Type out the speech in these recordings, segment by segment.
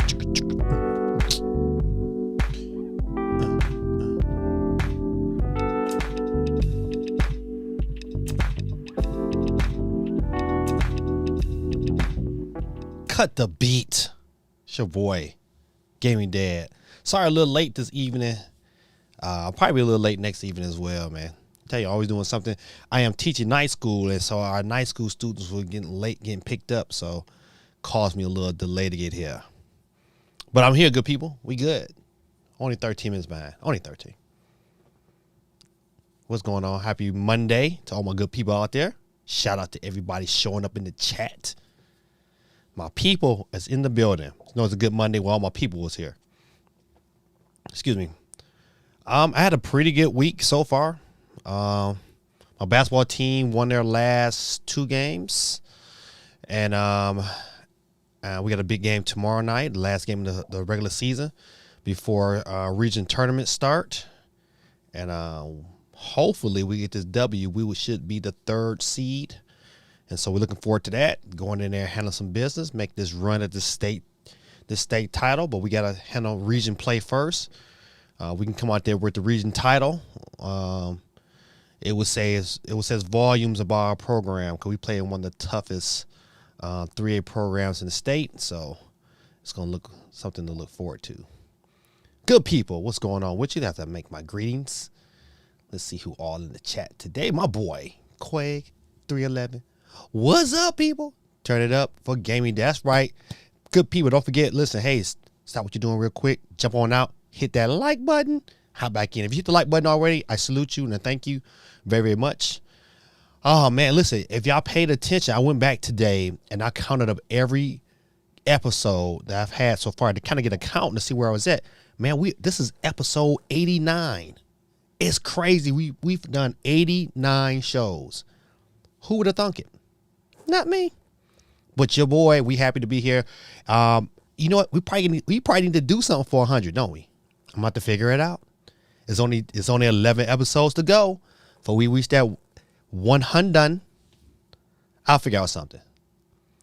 Cut the beat. It's your boy, Gaming Dad. Sorry, a little late this evening. I'll probably be a little late next evening as well, man. Tell you, always doing something. I am teaching night school, and so our night school students were getting late, getting picked up, so caused me a little delay to get here. But I'm here, good people. We good. Only 13 minutes behind. Only 13. What's going on? Happy Monday to all my good people out there. Shout out to everybody showing up in the chat. My people is in the building. You know, it's a good Monday when all my people was here. Excuse me. I had a pretty good week so far. My basketball team won their last 2 games. And we got a big game tomorrow night, the last game of the regular season before region tournament start. And hopefully we get this W. We should be the 3rd seed. And so we're looking forward to that, going in there, handle some business, make this run at the state title. But we got to handle region play first. We can come out there with the region title. It would say volumes about our program because we play in one of the toughest 3A programs in the state. So it's going to look something to look forward to. Good people, what's going on with you? I have to make my greetings. Let's see who all in the chat today. My boy, Quake 311. What's up, people? Turn it up for gaming. That's right. Good people, don't forget, listen, hey, stop what you're doing real quick. Jump on out. Hit that like button. Hop back in. If you hit the like button already, I salute you and I thank you very, very much. Oh, man, listen, if y'all paid attention, I went back today and I counted up every episode that I've had so far to kind of get a count to see where I was at. Man, this is episode 89. It's crazy. We've done 89 shows. Who would have thunk it? Not me. But your boy, we happy to be here. You know what? We probably need to do something for 100, don't we? I'm about to figure it out. It's only 11 episodes to go before we reach that 100. I'll figure out something.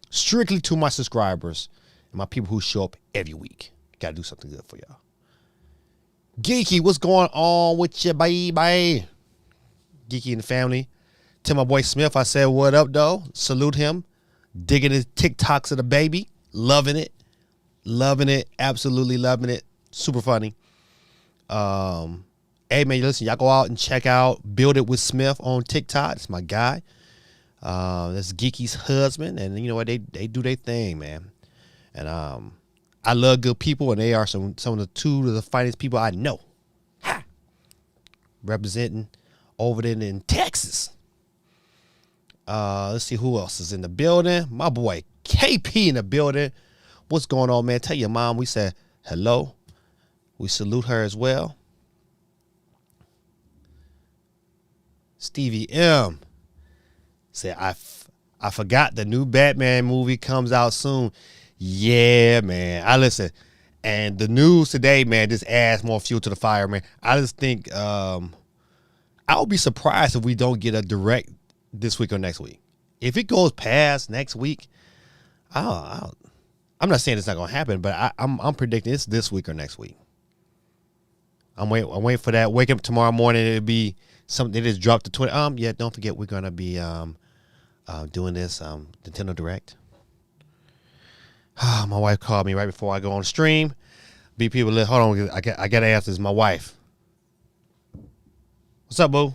Strictly to my subscribers and my people who show up every week. Got to do something good for y'all. Geeky, what's going on with you, baby? Geeky and the family. To my boy Smith, I said, what up, though? Salute him. Digging his TikToks of the baby. Loving it. Loving it. Absolutely loving it. Super funny. Hey, man, listen, y'all go out and check out Build It with Smith on TikTok. It's my guy. That's Geeky's husband. And you know what? They do their thing, man. And I love good people, and they are some of the 2 of the finest people I know. Ha! Representing over there in Texas. Let's see who else is in the building. My boy KP in the building. What's going on, man? Tell your mom we said hello. We salute her as well. Stevie M said, I forgot the new Batman movie comes out soon. Yeah, man. I listen. And the news today, man, just adds more fuel to the fire, man. I just think I would be surprised if we don't get a direct this week or next week. If it goes past next week, I'm not saying it's not gonna happen, but I'm predicting it's this week or next week. I'm waiting for that. Wake up tomorrow morning, it'll be something that just dropped to 20. Yeah, don't forget we're gonna be doing this Nintendo Direct. My wife called me right before I go on stream. Be people, hold on, I gotta ask this. My wife. What's up, boo?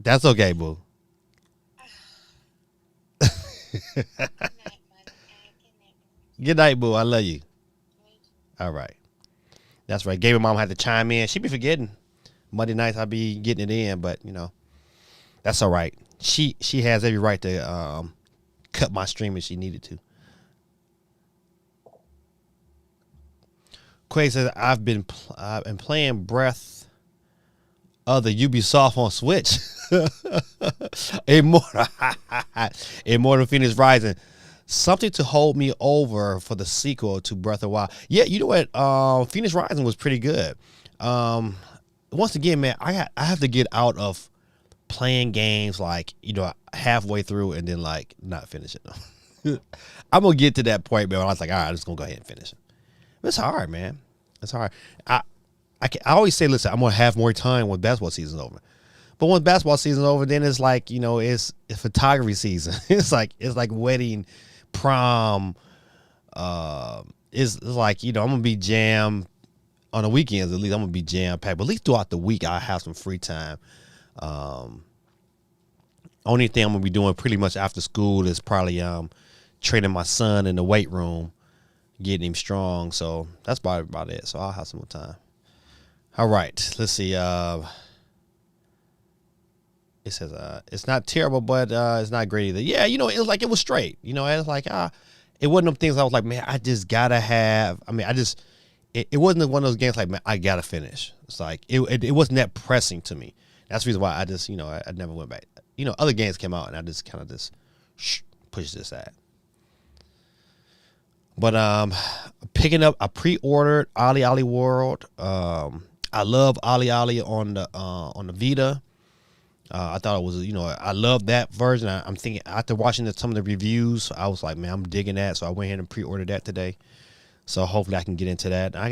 That's okay, boo. Good night, boo. I love you. All right. That's right. Gaby mom had to chime in. She be forgetting. Monday nights I be getting it in, but you know, that's all right. She has every right to cut my stream if she needed to. Quay says I've been playing Breath of the Ubisoft on Switch. Immortal Phoenix Rising. Something to hold me over for the sequel to Breath of the Wild. Yeah, you know what? Phoenix Rising was pretty good. Once again, man, I have to get out of playing games like, you know, halfway through and then like not finishing them. I'm gonna get to that point, man. I was like, all right, I'm just gonna go ahead and finish it. It's hard, man. It's hard. I always say, listen, I'm gonna have more time when basketball season's over. But when basketball season's over, then it's like, it's photography season. it's like wedding, prom. It's like, I'm gonna be jammed on the weekends. At least I'm gonna be jam packed. But at least throughout the week, I have some free time. Only thing I'm gonna be doing pretty much after school is probably training my son in the weight room, getting him strong. So that's about it. So I'll have some more time. All right, let's see. It says it's not terrible, but it's not great either. Yeah, it was like it was straight. It was like it wasn't them things I was like, man, I just gotta have. I mean, it wasn't one of those games like, man, I gotta finish. It's like it wasn't that pressing to me. That's the reason why I just I never went back. Other games came out and I just kind of pushed this aside. But picking up, I pre-ordered OlliOlli World. I love OlliOlli on the Vita. I thought it was, I love that version. I'm thinking after watching some of the reviews, I was like, man, I'm digging that. So I went ahead and pre-ordered that today. So hopefully I can get into that. I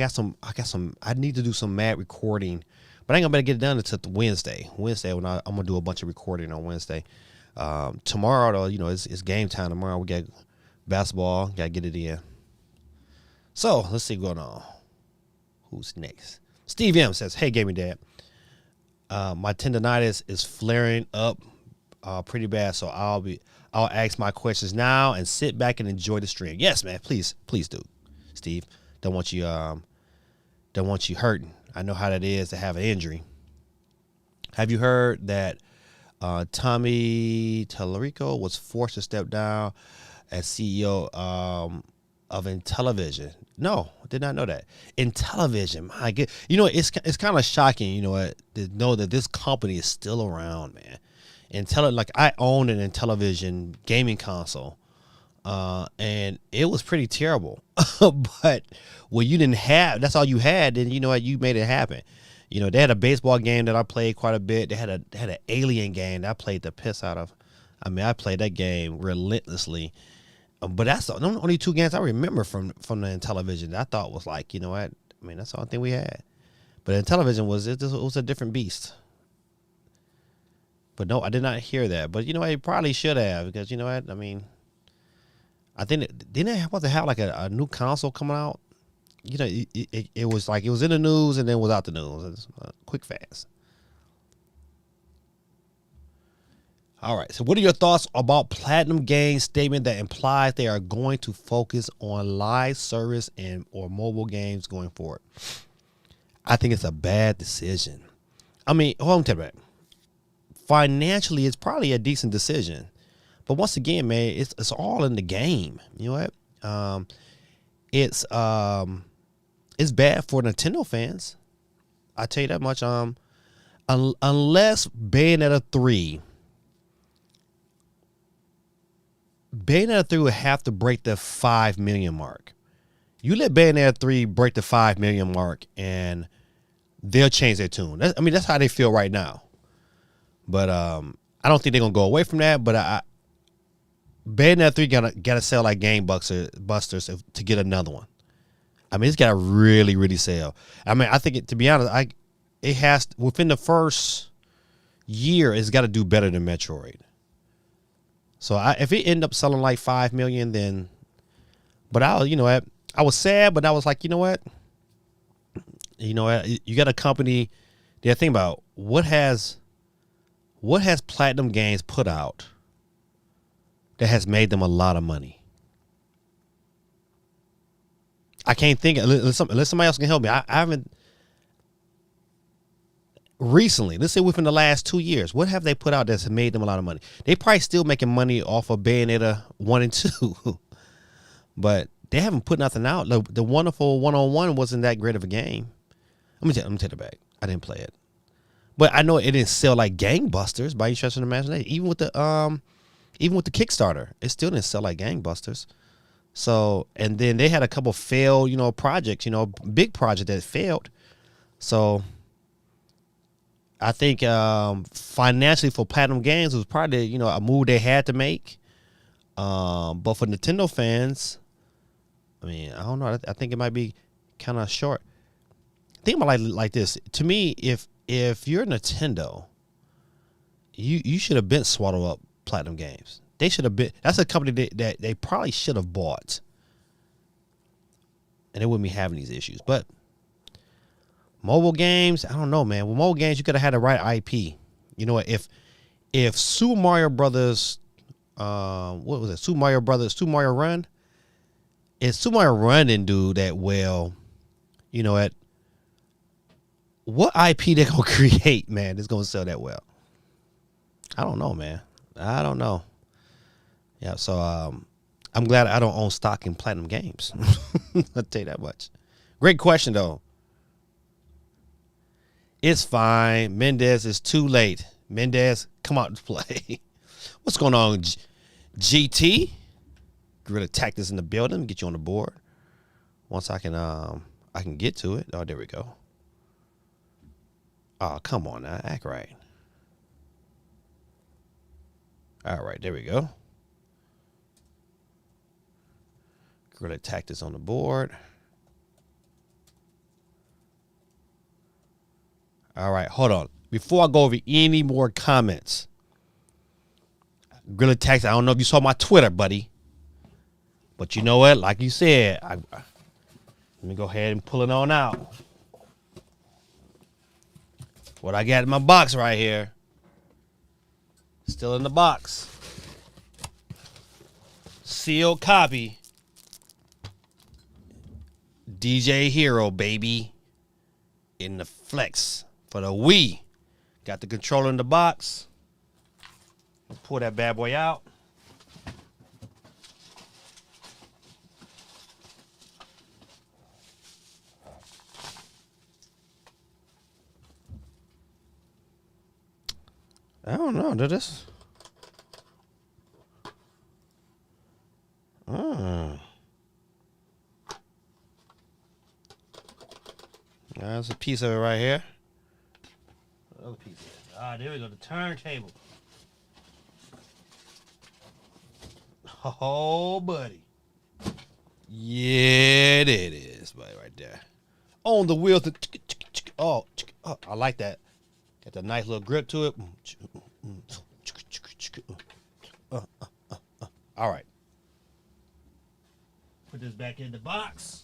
need to do some mad recording, but I ain't gonna better get it done until Wednesday. When I'm gonna do a bunch of recording on Wednesday. Tomorrow though, it's game time tomorrow. We got basketball, gotta get it in. So let's see what's going on. Who's next? Steve M says, hey, Gaming Dad. My tendonitis is flaring up pretty bad, so I'll ask my questions now and sit back and enjoy the stream. Yes, man, please do, Steve. Don't want you hurting. I know how that is to have an injury. Have you heard that Tommy Tallarico was forced to step down as CEO of Intellivision? No, I did not know that. Intellivision, my God. It's kind of shocking, to know that this company is still around, man. Like I owned an Intellivision gaming console, and it was pretty terrible. But when you didn't have, that's all you had, then you made it happen. They had a baseball game that I played quite a bit. They had an alien game that I played the piss out of. I mean, I played that game relentlessly. But that's the only two games I remember from the Intellivision that I thought was like, that's the only thing we had. But Intellivision was a different beast. But no, I did not hear that. But I probably should have, because I mean, I think didn't they want to have like a new console coming out? It was like it was in the news and then was out the news. It was quick, fast. All right. So what are your thoughts about Platinum Games' statement that implies they are going to focus on live service or mobile games going forward? I think it's a bad decision. I mean, hold on, tell you that. Financially, it's probably a decent decision. But once again, man, it's all in the game. You know what? It's bad for Nintendo fans. I tell you that much. Unless Bayonetta 3 would have to break the 5 million mark. You let Bayonetta 3 break the 5 million mark and they'll change their tune. That's how they feel right now. But I don't think they're going to go away from that. But Bayonetta 3 gotta sell like gangbusters to get another one. I mean, it's got to really, really sell. I mean, I think to be honest, it has within the first year, it's got to do better than Metroid. So if it end up selling like 5 million, then, but I was sad, but I was like, you know what, you got a company. Yeah, think about what has Platinum Games put out that has made them a lot of money. I can't think unless somebody else can help me. I haven't recently. Let's say within the last 2 years, what have they put out that's made them a lot of money? They probably still making money off of Bayonetta 1 and 2, but they haven't put nothing out. The wonderful 101 wasn't that great of a game. Let me take it back. I didn't play it, but I know it didn't sell like gangbusters by any stretch of the imagination. Even with the Kickstarter, it still didn't sell like gangbusters. So, and then they had a couple failed, projects, big project that failed. So I think financially for Platinum Games was probably, a move they had to make. But for Nintendo fans, I mean, I don't know. I think it might be kind of short. Think about like this. To me, if you're Nintendo, you should have been swallowed up Platinum Games. They should have been. That's a company that they probably should have bought, and they wouldn't be having these issues. But mobile games, I don't know, man. With mobile games, you could have had the right IP. You know what? If Super Mario Brothers, what was it? Super Mario Run. If Super Mario Run didn't do that well, you know what IP they gonna create, man? That's gonna sell that well. I don't know, man. I don't know. Yeah, so I'm glad I don't own stock in Platinum Games. I'll tell you that much. Great question though. It's fine. Mendez is too late. Mendez, come out to play. What's going on, GT? Guerrilla Tactics in the building. Get you on the board. Once I can get to it. Oh, there we go. Oh, come on now. Act right. All right, there we go. Guerrilla Tactics on the board. All right, hold on. Before I go over any more comments, Guerrilla Tactics, I don't know if you saw my Twitter, buddy. But you know what? Like you said, let me go ahead and pull it on out. What I got in my box right here. Still in the box. Sealed copy. DJ Hero, baby. In the flex for the Wii. Got the controller in the box. Pull that bad boy out. I don't know. Do this. There's a piece of it right here. Another piece of it. Ah, there we go. The turntable. Oh, buddy. Yeah, it is, buddy, right there. On the wheels. Oh, I like that. Got the nice little grip to it. All right. Put this back in the box.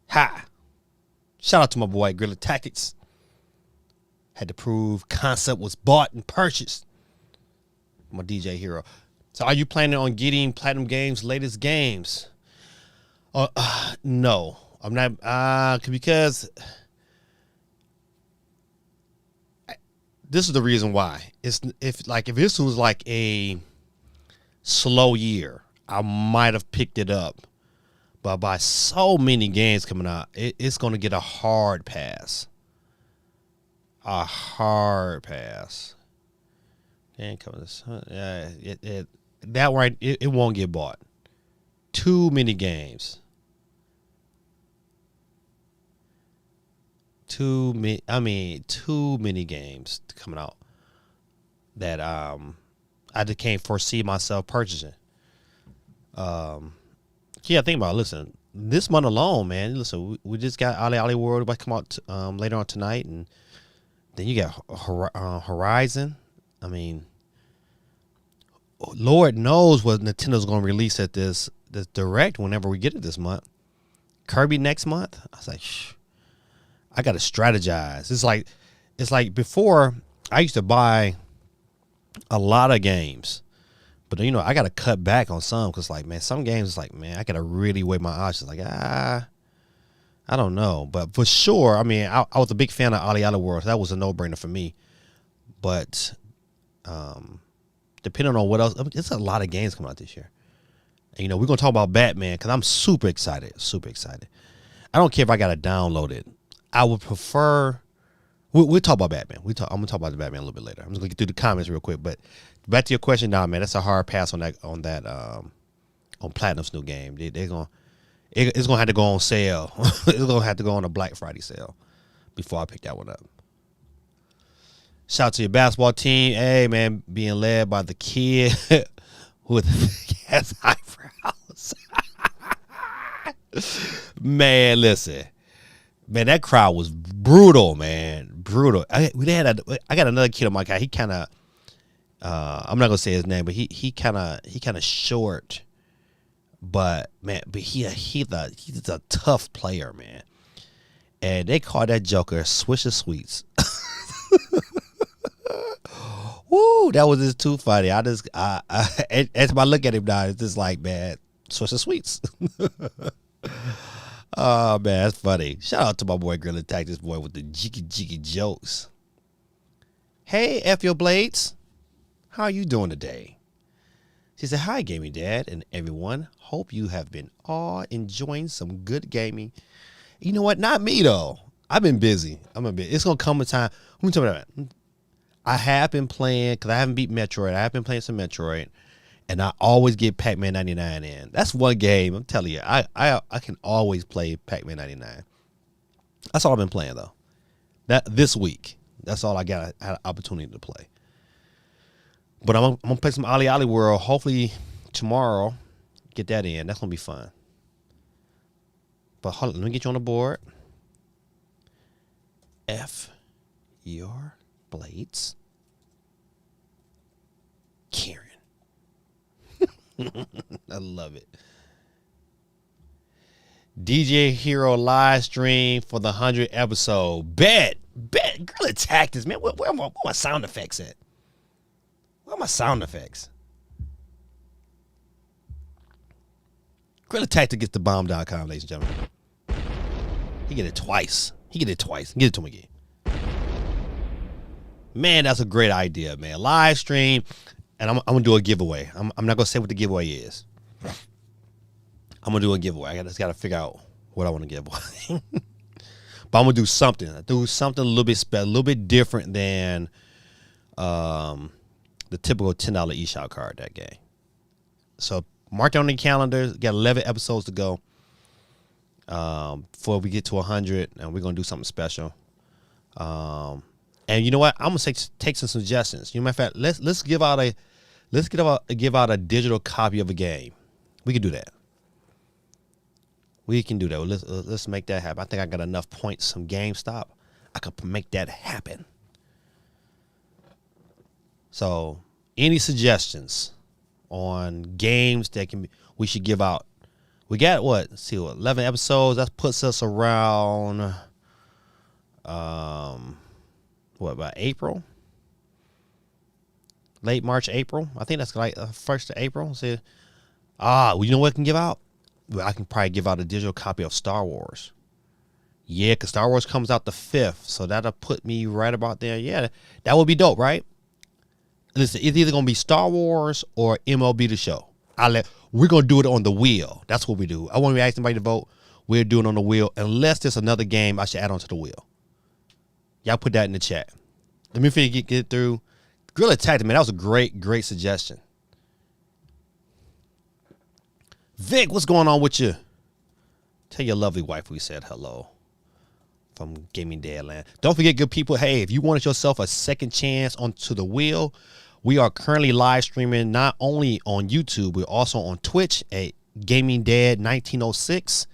Ha! Shout out to my boy Guerrilla Tactics. Had to prove concept was bought and purchased. My DJ Hero. So are you planning on getting Platinum Games' latest games? No. I'm not, because this is the reason why. If this was like a slow year, I might have picked it up. But by so many games coming out, it's going to get a hard pass. A hard pass. Can't cover this. That right, it won't get bought. Too many games. Too many games coming out that I just can't foresee myself purchasing. Yeah, think about it. Listen, this month alone, man. Listen, we just got Ali World about to come out later on tonight, and then you got Horizon. I mean, Lord knows what Nintendo's going to release at this direct whenever we get it this month. Kirby next month. I was like, I got to strategize. It's like before I used to buy a lot of games. But, I got to cut back on some because, man, some games, it's like, man, I got to really weigh my options. Like, I don't know. But for sure, I mean, I was a big fan of Ali World. So that was a no-brainer for me. But depending on what else, there's a lot of games coming out this year. And, we're going to talk about Batman because I'm super excited. Super excited. I don't care if I got to download it. I would prefer... We'll talk about Batman. I'm gonna talk about the Batman a little bit later. I'm just gonna get through the comments real quick. But back to your question, man, that's a hard pass on Platinum's new game. It's gonna have to go on sale. It's gonna have to go on a Black Friday sale before I pick that one up. Shout out to your basketball team. Hey, man, being led by the kid with has eyebrows. Man, listen. Man, that crowd was brutal, man. Brutal. I got another kid on my guy. He kind of, I'm not gonna say his name, but he kind of short, but man, but he's a tough player, man. And they call that joker Swisher Sweets. Woo, that was just too funny. As I look at him now, it's just like, man, Swisher Sweets. Oh, man, that's funny. Shout out to my boy Gorilla Tactics boy with the jiggy jokes. Hey, F your blades. How are you doing today? She said, hi, Gaming Dad and everyone. Hope you have been all enjoying some good gaming. You know what? Not me, though. I've been busy. It's going to come a time. Let me tell you that. I have been playing, because I haven't beat Metroid. I have been playing some Metroid. And I always get Pac-Man 99 in. That's one game. I'm telling you, I can always play Pac-Man 99. That's all I've been playing though. This week, that's all I had an opportunity to play. But I'm gonna play some Ali Ali World. Hopefully tomorrow, get that in. That's gonna be fun. But hold on, let me get you on the board. F your blades, Karen. I love it. DJ Hero live stream for the 100th episode. Bet. Girl attacked us, man. Where are my sound effects at? Where are my sound effects? Gorilla Tactic gets the bomb.com, ladies and gentlemen. He get it twice. Get it to him again. Man, that's a great idea, man. Live stream. And I'm going to do a giveaway. I'm not going to say what the giveaway is. I'm going to do a giveaway. I just got to figure out what I want to give away. But I'm going to do something. A little bit special, a little bit different than the typical $10 eShop card that game. So mark it on the calendar. Got 11 episodes to go before we get to 100. And we're going to do something special. And you know what? I'm gonna take some suggestions. You know, matter of fact, let's give out a digital copy of a game. We can do that. Let's make that happen. I think I got enough points from GameStop. I could make that happen. So, any suggestions on games that we should give out? We got what? Let's see, 11 episodes. That puts us around. About April? Late March, April. I think that's like 1st of April. So, you know what I can give out? Well, I can probably give out a digital copy of Star Wars. Yeah, because Star Wars comes out the 5th. So that'll put me right about there. Yeah, that would be dope, right? Listen, it's either going to be Star Wars or MLB The Show. We're going to do it on the wheel. That's what we do. I want to ask somebody to vote. We're doing it on the wheel. Unless there's another game I should add onto the wheel. Y'all put that in the chat. Let me figure get through. Gorilla Tactic, man, that was a great suggestion. Vic, what's going on with you? Tell your lovely wife we said hello from Gaming Deadland. Don't forget, good people, hey, if you wanted yourself a second chance onto the wheel, we are currently live streaming not only on YouTube, we're also on Twitch at Gaming Dad 1906.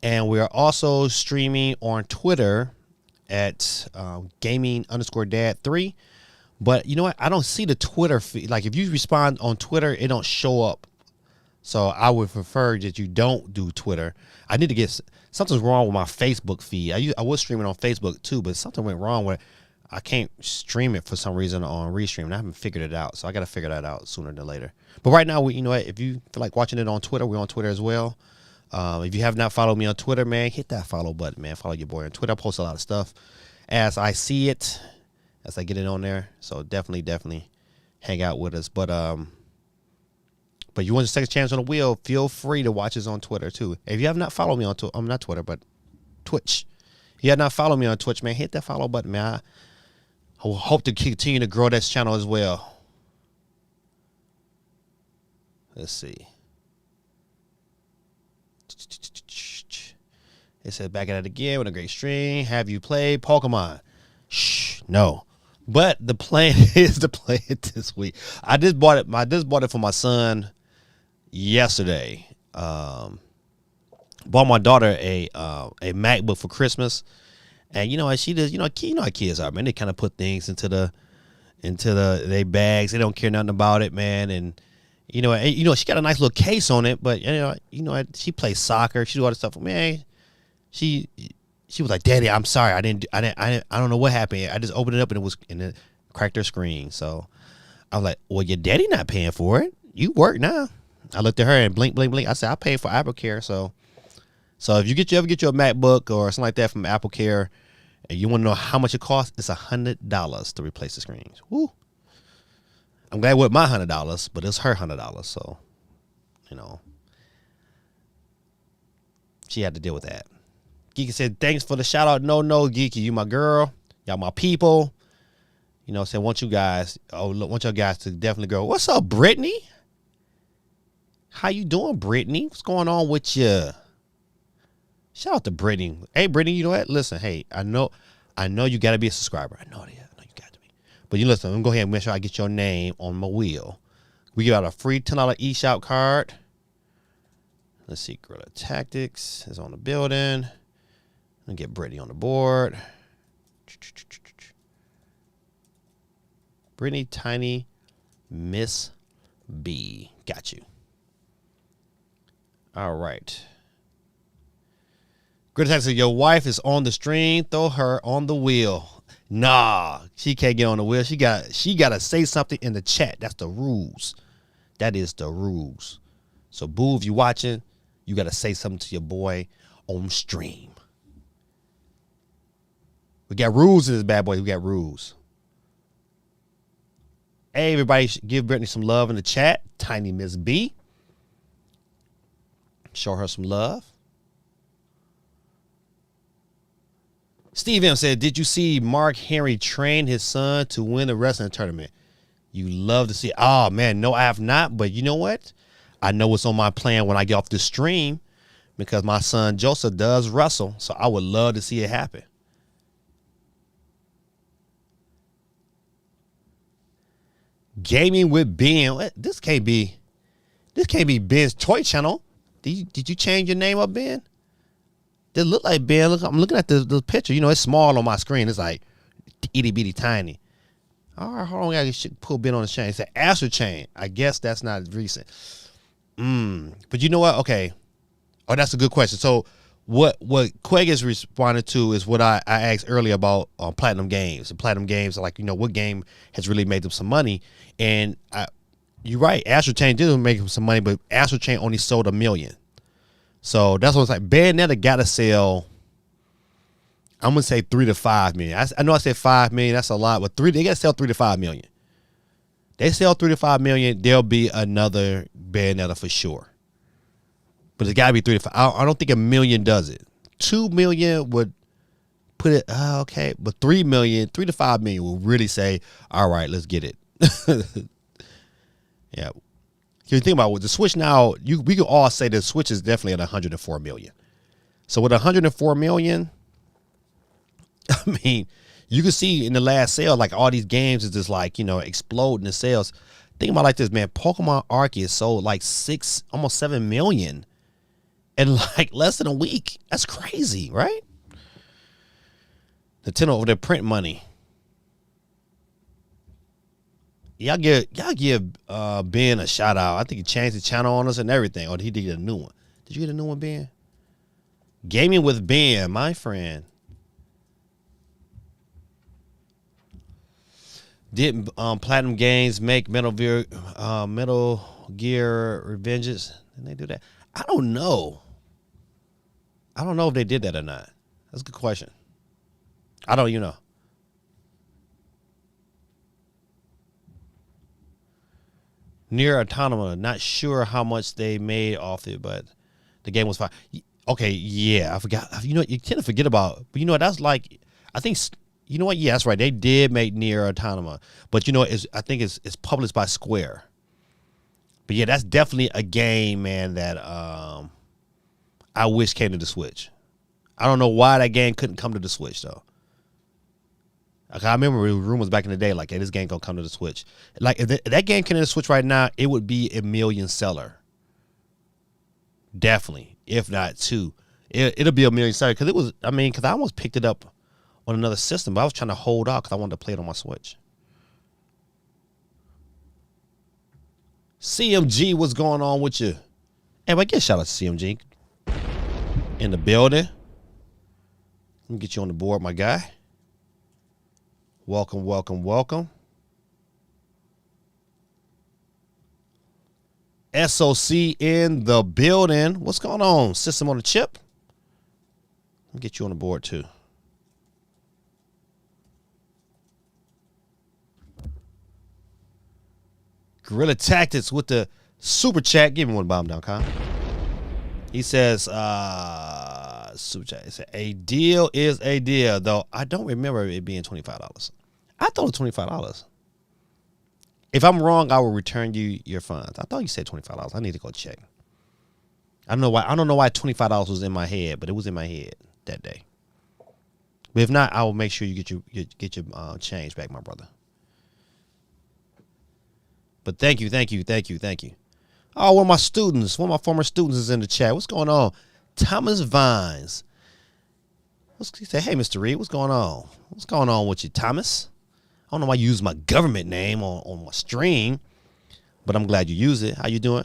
And we are also streaming on Twitter at gaming_dad3. But you know what? I don't see the Twitter feed. Like if you respond on Twitter, it don't show up. So I would prefer that you don't do Twitter. I need to get something's wrong with my Facebook feed. I was streaming on Facebook too, but something went wrong where I can't stream it for some reason on Restream. And I haven't figured it out. So I got to figure that out sooner than later. But right now, you know what? If you feel like watching it on Twitter, we're on Twitter as well. If you have not followed me on Twitter, man, hit that follow button, man. Follow your boy on Twitter. I post a lot of stuff as I see it, as I get it on there. So definitely hang out with us. But you want to take a chance on the wheel, feel free to watch us on Twitter too. If you have not followed me on not Twitter, but Twitch. If you have not followed me on Twitch, man, hit that follow button, man. I will hope to continue to grow this channel as well. Let's see. It says back at it again with a great stream. Have you played Pokemon? Shh, no. But the plan is to play it this week. I just bought it. I just bought it for my son yesterday. Bought my daughter a MacBook for Christmas, and you know she does. You know how kids are, man. They kind of put things into their bags. They don't care nothing about it, man. And you know she got a nice little case on it, but she plays soccer. She do all this stuff. Man, she was like, "Daddy, I'm sorry. I don't know what happened. I just opened it up and it cracked her screen." So I was like, "Well, your daddy not paying for it. You work now." I looked at her and blink. I said, "I pay for AppleCare." So if you ever get you a MacBook or something like that from AppleCare, and you want to know how much it costs, it's $100 to replace the screens. Woo! I'm glad with my $100, but it's her $100. So, she had to deal with that. Geeky said, "Thanks for the shout out. No, Geeky, you my girl. Y'all my people. So want you guys to definitely go, what's up, Brittany? How you doing, Brittany? What's going on with you?" Shout out to Brittany. Hey, Brittany, you know what? Listen, hey, I know you got to be a subscriber. I know you got to be. But you listen, I'm going to go ahead and make sure I get your name on my wheel. We give out a free $10 eShop card. Let's see, Guerrilla Tactics is on the building. Let me get Brittany on the board. Brittany Tiny Miss B. Got you. All right. Guerrilla said, "Your wife is on the stream. Throw her on the wheel." Nah, she can't get on the wheel. She got to say something in the chat. That's the rules. That is the rules. So, boo, if you watching, you got to say something to your boy on stream. We got rules in this bad boy. We got rules. Hey, everybody, give Brittany some love in the chat. Tiny Miss B. Show her some love. Steve M said, "Did you see Mark Henry train his son to win the wrestling tournament? You love to see." Oh, man, no, I have not. But you know what? I know what's on my plan when I get off the stream because my son Joseph does wrestle. So I would love to see it happen. Gaming with Ben. This can't be Ben's toy channel. Did you change your name up, Ben? They look like Ben. Look, I'm looking at the picture. It's small on my screen. It's like itty bitty tiny. All right, hold on. I should pull Ben on the chain. It's an Astro chain. I guess that's not recent. But you know what? Okay. Oh, that's a good question. So what Quag has responded to is what I asked earlier about Platinum Games. And Platinum Games are like, what game has really made them some money? And you're right. Astro Chain did make them some money, but Astro Chain only sold 1 million. So that's what it's like. Bayonetta got to sell, I'm going to say 3 to 5 million. I know I said 5 million. That's a lot, but they got to sell 3 to 5 million. They sell 3 to 5 million, there'll be another Bayonetta for sure. But it's got to be 3 to 5. I don't think 1 million does it. 2 million would put it, okay. But 3 to 5 million will really say, all right, let's get it. Yeah. If you think about it, the Switch now, we can all say the Switch is definitely at 104 million. So with 104 million, I mean, you can see in the last sale, like all these games is just like, exploding in sales. Think about it like this, man. Pokemon Arceus sold like almost 7 million in like less than a week. That's crazy, right? Nintendo over there print money. Y'all give Ben a shout out. I think he changed the channel on us and everything. Or he did get a new one. Did you get a new one, Ben? Gaming with Ben, my friend. Did Platinum Games make Metal Gear Revengeance? Did they do that? I don't know. I don't know if they did that or not. That's a good question. I don't know. Nier Automata, not sure how much they made off it, but the game was fine. Okay, yeah, I forgot. You tend to forget about, but that's like, I think, yeah, that's right. They did make Nier Automata, but I think it's published by Square. But yeah, that's definitely a game, man, that I wish came to the Switch. I don't know why that game couldn't come to the Switch though. Like, I remember rumors back in the day, like, hey, this game gonna come to the Switch. Like, if that game came to the Switch right now, it would be a million seller. Definitely, if not two. It'll be a million seller because because I almost picked it up on another system, but I was trying to hold out because I wanted to play it on my Switch. CMG, what's going on with you? Hey, but get shout out to CMG in the building. Let me get you on the board, my guy. Welcome, welcome, welcome. SOC in the building. What's going on? System on the chip. Let me get you on the board too. Guerrilla Tactics with the super chat. Give me one bomb down, Kyle. He says, super chat. He said, a deal is a deal, though I don't remember it being $25. I thought it was $25. If I'm wrong, I will return you your funds. I thought you said $25. I need to go check. I don't know why. I don't know why $25 was in my head, but it was in my head that day. But if not, I will make sure you get your change back, my brother. But thank you. Oh, one of my former students is in the chat. What's going on? Thomas Vines. He say, hey, Mr. Reed, what's going on? What's going on with you, Thomas? I don't know why you use my government name on my stream, but I'm glad you use it. How you doing?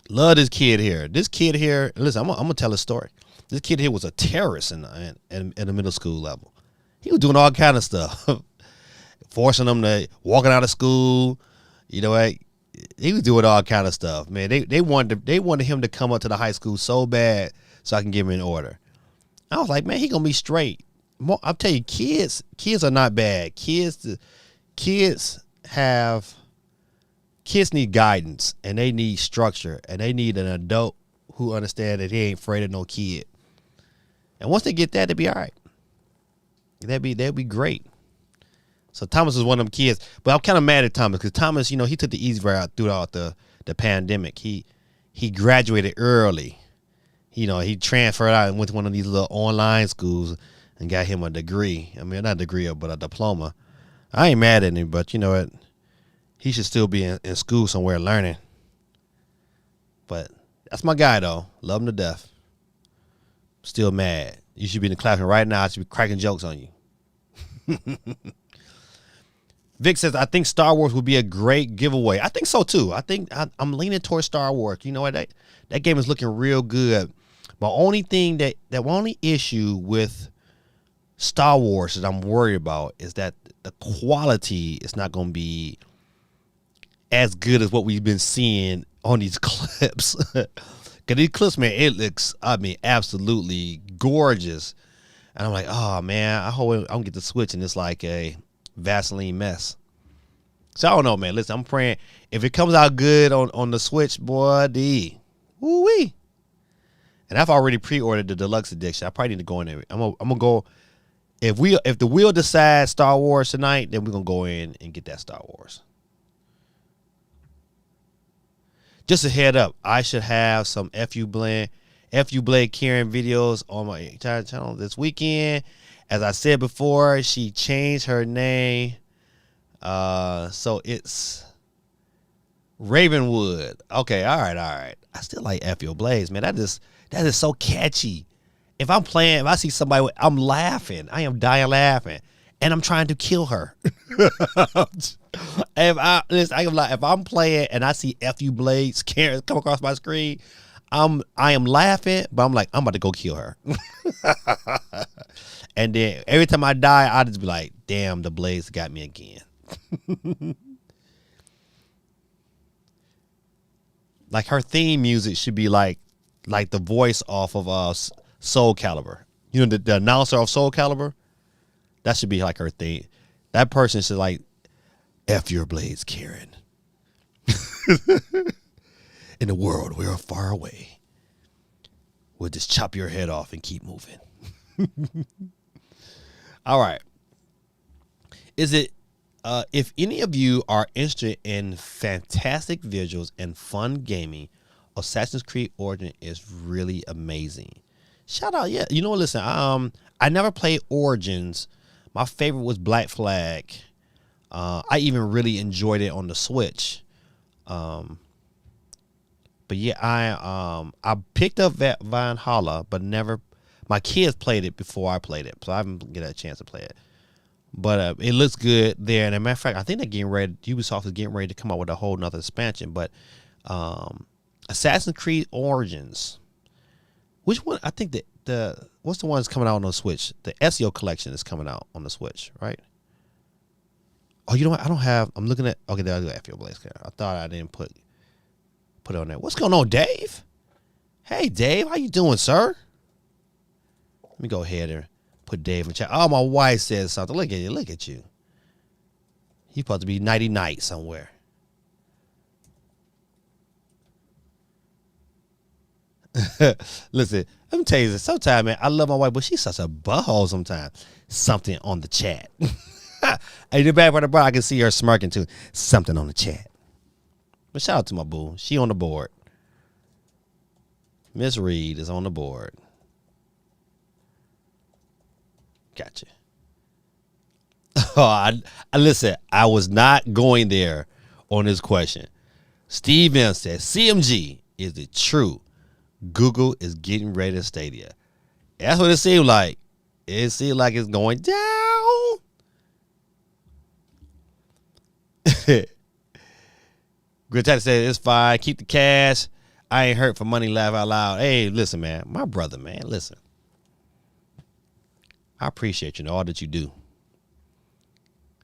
Love this kid here. This kid here, listen, I'm gonna tell a story. This kid here was a terrorist at the middle school level. He was doing all kind of stuff, forcing them to walking out of school. You know what? He was doing all kind of stuff, man. They wanted him to come up to the high school so bad so I can give him an order. I was like, man, he gonna be straight. I'll tell you, kids are not bad. Kids need guidance, and they need structure, and they need an adult who understand that he ain't afraid of no kid. And once they get that, they'll be all right. That'd be great. So Thomas is one of them kids, but I'm kind of mad at Thomas because Thomas, he took the easy route throughout the pandemic. He graduated early. He transferred out and went to one of these little online schools and got him a degree. I mean, not a degree, but a diploma. I ain't mad at him, but you know what? He should still be in school somewhere learning. But that's my guy, though. Love him to death. Still mad. You should be in the classroom right now. I should be cracking jokes on you. Vic says, I think Star Wars would be a great giveaway. I think so, too. I think I'm leaning towards Star Wars. You know what? That game is looking real good. My only issue with Star Wars that I'm worried about is that the quality is not going to be as good as what we've been seeing on these clips. Because these clips, man, it looks, absolutely gorgeous. And I'm like, oh, man, I hope I don't get the Switch and it's like a Vaseline mess. So I don't know, man. Listen, I'm praying if it comes out good on the Switch, boy, woo-wee. And I've already pre-ordered the deluxe edition. I probably need to go in there. I'm gonna go. If the wheel decides Star Wars tonight, then we're gonna go in and get that Star Wars. Just a head up, I should have some FU Blade Karen videos on my entire channel this weekend. As I said before, she changed her name. So it's Ravenwood. Okay, all right. I still like FU Blades, man. That is so catchy. If I'm playing, if I see somebody, I'm laughing. I am dying laughing. And I'm trying to kill her. If I'm playing and I see FU Blades come across my screen, I am laughing, but I'm like, I'm about to go kill her. And then every time I die, I just be like, damn, the Blades got me again. Like her theme music should be like the voice off of Soul Calibur. You know, the announcer of Soul Calibur? That should be like her theme. That person should like, F your blades, Karen. In a world we're far away, we'll just chop your head off and keep moving. All right. Is it, if any of you are interested in fantastic visuals and fun gaming, Assassin's Creed Origin is really amazing. Shout out, yeah. You know what? Listen, I never played Origins. My favorite was Black Flag. I even really enjoyed it on the Switch. But yeah, I picked up Valhalla, but never. My kids played it before I played it, so I haven't get a chance to play it. But it looks good there. And as a matter of fact, I think they're getting ready. Ubisoft is getting ready to come out with a whole nother expansion. But Assassin's Creed Origins, which one? I think the what's the one that's coming out on the Switch? The Ezio collection is coming out on the Switch, right? Oh, you know what? I don't have. I'm looking at. Okay, there I go. Ezio Blaze. I thought I didn't put it on there. What's going on, Dave? Hey, Dave, how you doing, sir? Let me go ahead and put Dave in chat. Oh, my wife says something. Look at you. Look at you. He's supposed to be nighty night somewhere. Listen, let me tell you this. Sometimes, man, I love my wife, but she's such a butthole sometimes. Something on the chat. Hey, the bad part about I can see her smirking too. Something on the chat. But shout out to my boo. She on the board. Miss Reed is on the board. Gotcha. Oh, I listen. I was not going there on this question. Steve M says CMG is it true? Google is getting ready to Stadia. That's what it seemed like. It seemed like it's going down. Gritati said it's fine. Keep the cash. I ain't hurt for money. Laugh out loud. Hey, listen, man. My brother, man. Listen. I appreciate you and all that you do.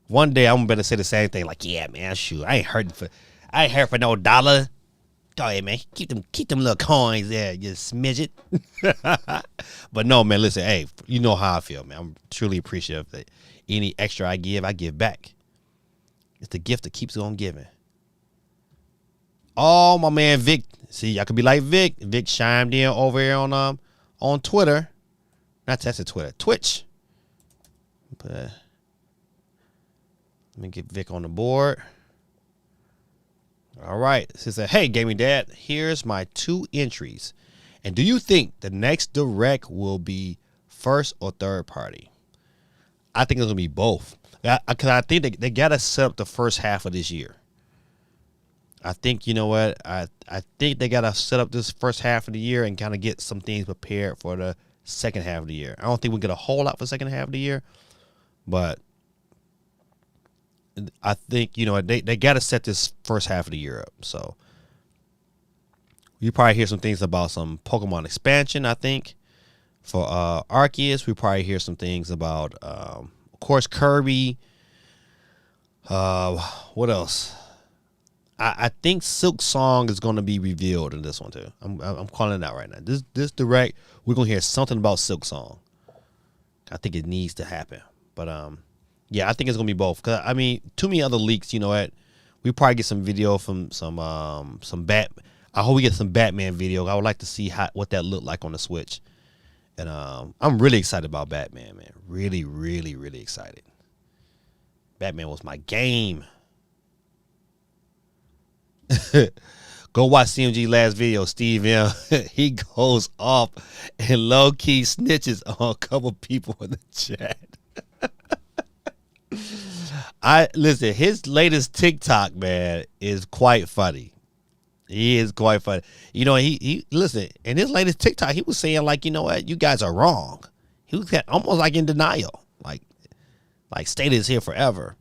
One day I'm gonna say the same thing. Like, yeah, man, shoot. I ain't hurting for no dollar. Go ahead, man. Keep them little coins there, you smidget. But no, man, listen, hey, you know how I feel, man. I'm truly appreciative that any extra I give back. It's the gift that keeps on giving. Oh, my man Vic. See, y'all could be like Vic. Vic chimed in over here on Twitter. Not tested Twitter. Twitch. But let me get Vic on the board. All right. She said, hey, Gaming Dad, here's my 2 entries. And do you think the next direct will be first or third party? I think it's going to be both. Because I think they got to set up the first half of this year. I think, you know what? I think they got to set up this first half of the year and kind of get some things prepared for the second half of the year. I don't think we get a whole lot for the second half of the year. But I think, you know, they got to set this first half of the year up. So you probably hear some things about some Pokemon expansion, I think. For Arceus, we probably hear some things about, of course, Kirby. What else? I think Silk Song is going to be revealed in this one, too. I'm calling it out right now. This direct, we're going to hear something about Silk Song. I think it needs to happen. But, yeah, I think it's going to be both. Because, I mean, too many other leaks, you know what? We probably get some video from some I hope we get some Batman video. I would like to see what that looked like on the Switch. And I'm really excited about Batman, man. Really, really, really excited. Batman was my game. Go watch CMG last video. Steve M. He goes off and low-key snitches on a couple people in the chat. Listen, his latest TikTok, man, is quite funny. He is quite funny. You know, he listen, in his latest TikTok, he was saying, like, you know what, you guys are wrong. He was almost like in denial. Like State is here forever.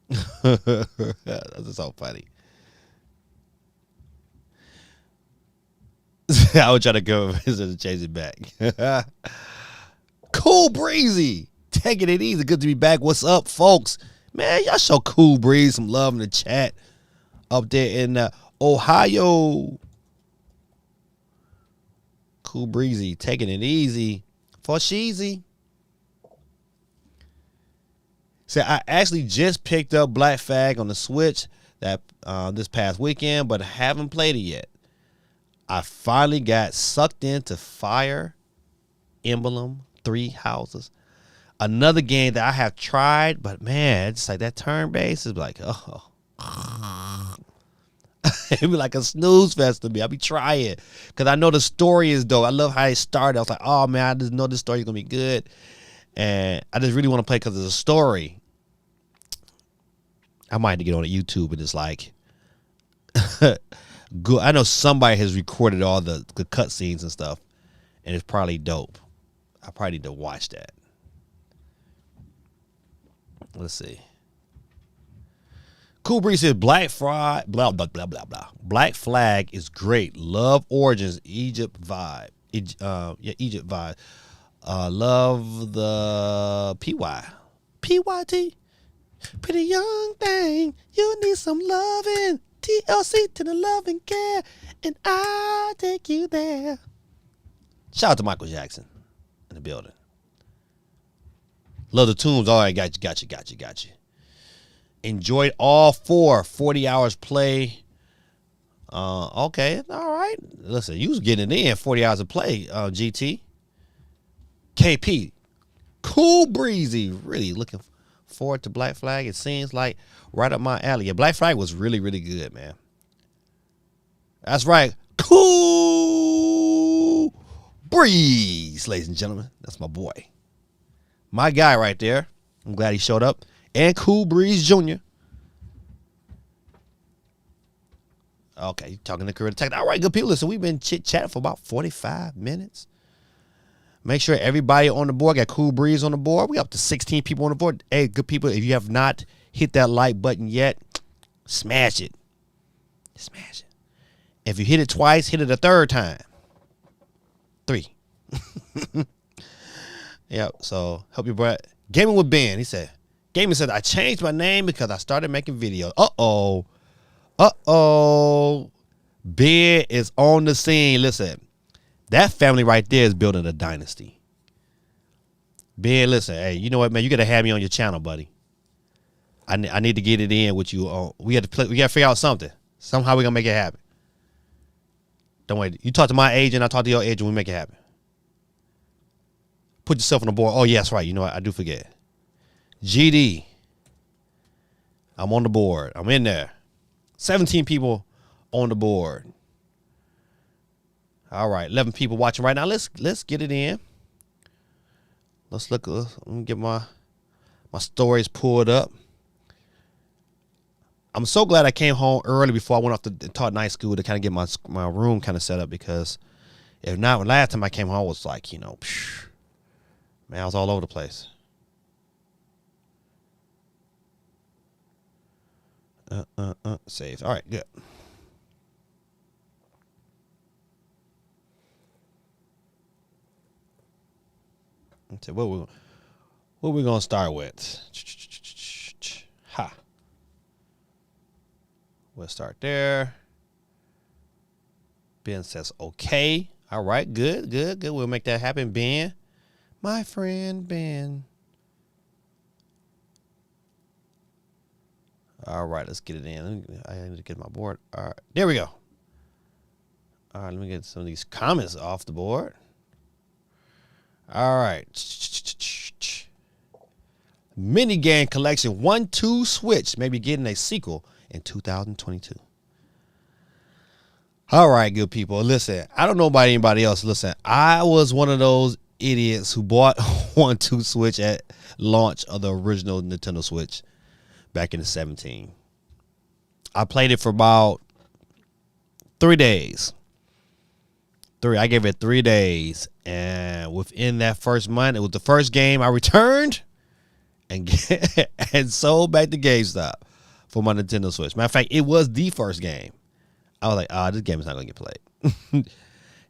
That's so funny. I would try to go visit and change it back. Cool Breezy. Taking it easy. Good to be back. What's up, folks? Man, y'all show Cool Breeze some love in the chat up there in Ohio. Cool Breezy. Taking it easy. For Sheezy. So I actually just picked up Black Flag on the Switch that this past weekend, but haven't played it yet. I finally got sucked into Fire Emblem 3 Houses. Another game that I have tried, but man, it's like that turn base is like, oh. It'd be like a snooze fest to me. I'll be trying because I know the story is dope. I love how it started. I was like, oh man, I just know this story is gonna be good, and I just really want to play because it's a story. I might have to get on YouTube and it's like, good. I know somebody has recorded all the cut scenes and stuff, and it's probably dope. I probably need to watch that. Let's see. Cool Breeze says Black Friday, blah blah blah blah blah. Black Flag is great. Love Origins, Egypt vibe. Egypt vibe. Love the PYT. Pretty young thing, you need some loving. TLC to the loving care, and I'll take you there. Shout out to Michael Jackson in the building. Love the tunes. All right, got you. Enjoyed all 40 hours play. Okay, all right. Listen, you was getting it in 40 hours of play, GT. KP, Cool Breezy, really looking forward to Black Flag. It seems like right up my alley. Yeah, Black Flag was really, really good, man. That's right. Cool Breeze, ladies and gentlemen. That's my boy. My guy right there. I'm glad he showed up. And Cool Breeze Jr. Okay, you talking to Career Detective. All right, good people. Listen, we've been chit-chatting for about 45 minutes. Make sure everybody on the board got Cool Breeze on the board. We up to 16 people on the board. Hey, good people, if you have not hit that like button yet, smash it. Smash it. If you hit it twice, hit it a third time. 3. Yep, so help your boy. Gaming with Ben, he said. Gaming said, I changed my name because I started making videos. Ben is on the scene. Listen, that family right there is building a dynasty. Ben, listen, hey, you know what, man? You got to have me on your channel, buddy. I need to get it in with you. We got to figure out something. Somehow we're going to make it happen. Don't wait. You talk to my agent, I talk to your agent, we make it happen. Put yourself on the board. Oh, yeah, that's right. You know what? I do forget. GD. I'm on the board. I'm in there. 17 people on the board. All right. 11 people watching right now. Let's get it in. Let's look. Let me get my stories pulled up. I'm so glad I came home early before I went off to taught night school to kind of get my room kind of set up, because if not, last time I came home I was like, man, I was all over the place. Save. All right, good. Okay, what we gonna start with? Ha. We'll start there. Ben says okay. All right, good. We'll make that happen, Ben. My friend Ben. All right, let's get it in. I need to get my board. All right, there we go. All right, let me get some of these comments off the board. All right. Minigame collection 1-2 Switch. Maybe getting a sequel in 2022. All right, good people. Listen, I don't know about anybody else. Listen, I was one of those idiots who bought 1-2 Switch at launch of the original Nintendo Switch back in the 17. I played it for about 3 days. I gave it 3 days, and within that first month, it was the first game I returned and sold back to GameStop for my Nintendo Switch. Matter of fact, it was the first game. I was like, this game is not gonna get played.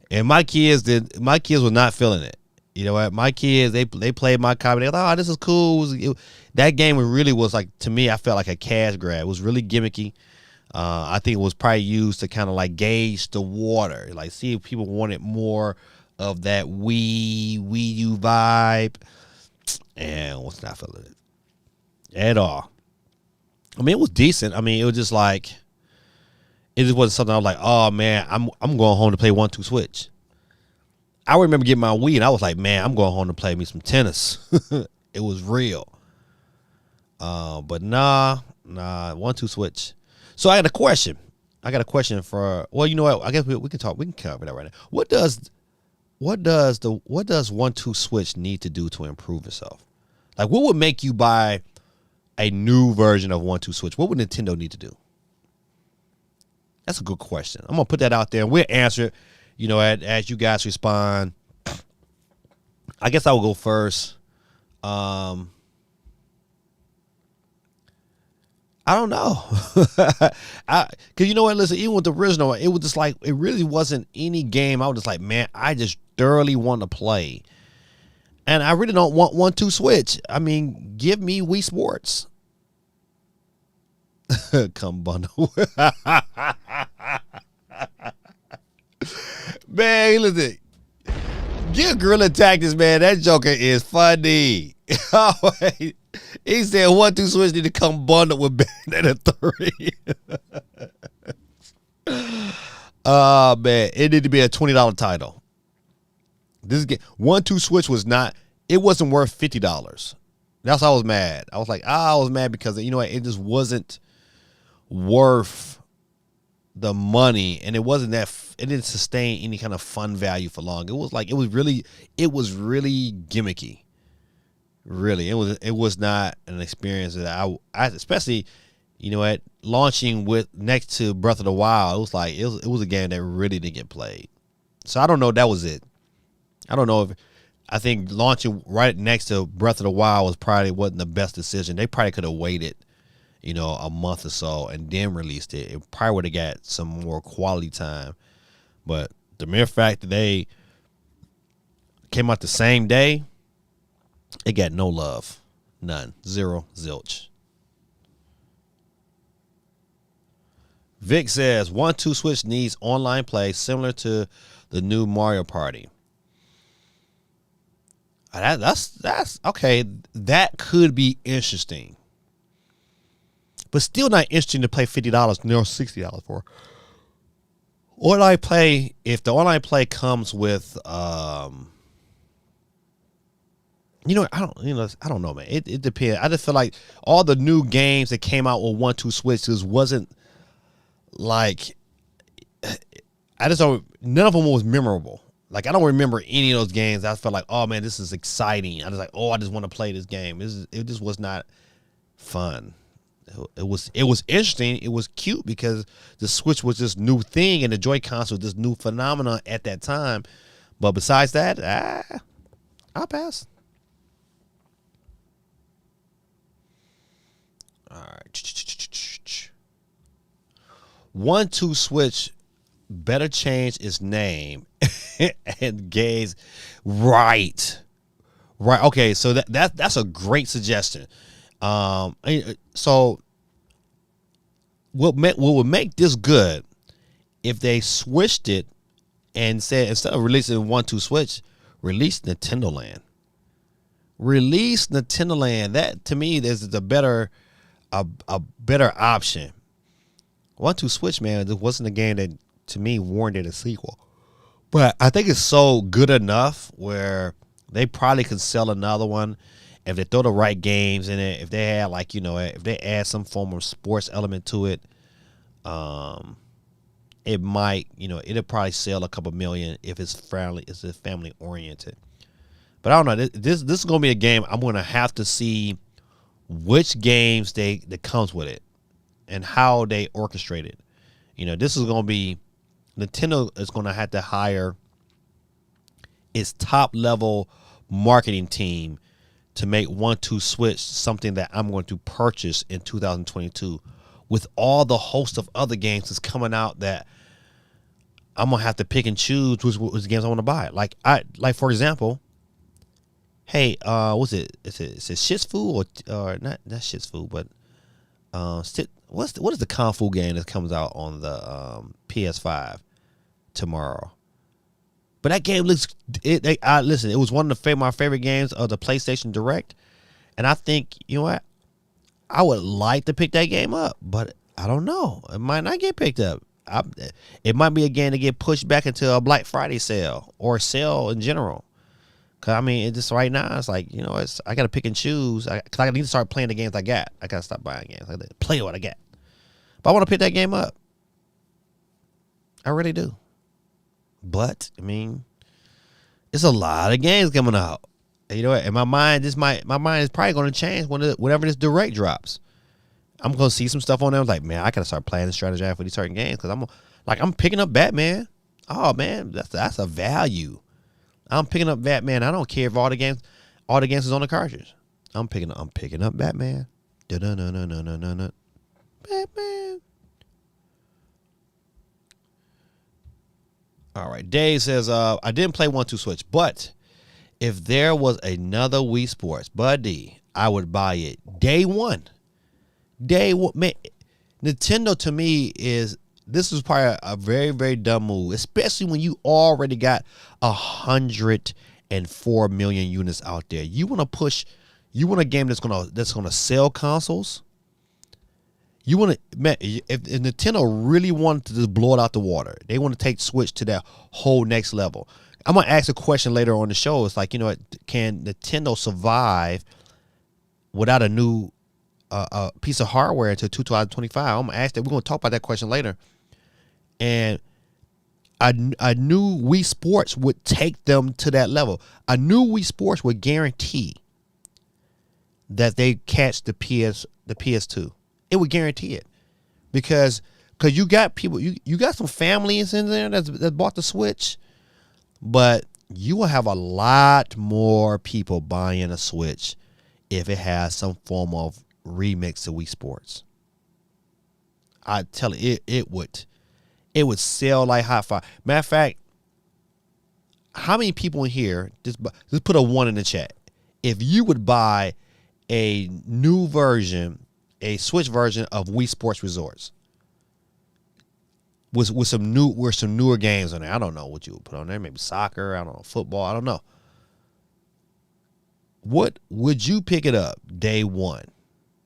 And my kids were not feeling it. You know what? My kids, they played my copy. They thought, this is cool. That game really was like, to me, I felt like a cash grab. It was really gimmicky. I think it was probably used to kind of like gauge the water, like see if people wanted more of that Wii U vibe, and was not feeling it at all. I mean, it was decent. I mean, it was just like, it just wasn't something I was like, oh man, I'm going home to play 1-2 Switch. I remember getting my Wii and I was like, man, I'm going home to play me some tennis. It was real. But nah, 1-2 Switch. So I had a question. I got a question for. Well, you know what? I guess we can talk. We can cover that right now. What does 1-2 Switch need to do to improve itself? Like, what would make you buy a new version of 1-2 Switch? What would Nintendo need to do? That's a good question. I'm gonna put that out there, and we'll answer it. You know, as you guys respond. I guess I will go first. I don't know. Cause you know what? Listen, even with the original, it was just like, it really wasn't any game. I was just like, man, I just thoroughly want to play. And I really don't want 1-2 Switch. I mean, give me Wii Sports. Come bundle. Man, listen. Give Guerrilla Tactics, man. That Joker is funny. He said 1-2 Switch need to come bundled with Bayonetta 3. Oh, man. It need to be a $20 title. This game, 1-2 Switch was not, it wasn't worth $50. That's why I was mad. I was like, I was mad because, you know what, it just wasn't worth the money, and it wasn't that, it didn't sustain any kind of fun value for long. It was like, it was really gimmicky. Really, it was not an experience that I especially, you know, at launching with next to Breath of the Wild, it was like, it was a game that really didn't get played. So I don't know if that was it. I don't know if, I think launching right next to Breath of the Wild wasn't the best decision. They probably could have waited, you know, a month or so and then released it. It probably would have got some more quality time. But the mere fact that they came out the same day, it got no love. None. Zero. Zilch. Vic says 1-2 Switch needs online play similar to the new Mario Party. That's okay. That could be interesting, but still not interesting to pay $50, no $60 for. Online play, if the online play comes with, you know, I don't know, man. It depends. I just feel like all the new games that came out with 1-2 Switch just wasn't like, I just don't. None of them was memorable. Like, I don't remember any of those games. I felt like, oh man, this is exciting. I was like, oh, I just want to play this game. It just was not fun. It was interesting. It was cute because the Switch was this new thing and the Joy-Cons was this new phenomenon at that time. But besides that, I'll pass. All right. 1-2 Switch better change its name and gaze. Right. Okay. So that's a great suggestion. So what would make this good if they switched it and said, instead of releasing 1-2 Switch, release Nintendo Land. Release Nintendo Land. That to me is a better option. 1-2 Switch, man, it wasn't a game that to me warranted a sequel. But I think it's so good enough where they probably could sell another one if they throw the right games in it. If they had, like, you know, if they add some form of sports element to it, it might, you know, it'll probably sell a couple million if it's family oriented. But I don't know. This is gonna be a game I'm gonna have to see which games that comes with it and how they orchestrate it. You know, this is gonna be, Nintendo is gonna have to hire its top level marketing team to make 1-2 Switch something that I'm going to purchase in 2022 with all the host of other games that's coming out that I'm going to have to pick and choose which games I want to buy. Like for example, hey, what's it? Is it Shitsu or not Shitsu, but what is the Kung Fu game that comes out on the PS5 tomorrow? But that game looks. Listen, it was one of my favorite games of the PlayStation Direct, and I think, you know what, I would like to pick that game up, but I don't know. It might not get picked up. It might be a game to get pushed back into a Black Friday sale or a sale in general. Cause I mean, it just right now it's like, you know, I gotta pick and choose. Cause I need to start playing the games I got. I gotta stop buying games. I gotta play what I got. But I want to pick that game up. I really do. But I mean, it's a lot of games coming out. And you know what? And my mind is probably going to change whenever this direct drops. I'm going to see some stuff on there. I'm like, man, I got to start playing the strategy for these certain games because I'm picking up Batman. Oh man, that's a value. I'm picking up Batman. I don't care if all the games is on the cartridge. I'm picking up Batman. Batman. All right. Dave says, I didn't play 1-2 Switch, but if there was another Wii Sports, buddy, I would buy it day one. Day one, man. Nintendo to me this is probably a very, very dumb move, especially when you already got 104 million units out there. You want a game that's gonna sell consoles. You want to, man, if Nintendo really wanted to just blow it out the water, they want to take Switch to that whole next level. I'm going to ask a question later on the show. It's like, you know, can Nintendo survive without a new piece of hardware until 2025? I'm going to ask that. We're going to talk about that question later. And I knew Wii Sports would take them to that level. I knew Wii Sports would guarantee that they catch the PS2. It would guarantee it because you got people, you got some families in there that bought the Switch, but you will have a lot more people buying a Switch if it has some form of remix of Wii Sports. I tell you, it would sell like hot fire. Matter of fact, how many people in here just put a 1 in the chat if you would buy a new version, a Switch version of Wii Sports Resorts with some newer games on there. I don't know what you would put on there. Maybe soccer. I don't know, football. I don't know. What would you pick it up day one?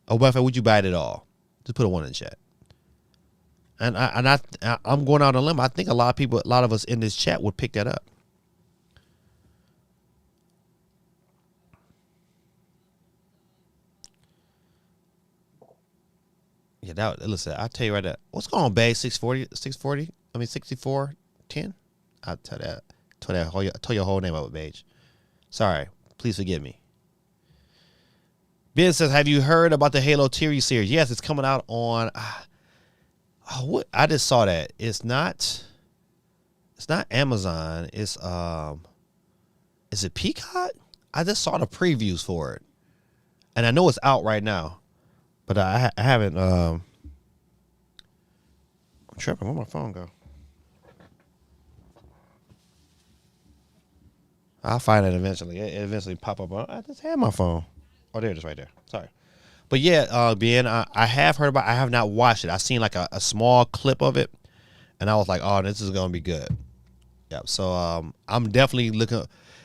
Oh, matter of fact, would you buy it at all? Just put a 1 in the chat. And I'm going out on a limb. I think a lot of us in this chat would pick that up. Yeah, listen, I'll tell you right now. What's going on, babe? 640? I mean, 6410? I'll tell that. I told your whole name up, Beige. Sorry. Please forgive me. Ben says, have you heard about the Halo TV series? Yes, it's coming out on... what? I just saw that. It's not Amazon. It's is it Peacock? I just saw the previews for it. And I know it's out right now. But I haven't. I'm tripping. Where'd my phone go? I'll find it eventually. It eventually pop up. I just had my phone. Oh, there it is right there. Sorry. But yeah, Ben, I have heard about it. I have not watched it. I seen like a small clip of it. And I was like, oh, this is going to be good. Yep. So I'm definitely looking.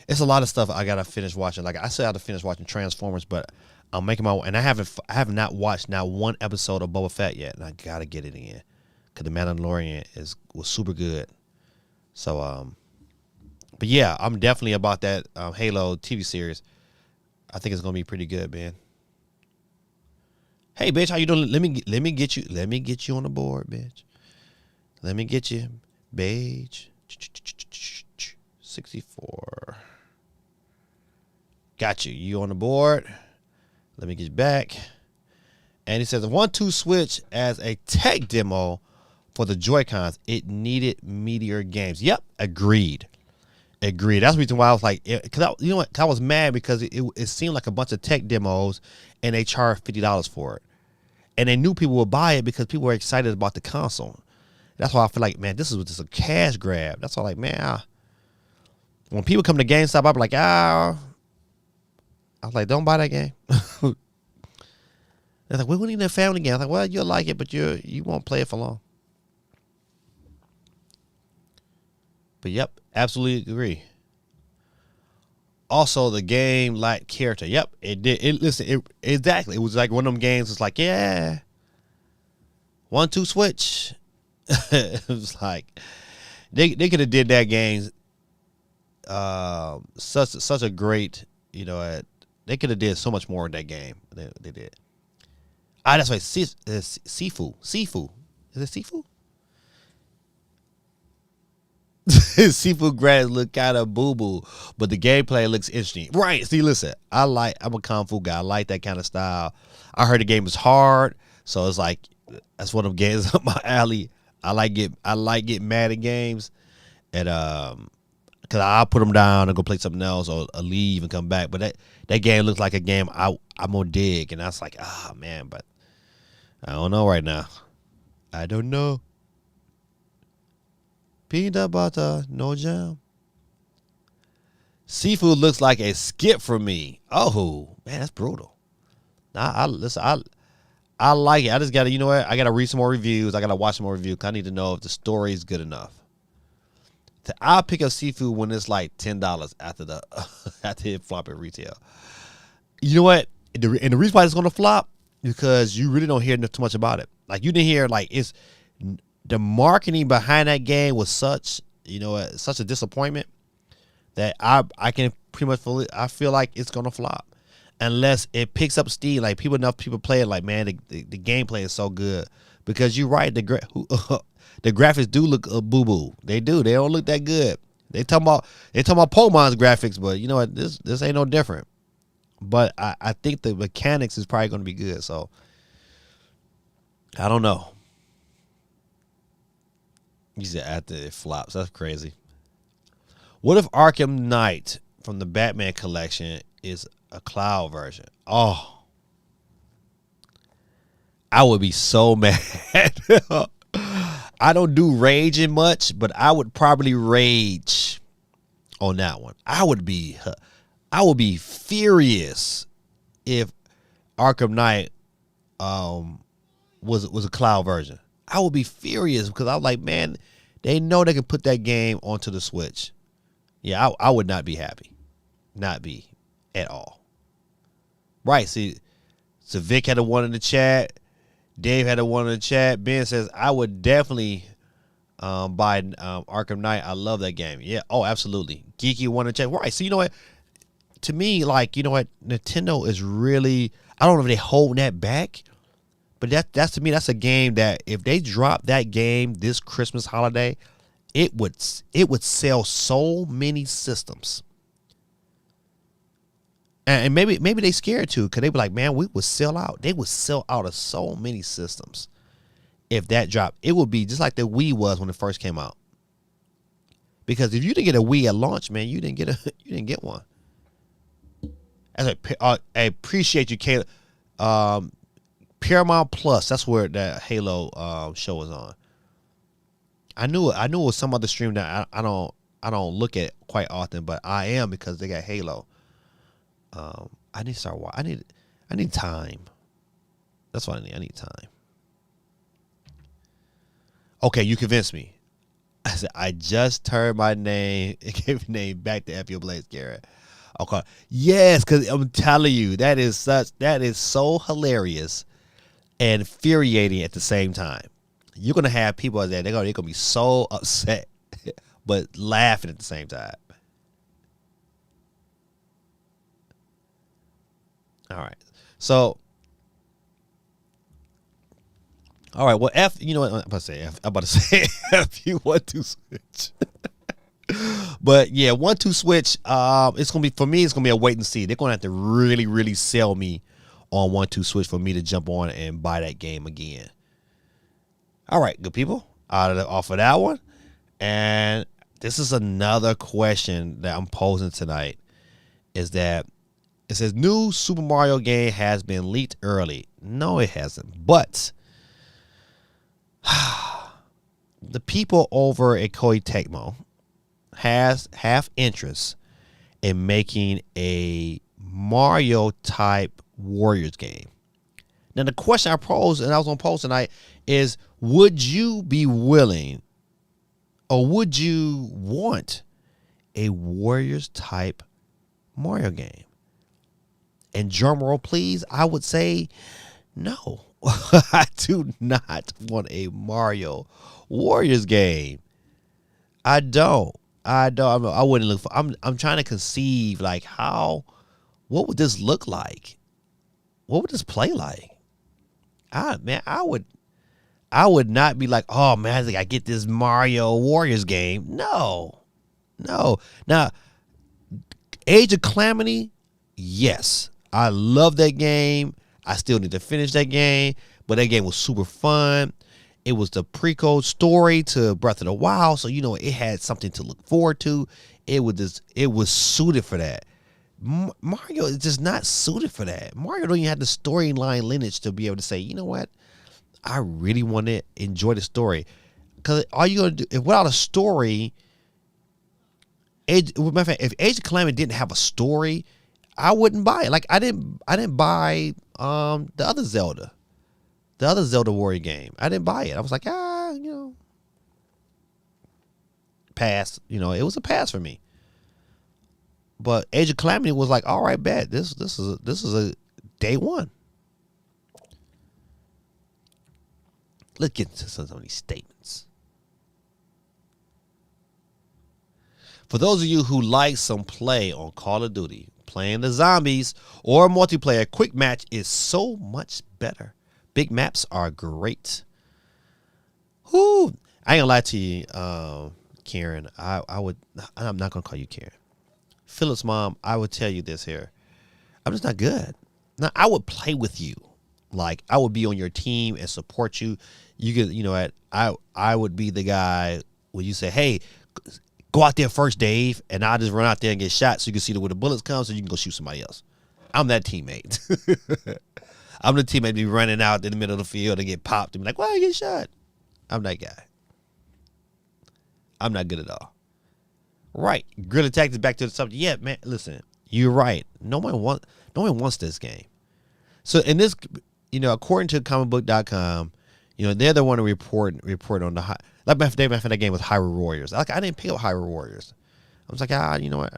It's a lot of stuff I got to finish watching. Like I said, I have to finish watching Transformers, but I'm making my way, and I have not watched not one episode of Boba Fett yet, and I gotta get it in because the Mandalorian was super good. So but yeah, I'm definitely about that Halo TV series. I think it's gonna be pretty good, man. Hey, bitch, how you doing? Let me get you on the board, bitch. Let me get you, Beige. 64. Got you. You on the board? Let me get you back. And he says, 1-2 Switch as a tech demo for the Joy-Cons. It needed Meteor Games. Yep, agreed. That's the reason why I was like, because you know what? I was mad because it seemed like a bunch of tech demos, and they charged $50 for it, and they knew people would buy it because people were excited about the console. That's why I feel like, man, this is just a cash grab. That's why, like, man, when people come to GameStop, I be like, I was like, don't buy that game. They're like, we need a family game. I was like, well, you'll like it, but you won't play it for long. But yep, absolutely agree. Also, the game lacked character. Yep, it did. Exactly. It was like one of them games. It's like, yeah, 1-2 Switch. It was like they could have did that game. Such a great, they could have did so much more in that game. They did. That's right. Sifu. Is it Sifu? Seafood graphics look kind of boo boo, but the gameplay looks interesting. Right? See, listen, I'm a kung fu guy. I like that kind of style. I heard the game is hard, so it's like that's one of them games up my alley. I like getting mad at games, and because I'll put them down and go play something else or leave and come back. But that game looks like a game I'm gonna dig, and I was like, ah man, but I don't know right now. I don't know. Peanut butter, no jam. Seafood looks like a skip for me. Oh man, that's brutal. Listen. I like it. I just gotta, you know what? I gotta read some more reviews. I gotta watch some more reviews. I need to know if the story is good enough. I'll pick up Seafood when it's like $10 after it flop at retail. You know what? And the reason why it's gonna flop is because you really don't hear too much about it. Like you didn't hear it's the marketing behind that game was such a disappointment that I can pretty much feel like it's gonna flop unless it picks up steam. Like enough people play it. Like man, the gameplay is so good because you're right. The graphics do look boo boo. They do. They don't look that good. They talking about Pokemon's graphics, but you know what? This ain't no different. But I think the mechanics is probably gonna be good. So I don't know. He said after it flops. That's crazy. What if Arkham Knight from the Batman collection is a cloud version? Oh, I would be so mad. I don't do raging much, but I would probably rage on that one. I would be furious if Arkham Knight was a cloud version. I would be furious because I was like, man, they know they can put that game onto the Switch. Yeah, I would not be happy. Not be at all. Right, see, so Vic had a one in the chat. Dave had a one in the chat. Ben says, I would definitely buy Arkham Knight. I love that game. Yeah, oh, absolutely. Geeky one in the chat. Right, so you know what? To me, like, you know what? Nintendo is really, I don't know if they hold that back. But that's to me, that's a game that if they drop that game this Christmas holiday, it would sell so many systems. And maybe they scared too, because they be like, man, we would sell out. They would sell out of so many systems if that dropped. It would be just like the Wii was when it first came out. Because if you didn't get a Wii at launch, man, you didn't get one. I appreciate you, Caleb. Paramount Plus, that's where that Halo show was on. I knew it was some other stream that I don't look at quite often, but I am because they got Halo. I need to start watching. I need time. That's what I need. I need time. Okay, you convinced me. I said I just turned my name and gave your name back to FU Blaze Garrett. Okay. Yes, because I'm telling you, that is so hilarious and infuriating at the same time. You're gonna have people out there, they're gonna be so upset, but laughing at the same time. All right. So, all right. Well, you know what? I'm about to say F you 1-2 switch. But yeah, 1-2 switch. It's gonna be, for me, it's gonna be a wait and see. They're gonna have to really, really sell me on 1-2 switch for me to jump on and buy that game again. All right, good people. Off of that one. And this is another question that I'm posing tonight. Is that it says new Super Mario game has been leaked early. No, it hasn't. But the people over at Koei Tecmo have interest in making a Mario type Warriors game. Now the question I posed, and I was on post tonight, is would you be willing or would you want a Warriors type Mario game? And drum roll, please. I would say no. I do not want a Mario Warriors game. I don't. I wouldn't look for. I'm trying to conceive like what would this look like? What would this play like? I I would not be like, oh man, I think I get this Mario Warriors game. No. Now, Age of Calamity, yes. I love that game. I still need to finish that game, but that game was super fun. It was the prequel story to Breath of the Wild, so it had something to look forward to. It was suited for that. Mario is just not suited for that. Mario don't even have the storyline lineage to be able to say, you know what, I really want to enjoy the story. Because all you gonna do, if without a story, matter of fact, if Age of Calamity didn't have a story, I wouldn't buy it. Like I didn't buy the other Zelda Warrior game. I didn't buy it. I was like, pass. It was a pass for me. But Age of Calamity was like, all right, bet this is a day one. Let's get into some of these statements. For those of you who like some play on Call of Duty, playing the zombies or multiplayer, quick match is so much better. Big maps are great. Whoo! I ain't gonna lie to you, Karen. I'm not gonna call you Karen. Philip's mom, I would tell you this here. I'm just not good. Now, I would play with you. Like, I would be on your team and support you. I would be the guy when you say, hey, go out there first, Dave, and I'll just run out there and get shot so you can see where the bullets come so you can go shoot somebody else. I'm that teammate. I'm the teammate be running out in the middle of the field and get popped and be like, why I get shot? I'm that guy. I'm not good at all. Right. Guerrilla Tactics, back to the subject. Yeah, man, listen, you're right. No one wants this game. So in this, according to comicbook.com, they're the one to report on the high. Like my favorite that game was Hyrule Warriors. Like I didn't pick up Hyrule Warriors. I was like, you know what?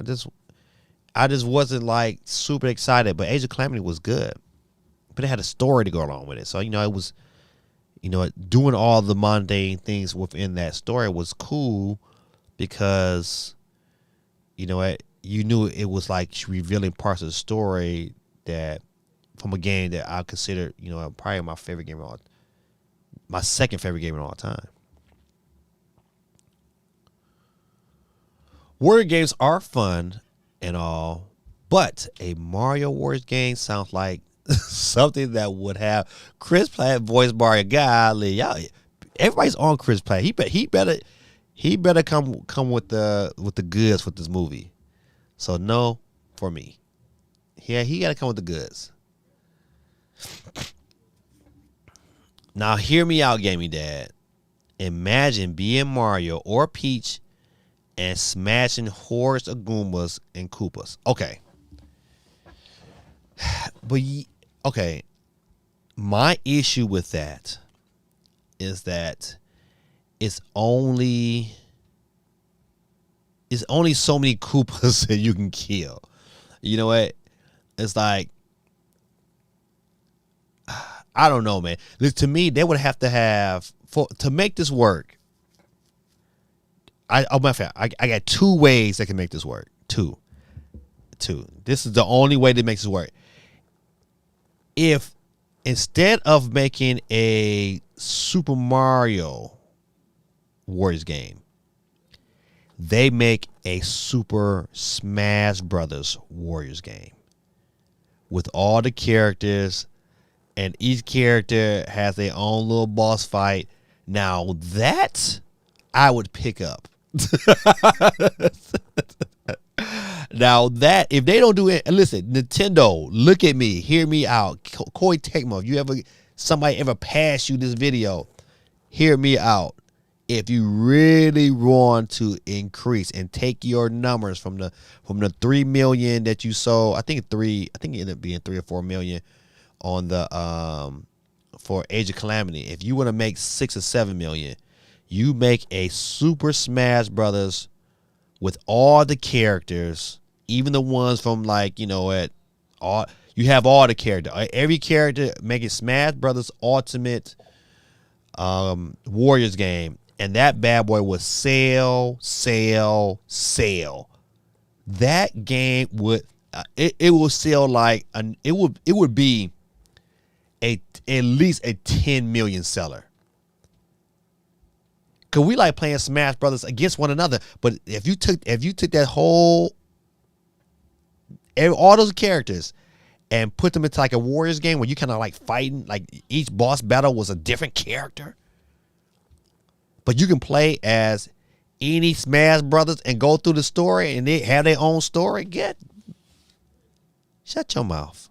I just wasn't like super excited. But Age of Calamity was good, but it had a story to go along with it. So it was, doing all the mundane things within that story was cool because, you knew it was like revealing parts of the story that from a game that I consider, probably my favorite game of all, my second favorite game of all time. Warrior games are fun and all, but a Mario Warriors game sounds like something that would have Chris Pratt voice Mario. Golly, y'all, everybody's on Chris Pratt. He better come with the goods with this movie. So no for me. Yeah, he got to come with the goods. Now hear me out, Gaming Dad. Imagine being Mario or Peach and smashing hordes of Goombas and Koopas. Okay. But okay. My issue with that is that it's only so many Koopas that you can kill. You know what? It's like, I don't know, man. To me, they would have to have to make this work. I got two ways that can make this work. Two. This is the only way that makes this work. If instead of making a Super Mario Warriors game, they make a Super Smash Brothers Warriors game with all the characters, and each character has their own little boss fight. Now that I would pick up. Now that if they don't do it, and listen, Nintendo, look at me, hear me out. Koei Tecmo, if somebody ever pass you this video, hear me out. If you really want to increase and take your numbers from the 3 million that you sold, I think it ended up being 3 or 4 million on the for Age of Calamity. If you want to make 6 or 7 million, you make a Super Smash Brothers with all the characters, even the ones from like, you have all the characters. Every character, make it Smash Brothers Ultimate Warriors game. And that bad boy would sell. That game would it will sell like it would be at least a 10 million seller. Cause we like playing Smash Brothers against one another. But if you took that whole all those characters and put them into like a Warriors game where you kind of like fighting, like each boss battle was a different character, but you can play as any Smash Brothers and go through the story and they have their own story. Shut your mouth.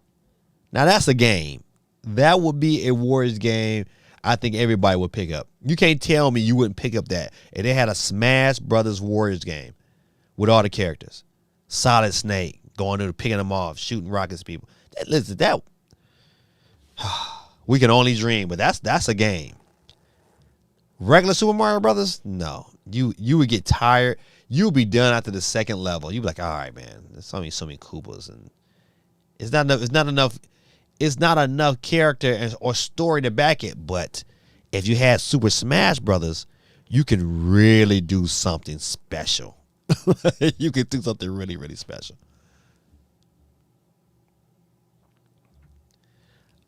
Now that's a game. That would be a Warriors game I think everybody would pick up. You can't tell me you wouldn't pick up that if they had a Smash Brothers Warriors game with all the characters. Solid Snake going to picking them off, shooting rockets at people. Listen, that we can only dream, but that's a game. Regular Super Mario Brothers, no. You would get tired. You would be done after the second level. You'd be like, all right, man, there's only so many Koopas, and it's not enough. It's not enough character or story to back it. But if you had Super Smash Brothers, you can really do something special. You can do something really, really special.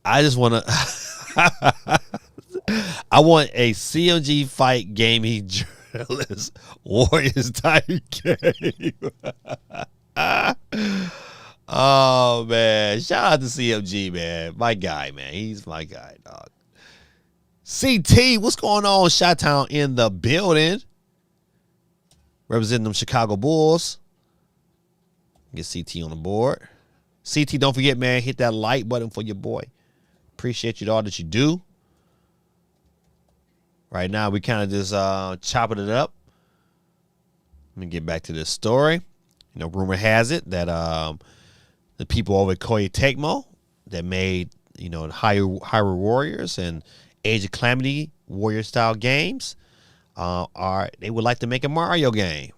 I just want to. I want a CMG fight gaming journalist Warriors type game. Oh man, shout out to CMG, man. My guy, man. He's my guy, dog. CT, what's going on? Chi-Town in the building. Representing them Chicago Bulls. Get CT on the board. CT, don't forget, man, hit that like button for your boy. Appreciate you all that you do. Right now, we kind of just chopping it up. Let me get back to this story. You know, rumor has it that the people over at Koei Tecmo that made, you know, Hyrule Warriors and Age of Calamity Warrior style games they would like to make a Mario game.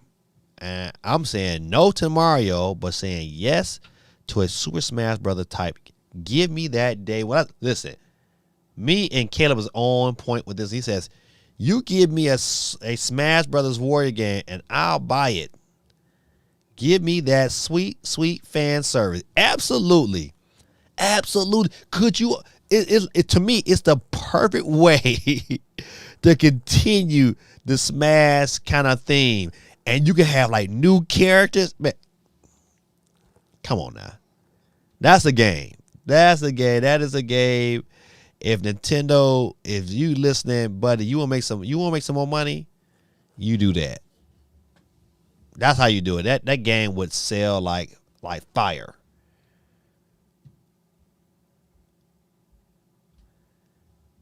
And I'm saying no to Mario, but saying yes to a Super Smash Brother type. Give me that day. Listen, me and Caleb was on point with this. He says, you give me a Smash Brothers Warrior game and I'll buy it. Give me that sweet, sweet fan service. Absolutely. Absolutely. Could you, to me, it's the perfect way to continue the Smash kind of theme. And you can have like new characters. Man, come on now. That's a game. That's a game. That is a game. If Nintendo, if you listening, buddy, you want to make some more money, you do that. That's how you do it. That game would sell like fire.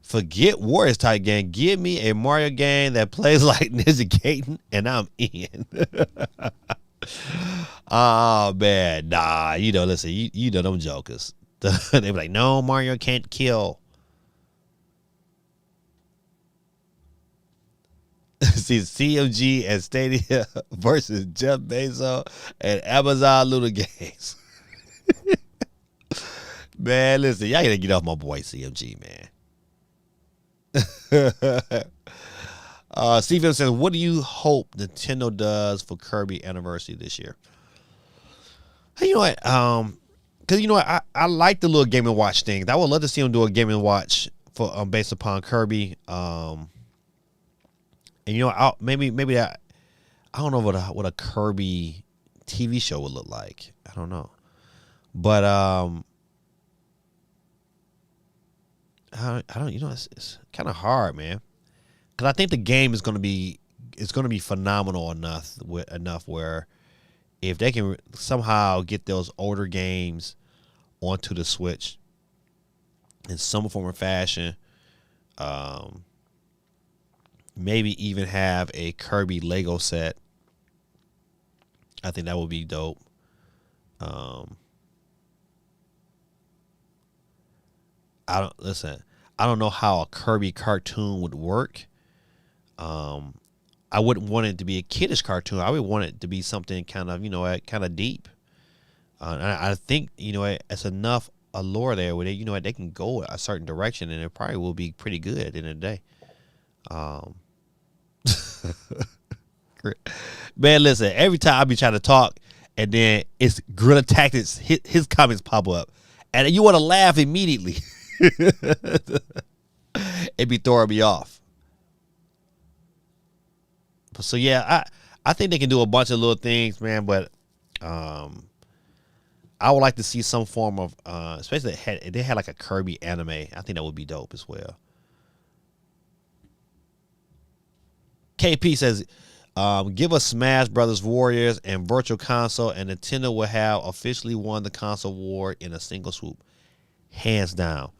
Forget Warriors type game. Give me a Mario game that plays like Ninja Gaiden, and I'm in. Oh man, nah. You know, listen. You know them jokers. They be like, no, Mario can't kill. See, CMG and Stadia versus Jeff Bezos and Amazon Luna Games. Man, listen, y'all gotta get off my boy CMG, man. Steve says, what do you hope Nintendo does for Kirby Anniversary this year? Hey, you know what? Because you know what? I like the little Game & Watch thing. I would love to see them do a Game & Watch for based upon Kirby. And you know, maybe that, I don't know what a Kirby TV show would look like. I don't know, but I don't. You know, it's kind of hard, man, because I think the game is going to be phenomenal enough where if they can somehow get those older games onto the Switch in some form or fashion. Maybe even have a Kirby Lego set. I think that would be dope. I don't know how a Kirby cartoon would work. I wouldn't want it to be a kiddish cartoon. I would want it to be something kind of, kind of deep. I think, it's enough allure there where they, they can go a certain direction and it probably will be pretty good at the end of the day. Man, listen, every time I be trying to talk and then it's Guerrilla Tactics, his comments pop up and you want to laugh immediately. It be throwing me off. So yeah, I think they can do a bunch of little things, man. But I would like to see some form of, especially if they had like a Kirby anime. I think that would be dope as well. KP says, give us Smash Brothers Warriors and Virtual Console, and Nintendo will have officially won the console war in a single swoop, hands down.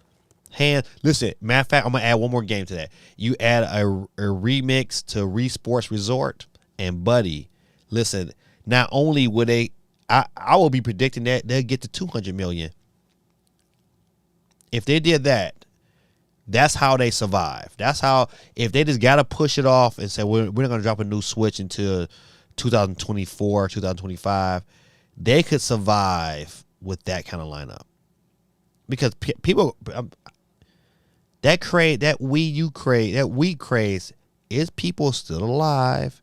Listen, matter of fact, I'm gonna add one more game to that. You add a remix to Wii Sports Resort, and buddy, listen. Not only would they, I will be predicting that they'll get to 200 million. If they did that, that's how they survive. That's how, if they just gotta push it off and say we're not gonna drop a new Switch until 2024, 2025, they could survive with that kind of lineup. Because people. That Wii craze, is people still alive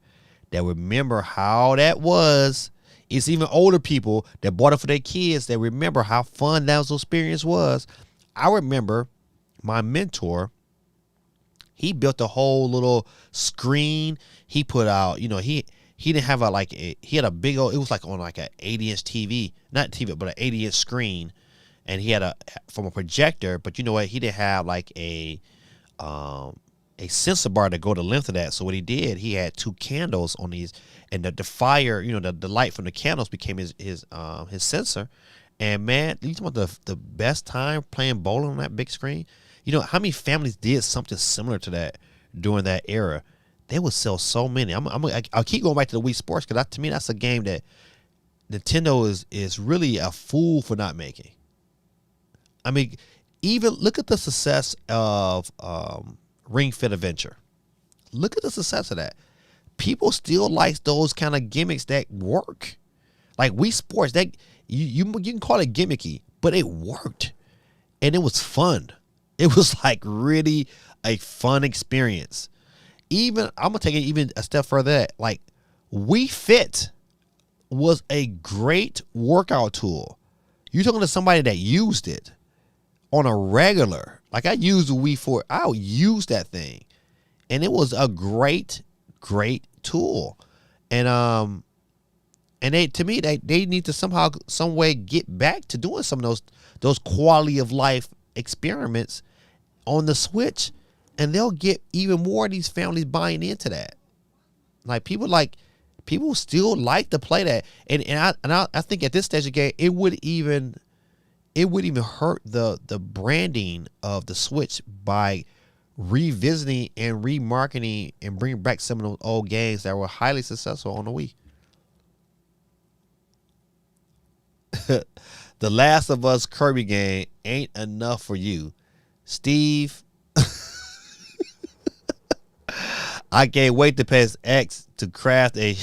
that remember how that was. It's even older people that bought it for their kids that remember how fun that experience was. I remember my mentor, he built a whole little screen. He put out, he didn't have he had a big old, it was like on like an 80-inch TV, not TV, but an 80-inch screen. And he had from a projector, but you know what? He didn't have like a sensor bar to go the length of that. So what he did, he had 2 candles on these, and the fire, the light from the candles became his sensor. And man, you talking about the best time playing bowling on that big screen? You know how many families did something similar to that during that era? They would sell so many. I'll keep going back to the Wii Sports because to me that's a game that Nintendo is really a fool for not making. I mean, even look at the success of Ring Fit Adventure. Look at the success of that. People still like those kind of gimmicks that work. Like Wii Sports, that you can call it gimmicky, but it worked. And it was fun. It was like really a fun experience. Even, I'm going to take it even a step further. Like Wii Fit was a great workout tool. You're talking to somebody that used it on a regular. Like I used the Wii for, I'll use that thing. And it was a great tool. And they, to me, they need to somehow, some way get back to doing some of those quality of life experiments on the Switch, and they'll get even more of these families buying into that. Like people still like to play that. And I think at this stage of the game, it would even hurt the branding of the Switch by revisiting and remarketing and bringing back some of those old games that were highly successful on the Wii. The Last of Us Kirby game ain't enough for you, Steve. I can't wait to pass X to craft a.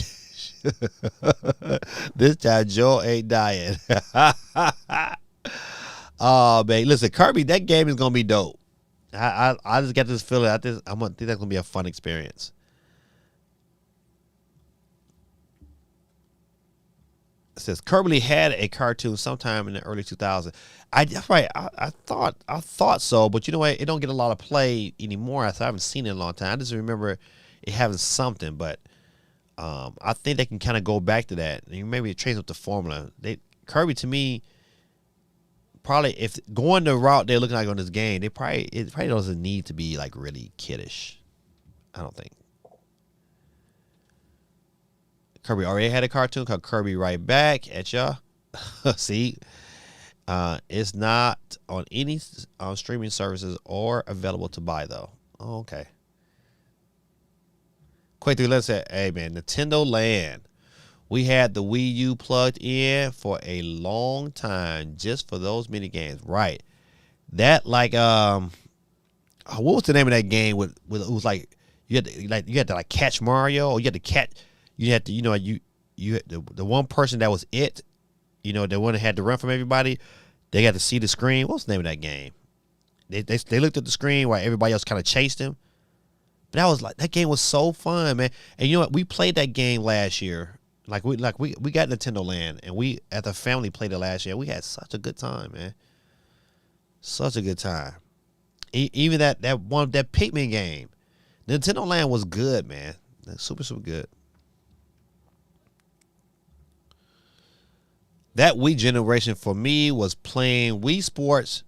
This time Joel ain't dying. Oh man, listen, Kirby, that game is gonna be dope. I just got this feeling. I think that's gonna be a fun experience. It says Kirby had a cartoon sometime in the early 2000s. I thought so, but you know what? It don't get a lot of play anymore. I haven't seen it in a long time. I just remember it having something, but I think they can kind of go back to that. Maybe change up the formula. Kirby to me, probably if going the route they're looking like on this game, it probably doesn't need to be like really kiddish. I don't think. Kirby already had a cartoon called Kirby Right Back at y'all. See, it's not on any streaming services or available to buy though. Oh, okay. Quick, let's say, hey man, Nintendo Land. We had the Wii U plugged in for a long time just for those mini games, right? That what was the name of that game? With it was like you had to catch Mario, or you had to catch. You had to, you had the one person that was it, the one that had to run from everybody. They got to see the screen. What's the name of that game? They looked at the screen while everybody else kind of chased him. But that game was so fun, man. And you know what? We played that game last year. We got Nintendo Land, and we as a family played it last year. We had such a good time, man. Such a good time. Even that Pikmin game, Nintendo Land was good, man. That's super, super good. That Wii generation for me was playing Wii Sports,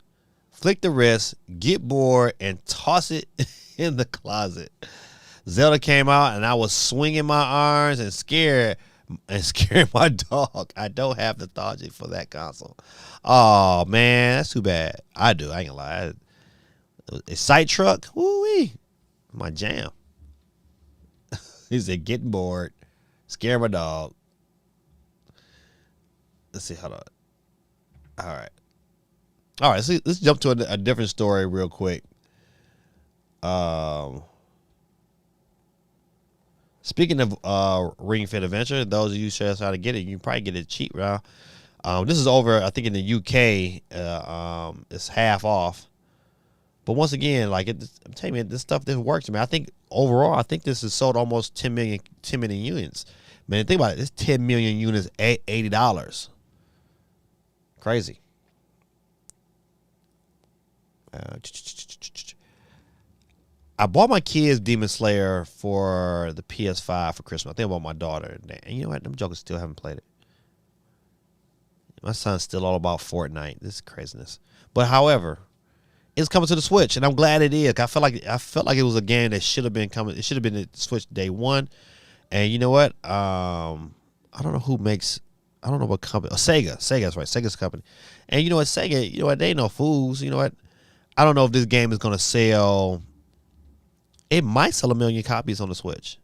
flick the wrist, get bored, and toss it in the closet. Zelda came out, and I was swinging my arms and scaring my dog. I don't have nostalgia for that console. Oh, man, that's too bad. I do. I ain't gonna lie. A sight truck, woo-wee, my jam. He said, getting bored, scare my dog. Let's see, hold on. All right. Let's jump to a different story real quick. Speaking of Ring Fit Adventure, those of you show us how to get it, you can probably get it cheap now. This is over, I think, in the UK. It's half off. But once again, like I'm telling you, this stuff this works, man. I think overall, I think this has sold almost 10 million units. Man, think about it. It's 10 million units, $80. Crazy. I bought my kids Demon Slayer for the PS5 for Christmas. I think I bought my daughter. And you know what? Them jokers still haven't played it. My son's still all about Fortnite. This is craziness. But however, it's coming to the Switch, and I'm glad it is. I felt like it was a game that should have been coming. It should have been the Switch day one. And you know what? I don't know who makes. I don't know what company. Oh, Sega. Sega's right. Sega's company. And you know what? Sega. You know what? They ain't no fools. You know what? I don't know if this game is gonna sell. It might sell 1 million copies on the Switch.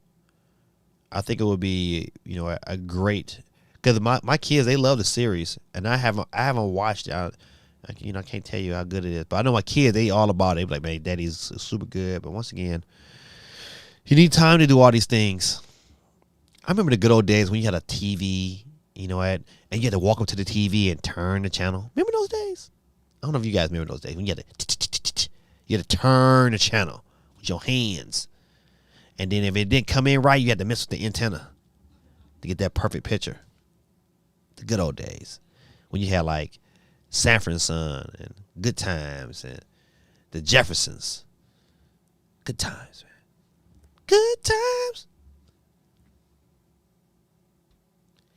I think it would be, you know, a great, because my kids, they love the series, and I haven't watched it. I can't tell you how good it is, but I know my kids, they all about it. They be like, man, Daddy's super good. But once again, you need time to do all these things. I remember the good old days when you had a TV, you know what, and you had to walk up to the TV and turn the channel. Remember those days? I don't know if you guys remember those days when you had to turn the channel with your hands. And then if it didn't come in right, you had to mess with the antenna to get that perfect picture. The good old days when you had like Sanford and Son and Good Times and the Jeffersons. Good times, man. Good times.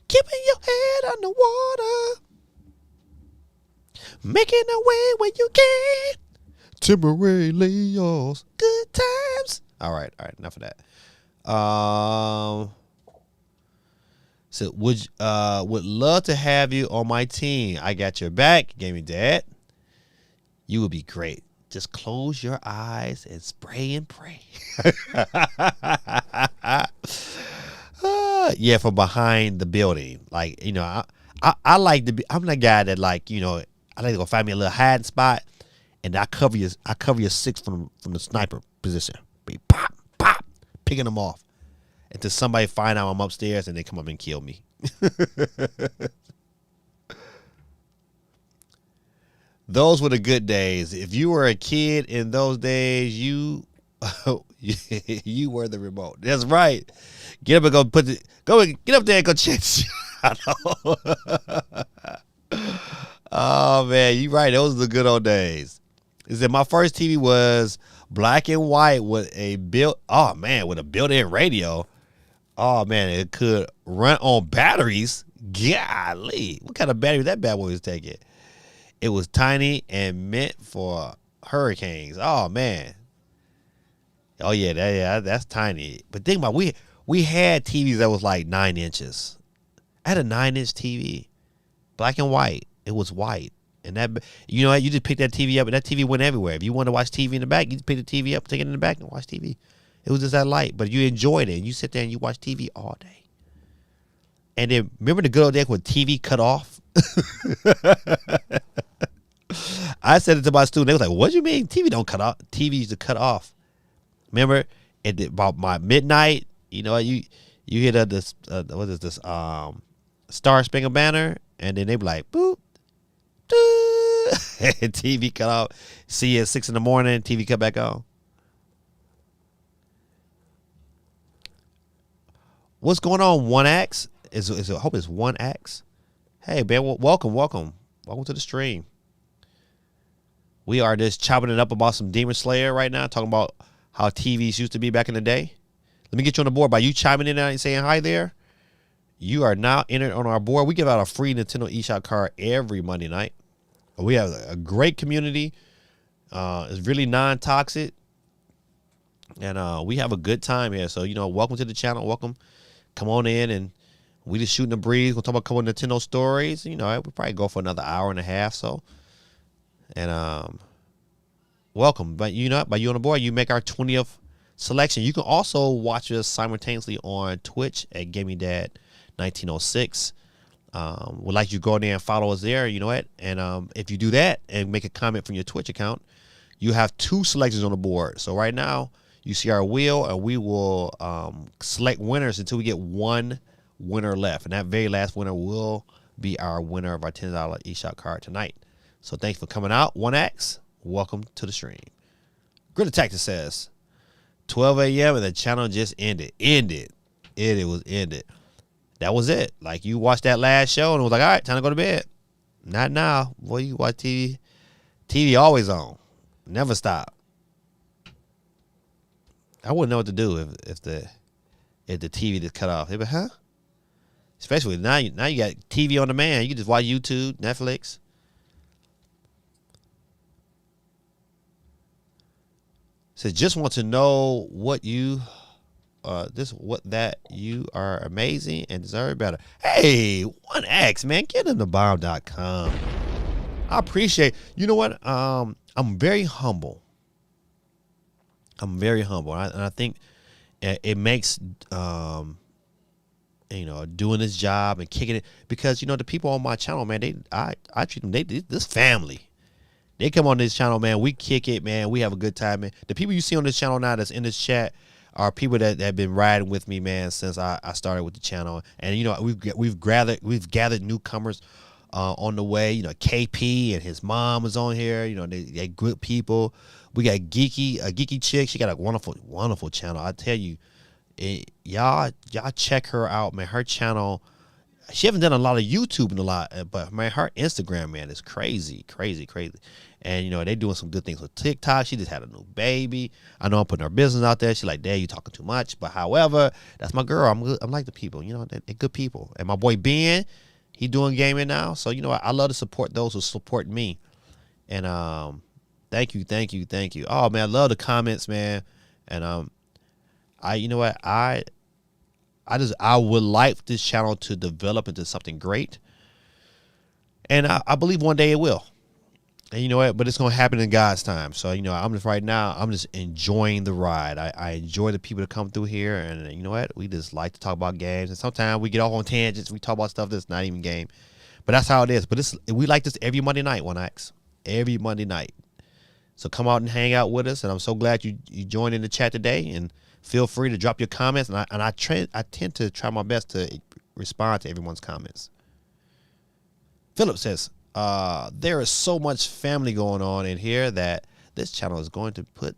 Keeping your head underwater. Making a way when you can. Temporary layoffs. Good times. All right. Enough of that. So would love to have you on my team. I got your back. Gave me that. You would be great. Just close your eyes and spray and pray. Yeah, from behind the building. Like, you know, I like to be. I'm the guy that, like, you know, I like to go find me a little hiding spot, and I cover your six from the sniper position. Be pop, picking them off until somebody find out I'm upstairs and they come up and kill me. Those were the good days. If you were a kid in those days, you were the remote. That's right. Get up and get up there and go check. Oh man, you right. Those are the good old days. Is that my first TV was black and white with a built-in radio. Oh man, it could run on batteries. Golly, what kind of battery that bad boy was taking? It was tiny and meant for hurricanes. Oh man. Oh yeah, that's tiny. But think about we had TVs that was like 9 inches. I had a 9-inch TV, black and white. It was white, and that, you know what? You just pick that TV up, and that TV went everywhere. If you want to watch TV in the back, you just pick the TV up, take it in the back, and watch TV. It was just that light, but you enjoyed it, and you sit there and you watch TV all day. And then remember the good old days when TV cut off? I said it to my student. They was like, "What do you mean TV don't cut off? TV used to cut off." Remember about my midnight? You know, you hear this what is this Star Spangled Banner, and then they be like, boop, doo, and TV cut off. See you at 6 a.m, TV cut back on. What's going on, 1X? I hope it's 1X. Hey, man, welcome to the stream. We are just chopping it up about some Demon Slayer right now, talking about how TVs used to be back in the day. Let me get you on the board by you chiming in and saying hi there. You are now entered on our board. We give out a free Nintendo eShop card every Monday night. We have a great community. It's really non-toxic. And we have a good time here. So, welcome to the channel. Welcome. Come on in, and we just shooting the breeze. We'll talk about a couple of Nintendo stories. We'll probably go for another hour and a half. So, and welcome. But by you on the board, you make our 20th selection. You can also watch us simultaneously on Twitch at GamingDad1906. We'd like you to go in there and follow us there. You know what? And if you do that and make a comment from your Twitch account, you have 2 selections on the board. So right now, you see our wheel, and we will select winners until we get 1 winner left. And that very last winner will be our winner of our $10 eShop card tonight. So thanks for coming out. 1X, welcome to the stream. Grid Detective says, 12 a.m. and the channel just ended. It was ended. That was it. Like, you watched that last show and it was like, all right, time to go to bed. Not now. Boy, you watch TV. TV always on. Never stop. I wouldn't know what to do if the TV just cut off. But huh? Especially now you got TV on demand. You can just watch YouTube, Netflix. Says, just want to know what you you are amazing and deserve better. Hey, 1X, man, get in the bomb.com. I appreciate. You know what? I'm very humble. And I think it makes doing this job and kicking it, because the people on my channel, man, I treat them, this family. They come on this channel, man. We kick it, man. We have a good time, man. The people you see on this channel now that's in this chat are people that have been riding with me, man, since I started with the channel. And we've gathered newcomers on the way. KP and his mom was on here. They good people. We got a geeky chick. She got a wonderful channel. I tell you, y'all check her out, man. Her channel. She haven't done a lot of YouTube in a lot, but man, her Instagram, man, is crazy. And they doing some good things with TikTok. She just had a new baby. I know I'm putting her business out there. She like, Dad, you talking too much. But however, that's my girl. I'm like the people. They're good people. And my boy Ben, he doing gaming now. So I love to support those who support me. And thank you. Oh man, I love the comments, man. And I would like this channel to develop into something great. And I believe one day it will. And you know what? But it's going to happen in God's time. So, I'm just enjoying the ride. I enjoy the people that come through here. And you know what? We just like to talk about games. And sometimes we get off on tangents. We talk about stuff that's not even game. But that's how it is. But we like this every Monday night, 1X. Every Monday night. So come out and hang out with us. And I'm so glad you joined in the chat today. And feel free to drop your comments. And I tend to try my best to respond to everyone's comments. Philip says, there is so much family going on in here that this channel is going to put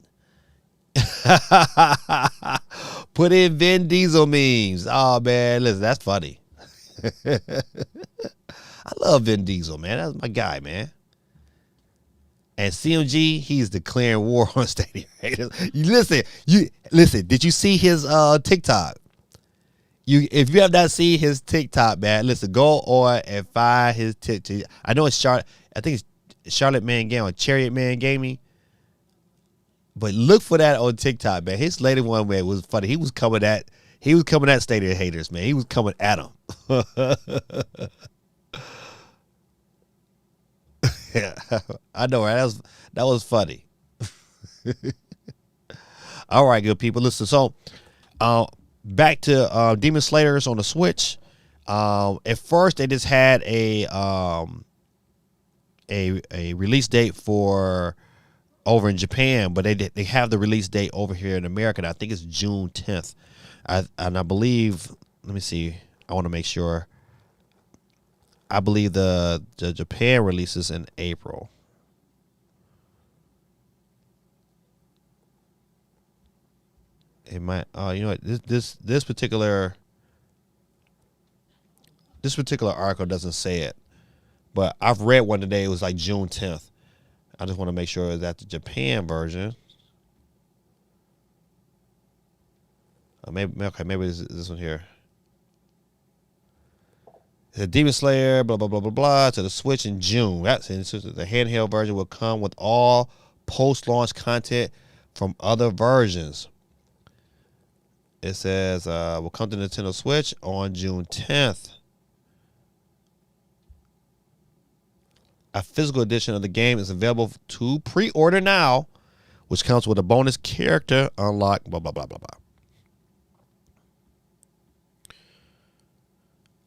in Vin Diesel memes. Oh man, listen, that's funny. I love Vin Diesel, man. That's my guy, man. And CMG, he's declaring war on Stadia haters. Listen. Did you see his TikTok? If you have not seen his TikTok, man, listen, go on and find his TikTok. I know it's Charlotte. I think it's Charlotte Man Gaming or Chariot Man Gaming. But look for that on TikTok, man. His latest one, man, was funny. He was coming at Stadia haters, man. He was coming at them. Yeah, I know, right? That was funny. All right, good people. Listen, so back to Demon Slayers on the Switch. At first, they just had a release date for over in Japan, but they have the release date over here in America. And I think it's June 10th. And I believe, let me see. I want to make sure. I believe the Japan releases in April. It might. You know what? This particular article doesn't say it, but I've read one today. It was like June 10th. I just want to make sure that the Japan version. Maybe this one here. It's a Demon Slayer, blah, blah, blah, blah, blah, to the Switch in June. That's it. The handheld version will come with all post-launch content from other versions. It says will come to Nintendo Switch on June 10th. A physical edition of the game is available to pre-order now, which comes with a bonus character unlock, blah, blah, blah, blah, blah.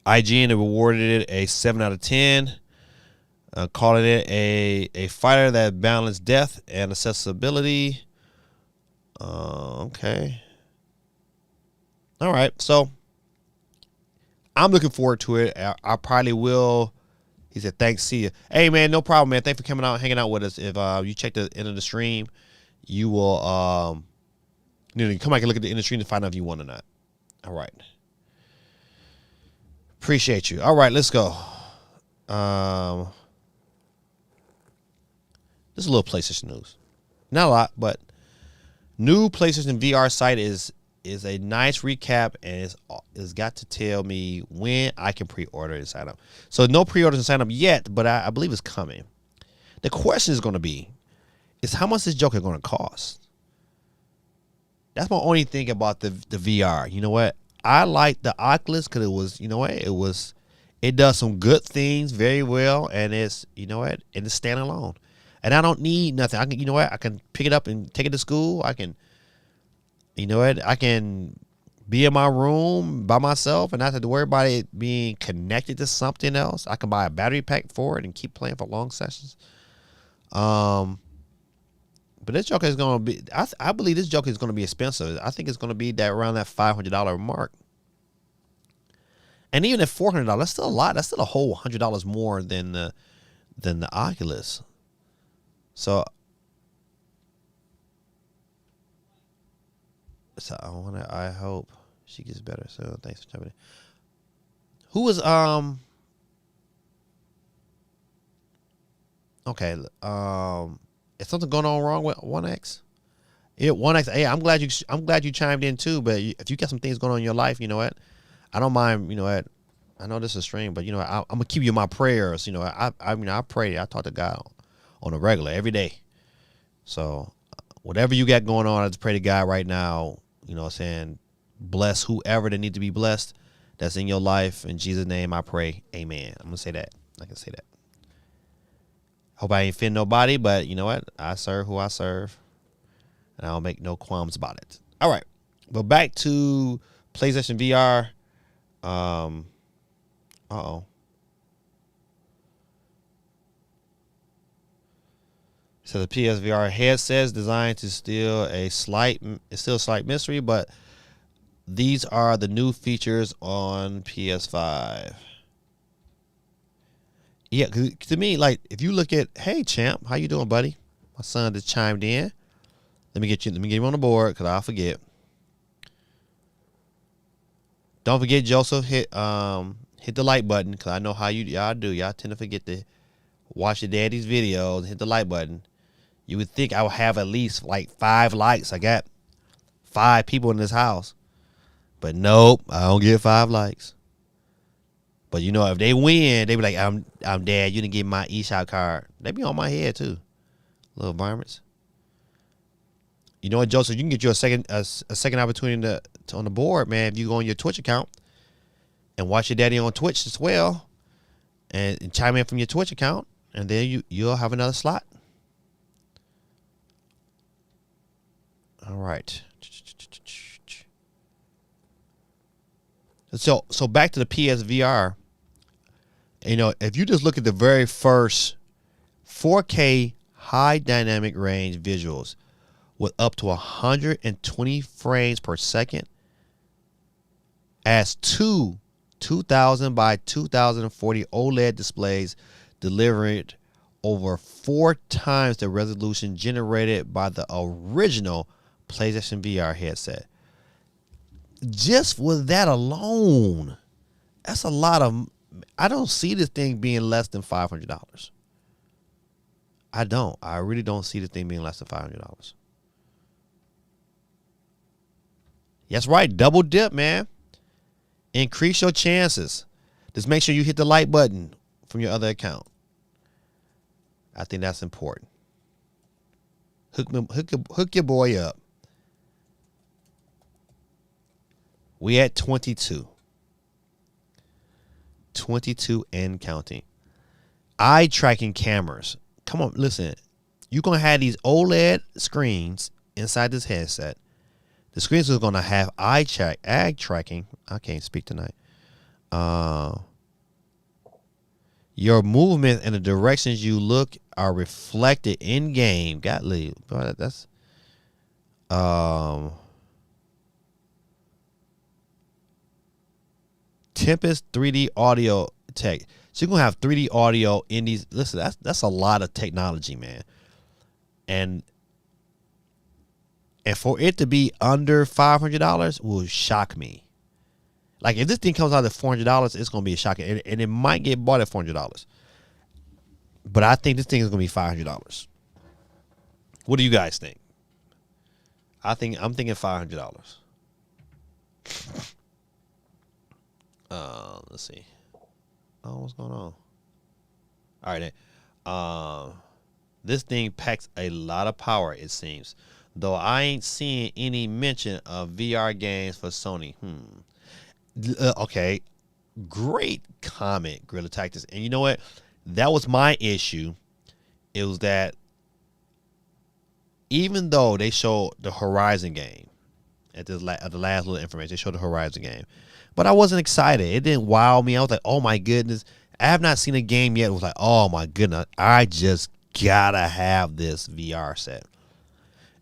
IGN awarded it a 7 out of 10, calling it a fighter that balanced depth and accessibility. Okay. All right. So I'm looking forward to it. I probably will. He said, thanks, see you. Hey, man, no problem, man. Thanks for coming out, hanging out with us. If you check the end of the stream, you will you come back and look at the end of the stream to find out if you won or not. All right. Appreciate you. All right, let's go. This is a little PlayStation news. Not a lot, but new PlayStation VR site is a nice recap, and it's got to tell me when I can pre-order and sign up. So no pre-orders and sign up yet, but I believe it's coming. The question is going to be, is how much this joker going to cost? That's my only thing about the VR. You know what? I like the Oculus because it was, you know what? It does some good things very well, and it's, you know what? And it's standalone. And I don't need nothing. I can, you know what? I can pick it up and take it to school. I can, you know what? I can be in my room by myself and not have to worry about it being connected to something else. I can buy a battery pack for it and keep playing for long sessions. But this joker is going to be, I believe this joker is going to be expensive. I think it's going to be around that $500 mark. And even at $400, that's still a lot. That's still a whole $100 more than the Oculus. So I hope she gets better. So thanks for jumping in. Who was okay? Is something going on wrong with 1X? Yeah, 1X. Hey, I'm glad you chimed in too. But if you got some things going on in your life, you know what? I don't mind. You know what? I know this is a stream, but you know I'm gonna keep you in my prayers. You know, I pray. I talk to God on a regular every day. So whatever you got going on, I just pray to God right now. You know what I'm saying? Bless whoever that need to be blessed that's in your life. In Jesus' name I pray. Amen. I'm gonna say that. I can say that. Hope I ain't offend nobody, but you know what? I serve who I serve, and I don't make no qualms about it. All right. But back to PlayStation VR. So the PSVR headset is designed to still a slight mystery, but these are the new features on PS5. Yeah, to me, like if you look at, hey champ, how you doing, buddy? My son just chimed in. Let me get him on the board because I'll forget. Don't forget, Joseph, hit the like button because I know how y'all do. Y'all tend to forget to watch your daddy's videos and hit the like button. You would think I would have at least like 5 likes. I got 5 people in this house. But nope, I don't get 5 likes. But you know, if they win, they be like, I'm dad, you didn't get my eShop card. They be on my head too. Little varmints. You know what, Joseph, you can get you a second opportunity to on the board, man, if you go on your Twitch account and watch your daddy on Twitch as well and chime in from your Twitch account, and then you'll have another slot. All right. So back to the PSVR. You know, if you just look at the very first 4K high dynamic range visuals with up to 120 frames per second as 2000 by 2040 OLED displays delivered over 4 times the resolution generated by the original PlayStation VR headset. Just with that alone, that's a lot of. I don't see this thing being less than $500. I don't. I really don't see this thing being less than $500. That's right. Double dip, man. Increase your chances. Just make sure you hit the like button from your other account. I think that's important. Hook your boy up. We at 22. 22 and counting. Eye tracking cameras. Come on, listen. You're going to have these OLED screens inside this headset. The screens are going to have eye tracking. I can't speak tonight. Your movement and the directions you look are reflected in game. Godly, that's Tempest 3D audio tech. So you're gonna have 3D audio in these. Listen, that's a lot of technology, man. And for it to be under $500 will shock me. Like if this thing comes out at $400, it's gonna be a shock, and it might get bought at $400. But I think this thing is gonna be $500. What do you guys think? I'm thinking $500. Let's see. Oh, what's going on? All right. This thing packs a lot of power, it seems. Though I ain't seeing any mention of VR games for Sony. Okay. Great comment, Guerrilla Tactics. And you know what? That was my issue. It was that even though they showed the Horizon game at the last little information, they showed the Horizon game. But I wasn't excited. It didn't wow me. I was like, oh my goodness. I have not seen a game yet. It was like, oh my goodness. I just gotta have this VR set.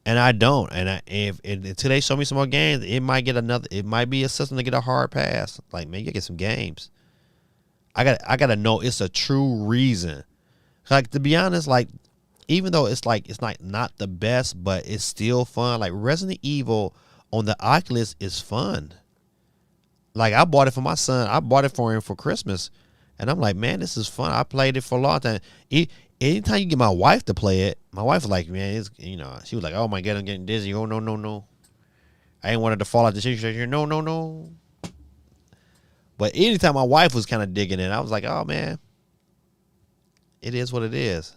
And I don't. And until they show me some more games, it might be a system to get a hard pass. Like, man, you get some games. I gotta know it's a true reason. Like, to be honest, like, even though it's not the best, but it's still fun. Like Resident Evil on the Oculus is fun. Like, I bought it for my son. I bought it for him for Christmas. And I'm like, man, this is fun. I played it for a long time. Anytime you get my wife to play it, my wife was like, man, she was like, oh my God, I'm getting dizzy. Oh, no. I ain't wanted to fall out the shit. She said, no. But anytime my wife was kind of digging it, I was like, oh man, it is what it is.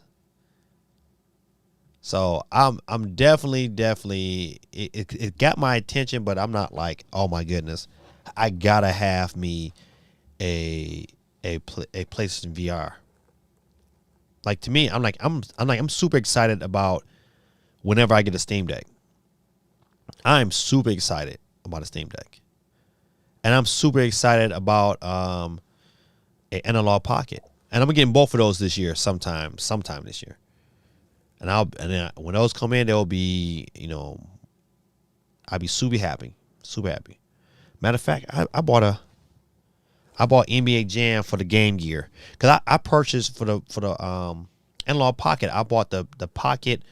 So I'm definitely, it got my attention, but I'm not like, oh my goodness, I gotta have me a PlayStation VR. Like, to me, I'm super excited about whenever I get a Steam Deck. I'm super excited about a Steam Deck, and I'm super excited about an Analog Pocket, and I'm getting both of those this year, sometime this year. And then when those come in, they'll be, I'll be super happy. Matter of fact, I bought NBA Jam for the Game Gear, because I purchased for the Analog Pocket. I bought the Pocket,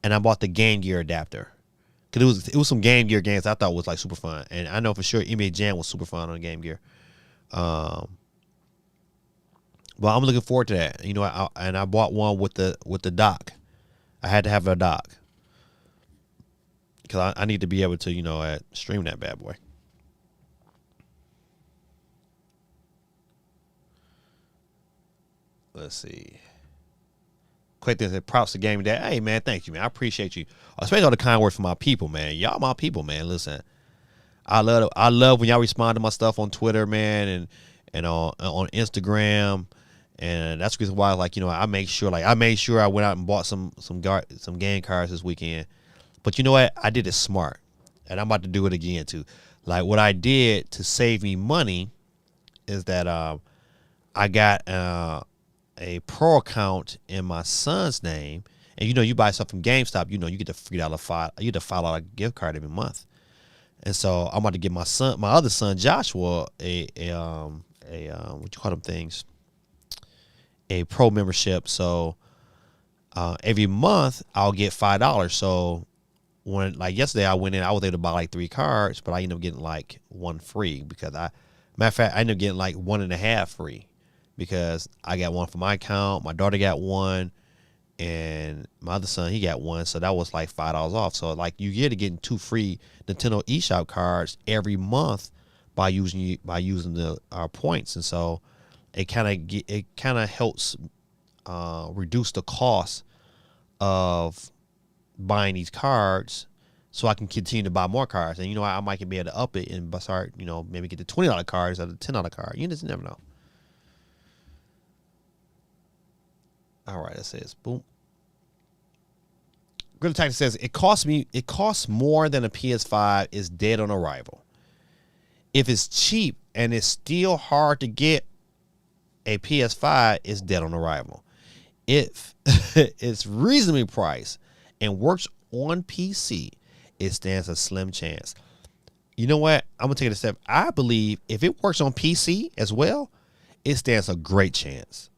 and I bought the Game Gear adapter, because it was some Game Gear games I thought was like super fun, and I know for sure NBA Jam was super fun on the Game Gear. But I'm looking forward to that. I bought one with the dock. I had to have a dock because I need to be able to stream that bad boy. Let's see. Quick thing said, props to Gaming Dad. Hey man, thank you, man. I appreciate you. Especially all the kind words from my people, man. Y'all my people, man. Listen, I love when y'all respond to my stuff on Twitter, man, and on Instagram. And that's the reason why, I made sure I went out and bought some game cards this weekend. But you know what? I did it smart, and I'm about to do it again too. Like, what I did to save me money is that I got a pro account in my son's name, and you buy stuff from GameStop, you get the $3 you get the $5 gift card every month. And so I'm about to give my other son Joshua a what you call them things, a pro membership. So every month I'll get $5. So when, like, yesterday I went in, I was able to buy like 3 cards, but I ended up getting like 1 free, because matter of fact, I ended up getting like 1.5 free, because I got one for my account, my daughter got one, and my other son, he got one, so that was like $5 off. So like you getting 2 free Nintendo eShop cards every month by using the points, and so it kind of helps reduce the cost of buying these cards, so I can continue to buy more cards. And I might be able to up it and start, maybe get the $20 cards out of the $10 card. You just never know. All right, it says boom. Good Attack says it costs more than a PS5 is dead on arrival. If it's cheap and it's still hard to get, a PS5 is dead on arrival. If it's reasonably priced and works on PC, it stands a slim chance. You know what? I'm gonna take it a step. I believe if it works on PC as well, it stands a great chance.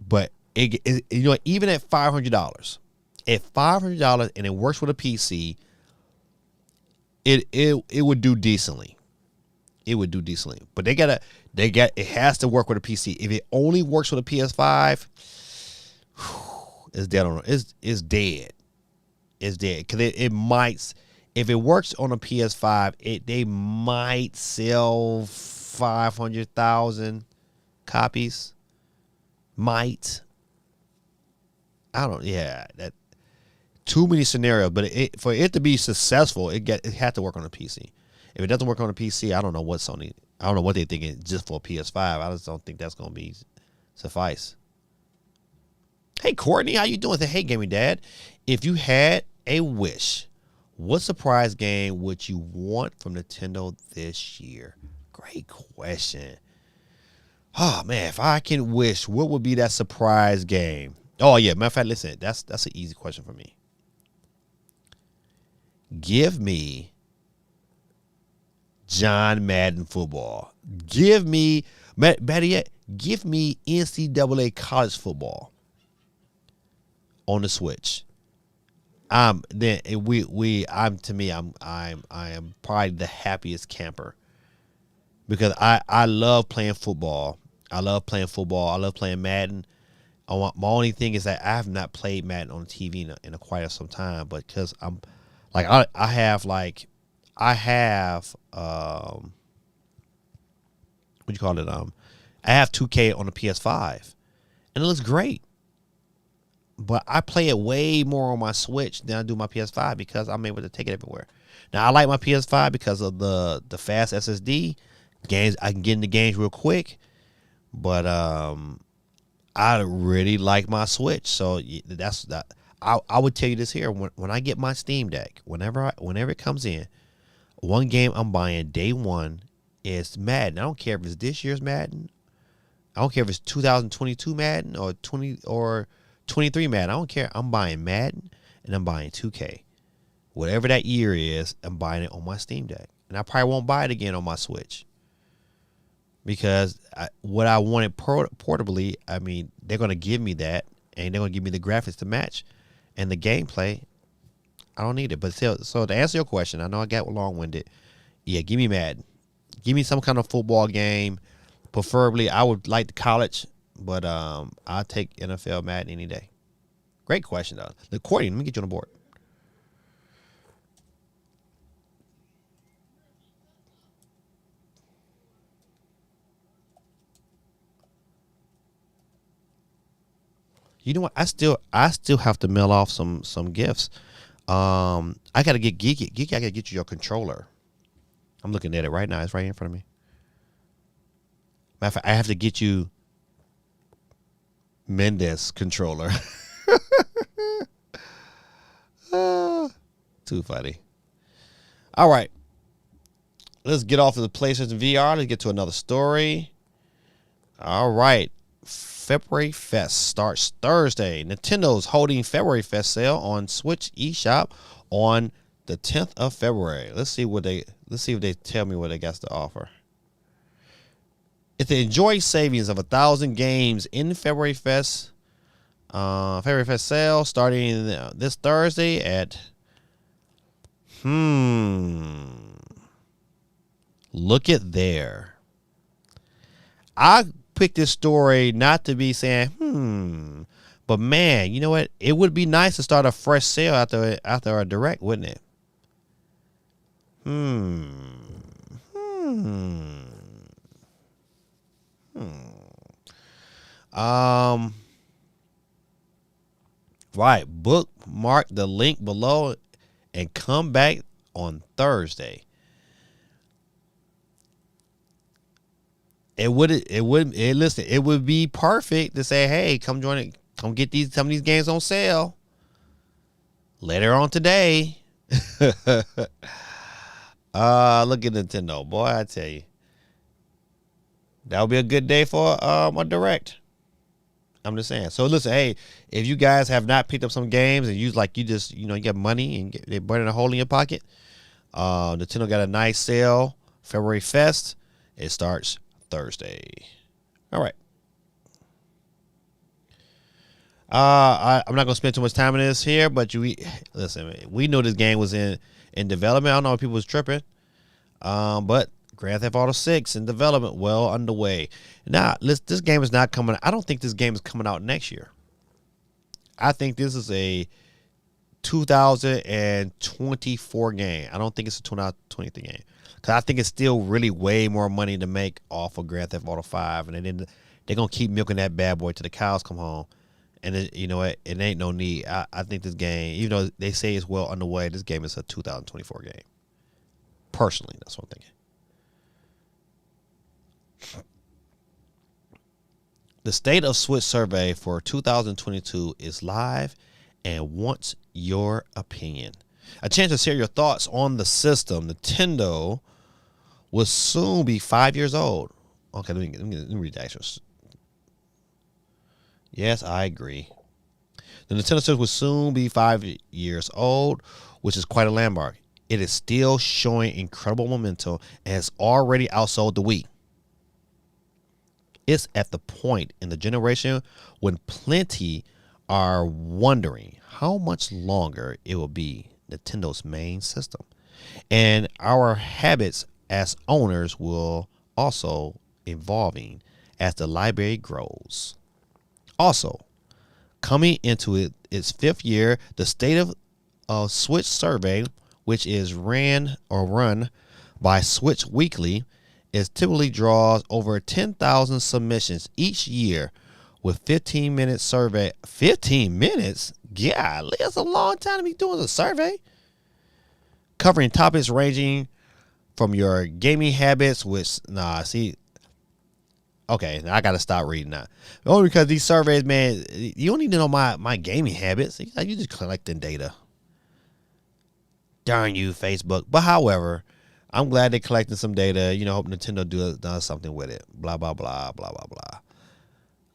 But even at $500, and it works with a PC, it would do decently. It would do decently. But it has to work with a PC. If it only works with a PS5, it's dead it's dead. It's dead. Because it might, if it works on a PS5, they might sell 500,000 copies. Might. I don't. Yeah, that too many scenarios. But for it to be successful, it had to work on a PC. If it doesn't work on a PC, I don't know what they're thinking just for a PS5. I just don't think that's gonna be suffice. Hey Courtney, how you doing? Hey Gaming Dad, if you had a wish, what surprise game would you want from Nintendo this year? Great question. Oh man, if I can wish, what would be that surprise game? Oh yeah, matter of fact, listen, that's an easy question for me. Give me John Madden football. Better yet, give me NCAA college football on the Switch. I am probably the happiest camper because I love playing football. I love playing Madden. My only thing is that I have not played Madden on TV in quite some time, but because I'm like I have what do you call it? I have 2K on the PS5, and it looks great. But I play it way more on my Switch than I do my PS5 because I'm able to take it everywhere. Now I like my PS5 because of the fast SSD games. I can get into games real quick, but I really like my Switch. So that's that. I would tell you this here when I get my Steam Deck, whenever it comes in, one game I'm buying day one is Madden. I don't care if it's this year's Madden. I don't care if it's 2022 Madden or 23 Madden. I don't care. I'm buying Madden and I'm buying 2K. Whatever that year is, I'm buying it on my Steam Deck. And I probably won't buy it again on my Switch. Because what I wanted portably, I mean, they're going to give me that. And they're going to give me the graphics to match. And the gameplay, I don't need it. But still, so to answer your question, I know I got long-winded. Yeah, give me Madden. Give me some kind of football game. Preferably, I would like the college. But I'll take NFL Madden any day. Great question, though. The Courtney, let me get you on the board. You know what? I still have to mail off some gifts. I gotta get Geeky. Geeky, I gotta get you your controller. I'm looking at it right now. It's right here in front of me. Matter of fact, I have to get you Mendes controller. Too funny. All right. Let's get off of the PlayStation VR. Let's get to another story. All right. February Fest starts Thursday. Nintendo's holding February Fest sale on Switch eShop on the 10th of February. Let's see if they tell me what they got to offer. If they enjoy savings of 1,000 games in February Fest sale starting this Thursday at look at there. I picked this story not to be saying But man, you know what? It would be nice to start a fresh sale after a direct, wouldn't it? Right. Bookmark the link below and come back on Thursday. It would be perfect to say, hey, come join it, come get some of these games on sale later on today. Look at Nintendo, boy, I tell you, that would be a good day for a direct. I'm just saying. So listen, hey, if you guys have not picked up some games and you just you got money and they're burning a hole in your pocket, Nintendo got a nice sale, February Fest. It starts Thursday. All right. I'm not gonna spend too much time on this here, but listen. We know this game was in development. I don't know if people was tripping, but Grand Theft Auto 6 in development, well underway. Now, this game is not coming. I don't think this game is coming out next year. I think this is a 2024 game. I don't think it's a 2023 game. Because I think it's still really way more money to make off of Grand Theft Auto 5. And then they're going to keep milking that bad boy till the cows come home. And you know what? It ain't no need. I think this game, even though they say it's well underway, this game is a 2024 game. Personally, that's what I'm thinking. The State of Switch survey for 2022 is live and wants your opinion. A chance to share your thoughts on the system. Nintendo will soon be 5 years old. Okay, let me read the actual. Yes, I agree. The Nintendo Switch will soon be 5 years old, which is quite a landmark. It is still showing incredible momentum and has already outsold the Wii. It's at the point in the generation when plenty are wondering how much longer it will be Nintendo's main system. And our habits as owners will also evolving as the library grows. Also, coming into its fifth year, the State of Switch survey, which is run by Switch Weekly, typically draws over 10,000 submissions each year with 15-minute survey. 15 minutes? Golly, that's a long time to be doing a survey. Covering topics ranging from your gaming habits, okay, I got to stop reading that. Only because these surveys, man, you don't need to know my gaming habits. You just collecting data. Darn you, Facebook. But however, I'm glad they're collecting some data. Hope Nintendo does something with it. Blah, blah, blah, blah, blah,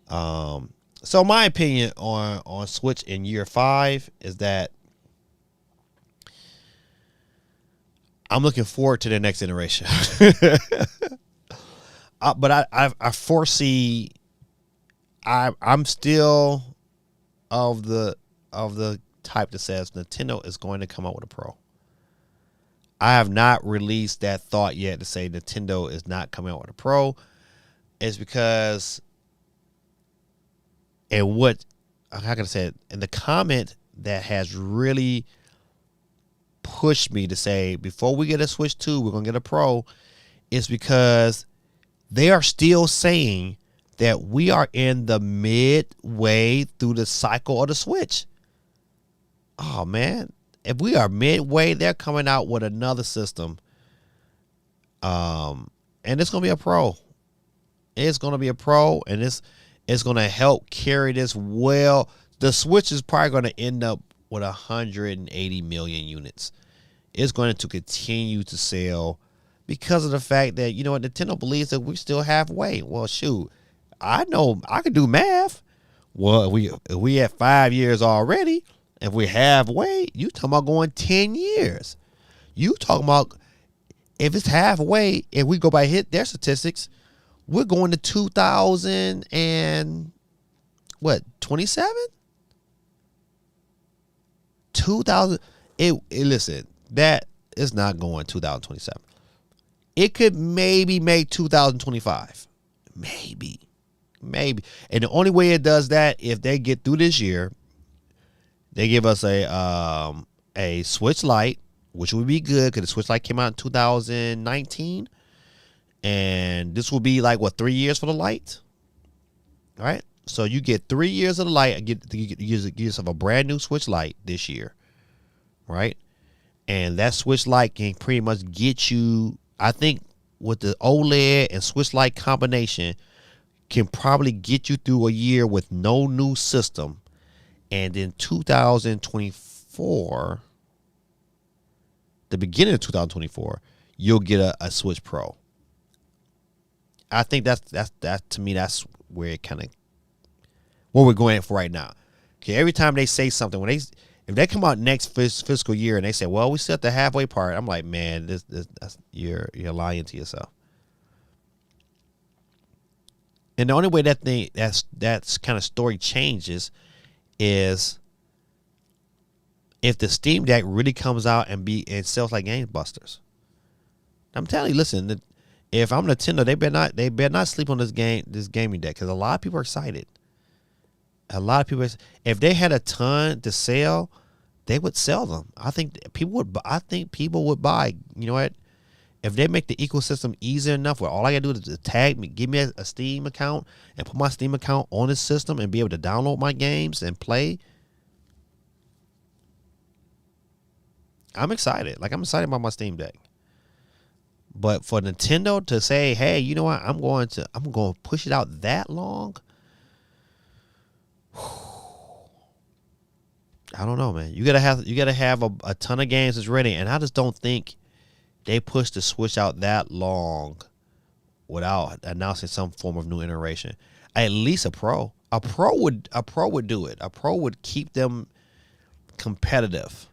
blah. So my opinion on Switch in year 5 is that I'm looking forward to the next iteration. But I foresee I'm still of the type that says Nintendo is going to come out with a Pro. I have not released that thought yet to say Nintendo is not coming out with a Pro. It's because, and what, how can I say it? And the comment that has really pushed me to say, before we get a Switch 2, we're going to get a Pro, is because they are still saying that we are in the midway through the cycle of the Switch. Oh, man. If we are midway, they're coming out with another system. And it's going to be a Pro. It's going to be a Pro, and it's going to help carry this well. The Switch is probably going to end up with 180 million units. It's going to continue to sell because of the fact that, Nintendo believes that we're still halfway. Well, shoot, I know I can do math. Well, if we at 5 years already, if we're halfway, you talking about going 10 years. You talking about, if it's halfway, if we go by their statistics, we're going to 2027? 2000. Listen, that is not going 2027. It could maybe make 2025. Maybe. maybe. And the only way it does that, if they get through this year, they give us a Switch Lite, which would be good because the Switch Lite came out in 2019, and this will be like 3 years for the Lite. All right, so you get 3 years of the Lite, and you get yourself a brand new Switch Lite this year, right? And that Switch Lite can pretty much get you, I think, with the OLED and Switch Lite combination, can probably get you through a year with no new system. And in 2024, the beginning of 2024, you'll get a Switch Pro. I think that to me, that's where it kind of, what we're going for right now. Okay, every time they say something, if they come out next fiscal year and they say, well, we still at the halfway part, I'm like, man, you're lying to yourself. And the only way that's kind of story changes is if the Steam Deck really comes out and sells like gangbusters. I'm telling you, listen, if I'm Nintendo, they better not sleep on this gaming deck, because a lot of people are excited. A lot of people, if they had a ton to sell, they would sell them. I think people would buy. You know what? If they make the ecosystem easier enough where all I gotta do is tag me, give me a Steam account, and put my Steam account on the system and be able to download my games and play, I'm excited. Like, I'm excited about my Steam Deck. But for Nintendo to say, hey, you know what? I'm going to push it out that long. I don't know, man. You gotta have a ton of games that's ready, and I just don't think they pushed the Switch out that long without announcing some form of new iteration. At least a Pro. A Pro would do it. A Pro would keep them competitive.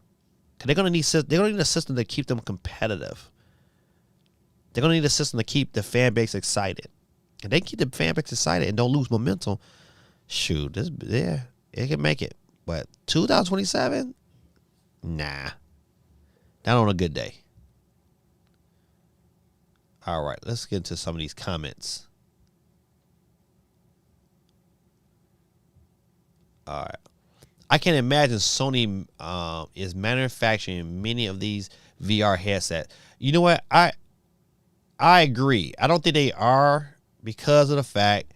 Cause they're gonna need a system to keep them competitive. They're gonna need a system to keep the fan base excited. If they keep the fan base excited and don't lose momentum, shoot, it can make it. But 2027, nah, not on a good day. All right, let's get into some of these comments. All right. I can imagine Sony is manufacturing many of these VR headsets. You know what? I agree. I don't think they are, because of the fact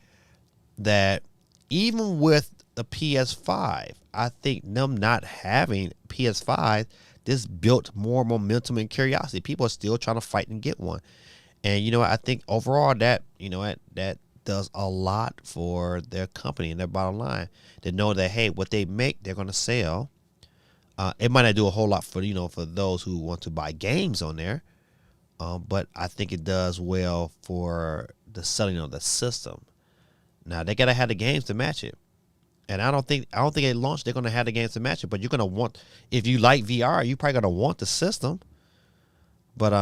that even with the PS5, I think them not having PS5, this built more momentum and curiosity. People are still trying to fight and get one. And you know what? I think overall that does a lot for their company and their bottom line. They know that, hey, what they make, they're going to sell. It might not do a whole lot for those who want to buy games on there, but I think it does well for the selling of the system. Now they gotta have the games to match it, and I don't think at launch they're gonna have the games to match it. But you're gonna want, if you like VR, you're probably gonna want the system. But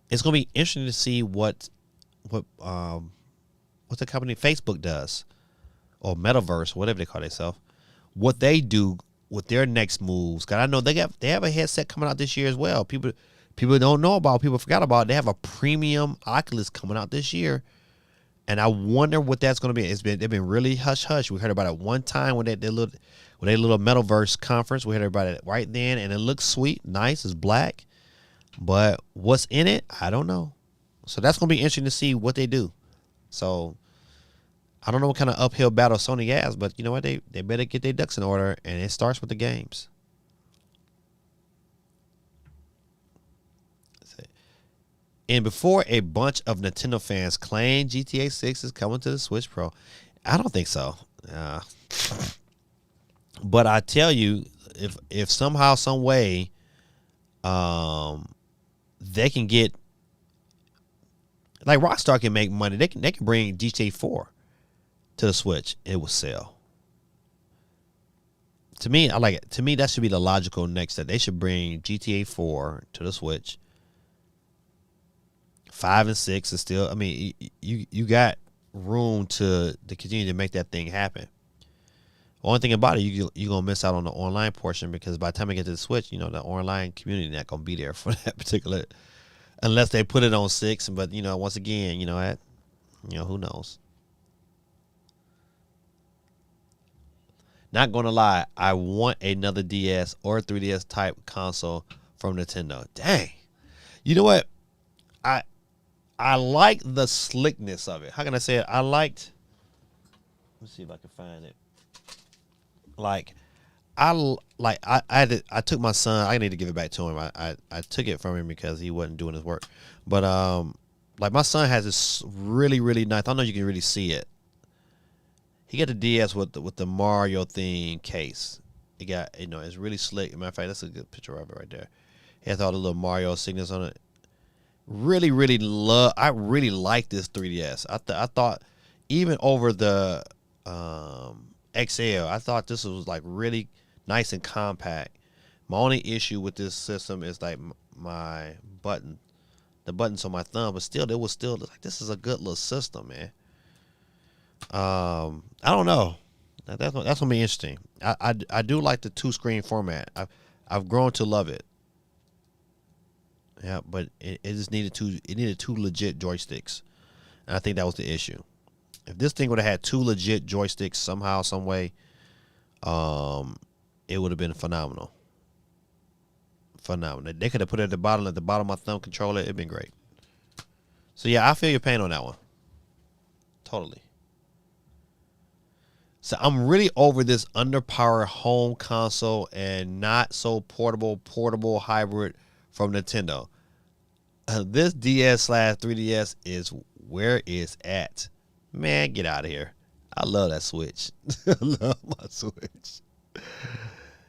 it's gonna be interesting to see what the company Facebook does, or Metaverse, whatever they call themselves, what they do with their next moves. Cause I know they have a headset coming out this year as well. People don't know about, people forgot about it. They have a premium Oculus coming out this year, and I wonder what that's gonna be. They've been really hush hush. We heard about it one time when they little Metaverse conference. We heard about it right then, and it looks sweet, nice. It's black, but what's in it, I don't know. So that's gonna be interesting to see what they do. So I don't know what kind of uphill battle Sony has, but you know what? They better get their ducks in order, and it starts with the games. And before a bunch of Nintendo fans claim GTA 6 is coming to the Switch Pro, I don't think so. But I tell you, if somehow, some way, they can get, like Rockstar can make money, they can bring GTA 4 to the Switch, it will sell. To me, I like it. To me, that should be the logical next step. They should bring GTA 4 to the Switch. 5 and 6 is still, I mean, you got room to continue to make that thing happen. Only thing about it, you're going to miss out on the online portion, because by the time I get to the Switch, the online community not going to be there for that particular, unless they put it on 6. But, once again, Who knows? Not gonna lie, I want another DS or 3DS type console from Nintendo. Dang. You know what? I like the slickness of it. How can I say it? Let's see if I can find it. I took my son. I need to give it back to him. I took it from him because he wasn't doing his work. But like my son has this really really nice. I don't know if you can really see it. He got the DS with the Mario theme case. It got it's really slick. Matter of fact, that's a good picture of it right there. It has all the little Mario signals on it. Really really I really like this 3DS. I thought even over the XL, I thought this was like really nice and compact. My only issue with this system is like the buttons on my thumb, but still, it was still like this is a good little system, man. I don't know. That's gonna be interesting. I do like the 2-screen format. I've grown to love it. Yeah, but it just needed two legit joysticks, and I think that was the issue. If this thing would have had 2 legit joysticks somehow, some way, it would have been phenomenal. Phenomenal. They could have put it at the bottom of my thumb controller. It'd been great. So yeah, I feel your pain on that one. Totally. So I'm really over this underpowered home console and not so portable hybrid from Nintendo. This DS/3DS is where it's at. Man, get out of here. I love that Switch. I love my Switch.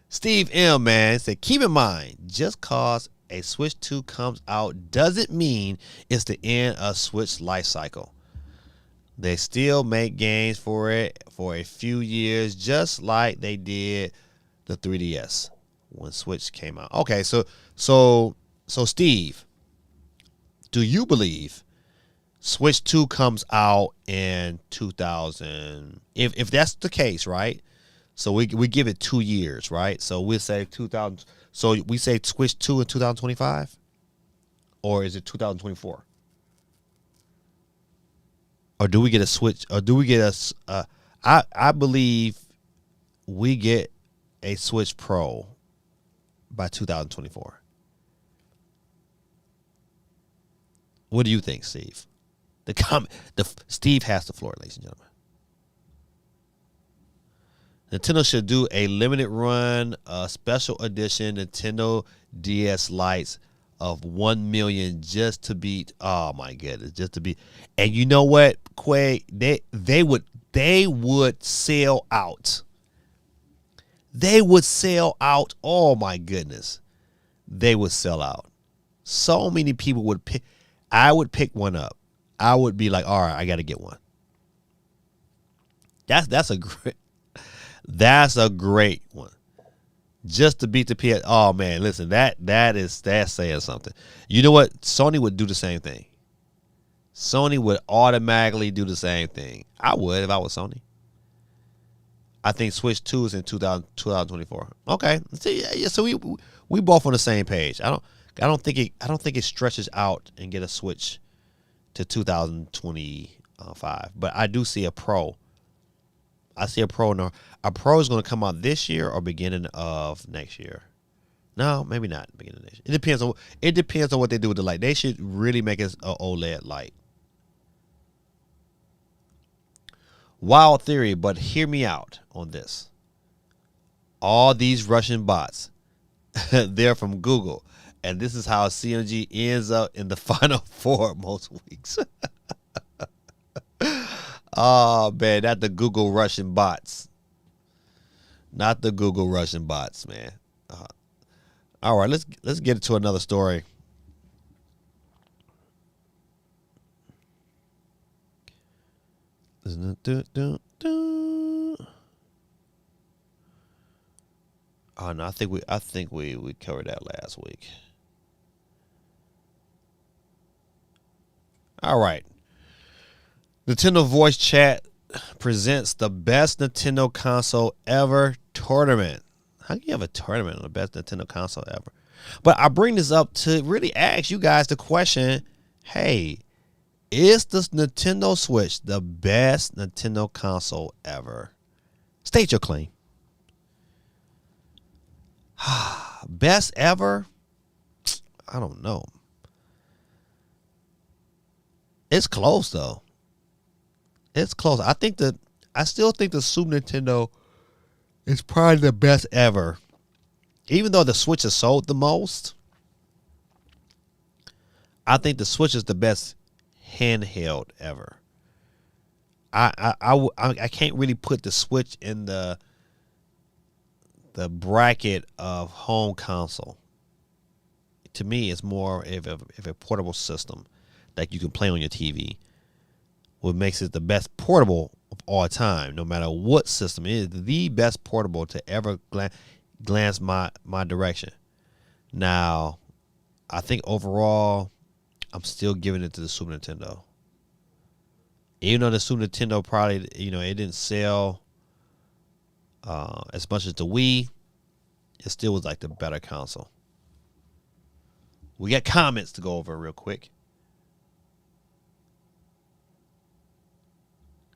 Steve M, man, said, keep in mind, just cause a Switch 2 comes out doesn't mean it's the end of Switch life cycle. They still make games for it for a few years, just like they did the 3DS when Switch came out. Okay, so Steve, do you believe Switch 2 comes out in 2000? If that's the case, right? So we give it 2 years, right? So we'll say 2000. So we say Switch 2 in 2025, or is it 2024? Or do we get a Switch? Or do we get I believe we get a Switch Pro by 2024. What do you think, Steve? Steve has the floor, ladies and gentlemen. Nintendo should do a limited run, special edition Nintendo DS Lites of 1 million just to beat. Oh my goodness, just to beat. And you know what, Quay? They would sell out. They would sell out. Oh my goodness, they would sell out. So many people would pick. I would pick one up. I would be like, all right, I got to get one. That's a great one. Just to beat the PS. Oh man, listen, that's saying something. You know what? Sony would do the same thing. Sony would automatically do the same thing. I would if I was Sony. I think Switch 2 is in 2024. Okay, so we both on the same page. I don't think it stretches out and get a Switch to 2025. But I do see a Pro. I see a Pro. No, a Pro is going to come out this year or beginning of next year. No, maybe not beginning of next year. It depends on what they do with the light. They should really make it an OLED light. Wild theory, but hear me out on this. All these Russian bots, they're from Google. And this is how CMG ends up in the Final Four most weeks. Oh, man, not the Google Russian bots. Not the Google Russian bots, man. All right, let's get into another story. Oh no, I think we covered that last week. All right. Nintendo Voice Chat presents the best Nintendo console ever tournament. How can you have a tournament on the best Nintendo console ever? But I bring this up to really ask you guys the question, hey, Is the Nintendo Switch the best Nintendo console ever? State your claim. Best ever? I don't know. It's close though. It's close. I still think the Super Nintendo is probably the best ever. Even though the Switch has sold the most, I think the Switch is the best handheld ever. I can't really put the Switch in the bracket of home console. To me, it's more of a portable system that you can play on your TV. What makes it the best portable of all time, no matter what system it is, the best portable to ever glance my direction. Now, I think overall, I'm still giving it to the Super Nintendo. Even though the Super Nintendo probably, it didn't sell as much as the Wii, it still was like the better console. We got comments to go over real quick.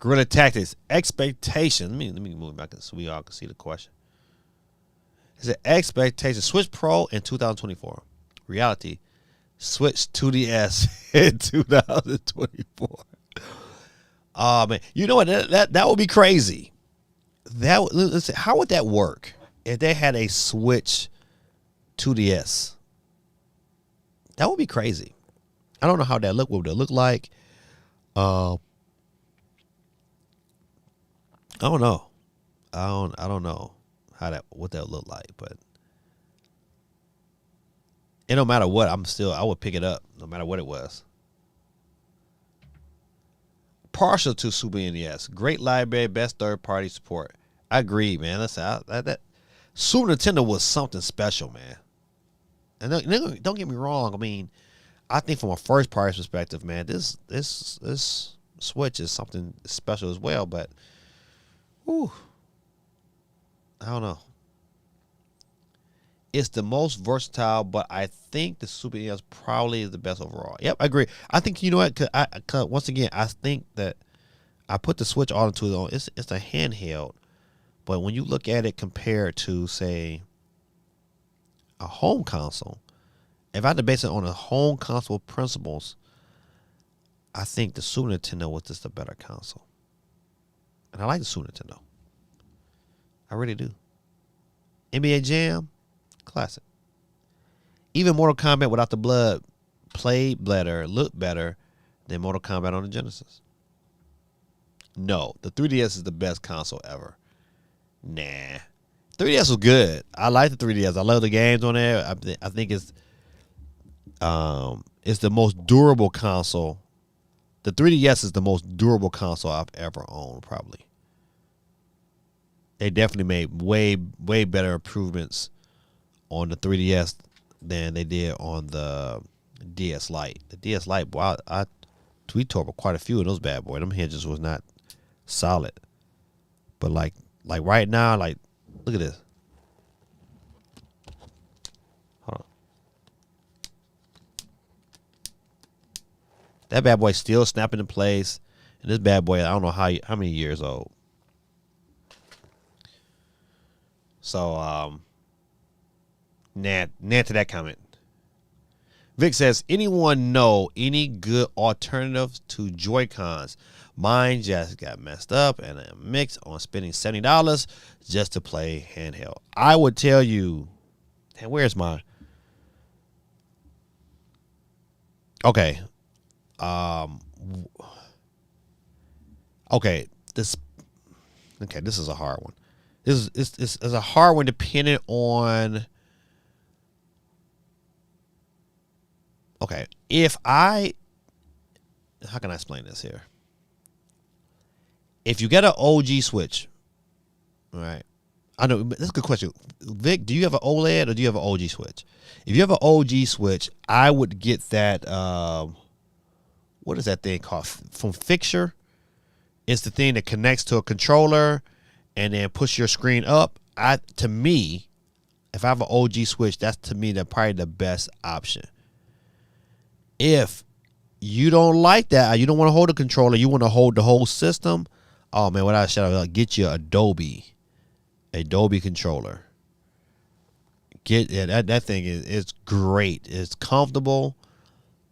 Guerrilla Tactics, expectation. Let me move back so we all can see the question. It's an expectation. Switch Pro in 2024. Reality, Switch 2DS in 2024. Oh man, you know what? That would be crazy. How would that work if they had a Switch 2DS? That would be crazy. I don't know how that look. What would it look like? I don't know. I don't know what that would look like, but it don't matter what. I would pick it up no matter what it was. Partial to Super NES, great library, best third party support. I agree, man. Listen, that Super Nintendo was something special, man. And don't get me wrong. I mean, I think from a first party perspective, man, this Switch is something special as well. But, I don't know. It's the most versatile, but I think the Super NES probably is the best overall. Yep, I agree. I think, you know what? Cause once again, I think that I put the Switch all into it. It's a handheld, but when you look at it compared to, say, a home console, if I had to base it on a home console principles, I think the Super Nintendo was just a better console. And I like the Super Nintendo. I really do. NBA Jam, classic. Even Mortal Kombat without the blood played better, looked better than Mortal Kombat on the Genesis. No, the 3DS is the best console ever. Nah. 3DS was good. I like the 3DS. I love the games on there. I think it's the most durable console. The 3DS is the most durable console I've ever owned, probably. They definitely made way better improvements on the 3DS than they did on the DS Lite. The DS Lite, boy, we tore up quite a few of those bad boys. Them hinges was not solid. But like right now, like, look at this. Hold on. That bad boy still snapping in place. And this bad boy, I don't know how many years old. So, nah to that comment. Vic says, anyone know any good alternatives to Joy-Cons? Mine just got messed up and I'm mixed on spending $70 just to play handheld. I would tell you, and where's mine? Okay. This is a hard one. This is a hard one depending on. Okay, how can I explain this here? If you get an OG Switch, all right, I know that's a good question. Vic, do you have an OLED or do you have an OG Switch? If you have an OG Switch, I would get that. What is that thing called? From Fixture. It's the thing that connects to a controller and then push your screen up. To me, if I have an OG Switch, that's to me probably the best option. If you don't like that, you don't want to hold the controller, you want to hold the whole system. Oh man, what I shout out, get you Adobe controller. That thing is great. It's comfortable,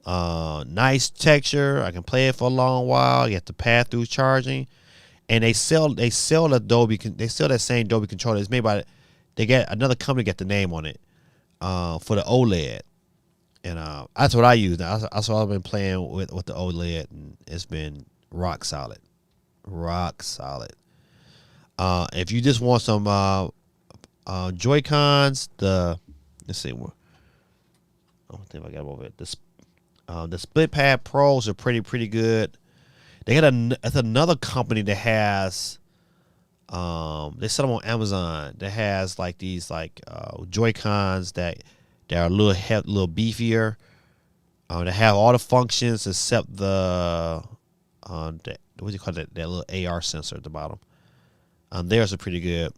nice texture. I can play it for a long while. You have to pass through charging, and they sell Adobe. They sell that same Adobe controller. It's made by, they get another company got the name on it, for the OLED, and that's what I use. That's what I've been playing with the OLED, and it's been rock solid. If you just want some Joy-Cons, let's see, I don't think I got them over it. The Split Pad Pros are pretty good. It's another company that has, they sell them on Amazon, that has like these Joy-Cons that are a little beefier. They have all the functions except the what do you call that little AR sensor at the bottom. Theirs are pretty good.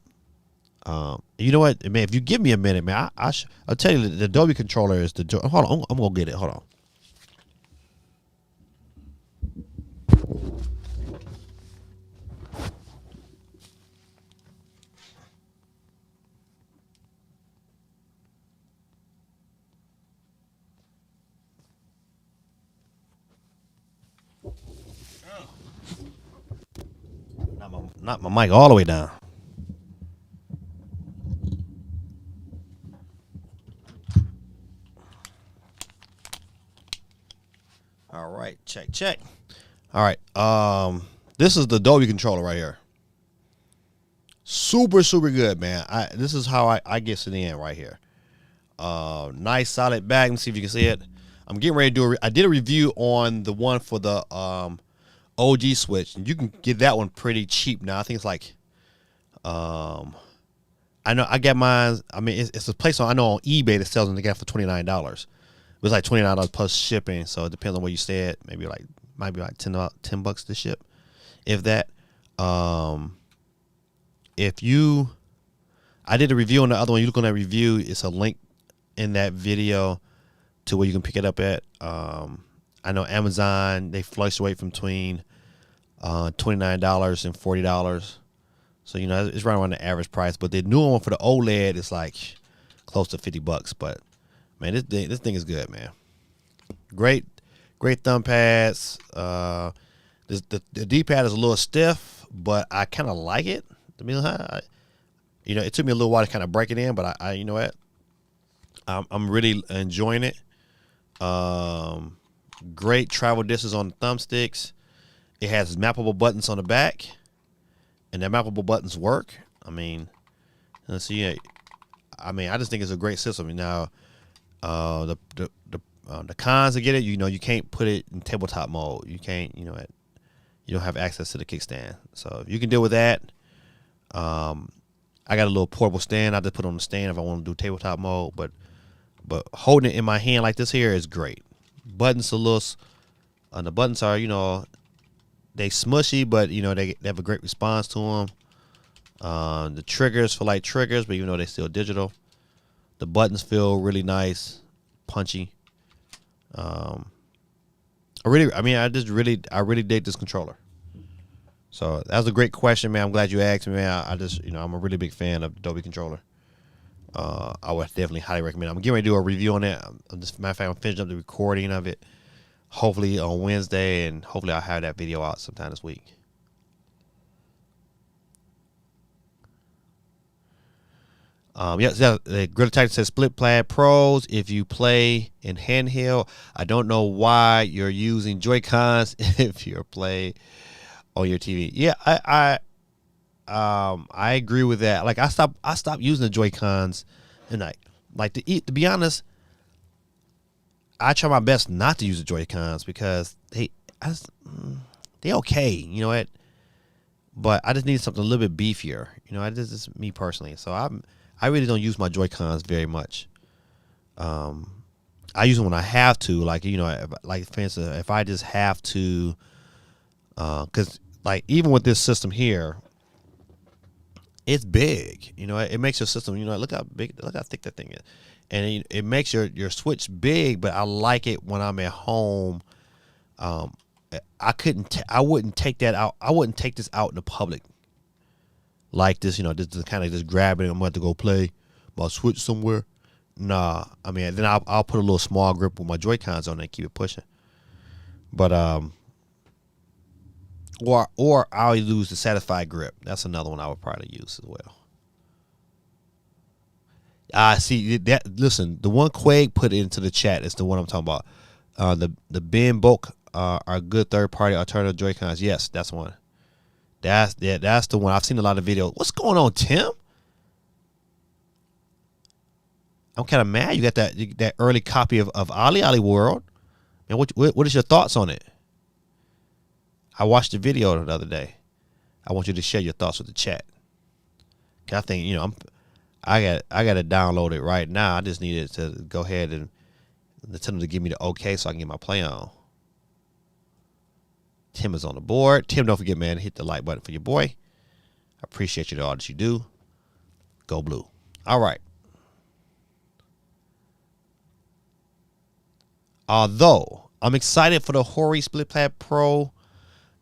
You know what, man? If you give me a minute, man, I'll tell you the Adobe controller is the. Hold on, I'm gonna get it. Hold on. Not my mic all the way down. All right, check. All right, this is the Adobe controller right here. Super good, man. This is how I get it in right here. Nice solid back. Let me see if you can see it. I'm getting ready to do I did a review on the one for the OG switch, and you can get that one pretty cheap now. I think it's like, I know I got mine. I mean, it's a place I know on eBay that sells them. They got for $29. It was like $29 plus shipping, so it depends on where you stay at. Might be like $10 to ship, if that. I did a review on the other one. You look on that review. It's a link in that video to where you can pick it up at. I know Amazon, they fluctuate from between $29 and $40. So, it's right around the average price. But the new one for the OLED is like close to $50. But, man, this thing is good, man. Great thumb pads. The D-pad is a little stiff, but I kind of like it. I mean, it took me a little while to kind of break it in, but I you know what? I'm really enjoying it. Great travel distance on the thumbsticks. It has mappable buttons on the back, and the mappable buttons work. I mean, let's see. I just think it's a great system. Now, the cons to get it, you can't put it in tabletop mode. You can't, you don't have access to the kickstand. So if you can deal with that, I got a little portable stand. I just put it on the stand if I want to do tabletop mode. But holding it in my hand like this here is great. Buttons are loose. The buttons are, they smushy, but they have a great response to them. The triggers feel like triggers, but they're still digital. The buttons feel really nice, punchy. I really dig this controller. So that was a great question, man. I'm glad you asked me, man. I'm a really big fan of the Adobe controller. I would definitely highly recommend it. I'm getting ready to do a review on it. Matter of fact, I'm finishing up the recording of it, hopefully on Wednesday, and hopefully I'll have that video out sometime this week. The Gritter Titan says Split Pad Pros. If you play in handheld, I don't know why you're using Joy-Cons if you're playing on your TV. Yeah, I agree with that. Like I stopped using the Joy-Cons, and to be honest, I try my best not to use the Joy-Cons because they okay, you know what? But I just need something a little bit beefier. This is me personally. So I really don't use my Joy-Cons very much. I use them when I have to, like for instance, if I just have to, because even with this system here, it's big. It makes your system. Look how thick that thing is, and it makes your switch big. But I like it when I'm at home, I wouldn't take that out. I wouldn't take this out in the public like this. This kind of just grabbing. I'm about to go play my Switch somewhere. Nah, I mean, then I'll put a little small grip with my Joy-Cons on it and keep it pushing. But or I'll use the Satisfy grip. That's another one I would probably use as well. I see that. Listen, the one Quake put into the chat is the one I'm talking about. The Ben Bulk are good third party alternative Joy-Cons. Yes, that's one. That's the one. I've seen a lot of videos. What's going on, Tim? I'm kind of mad. You got that early copy of OlliOlli World. Man, what is your thoughts on it? I watched the video the other day. I want you to share your thoughts with the chat. 'Cause I think I got to download it right now. I just needed to go ahead and tell them to give me the okay so I can get my play on. Tim is on the board. Tim, don't forget, man, hit the like button for your boy. I appreciate you all that you do. Go Blue. All right. Although I'm excited for the Hori SplitPad Pro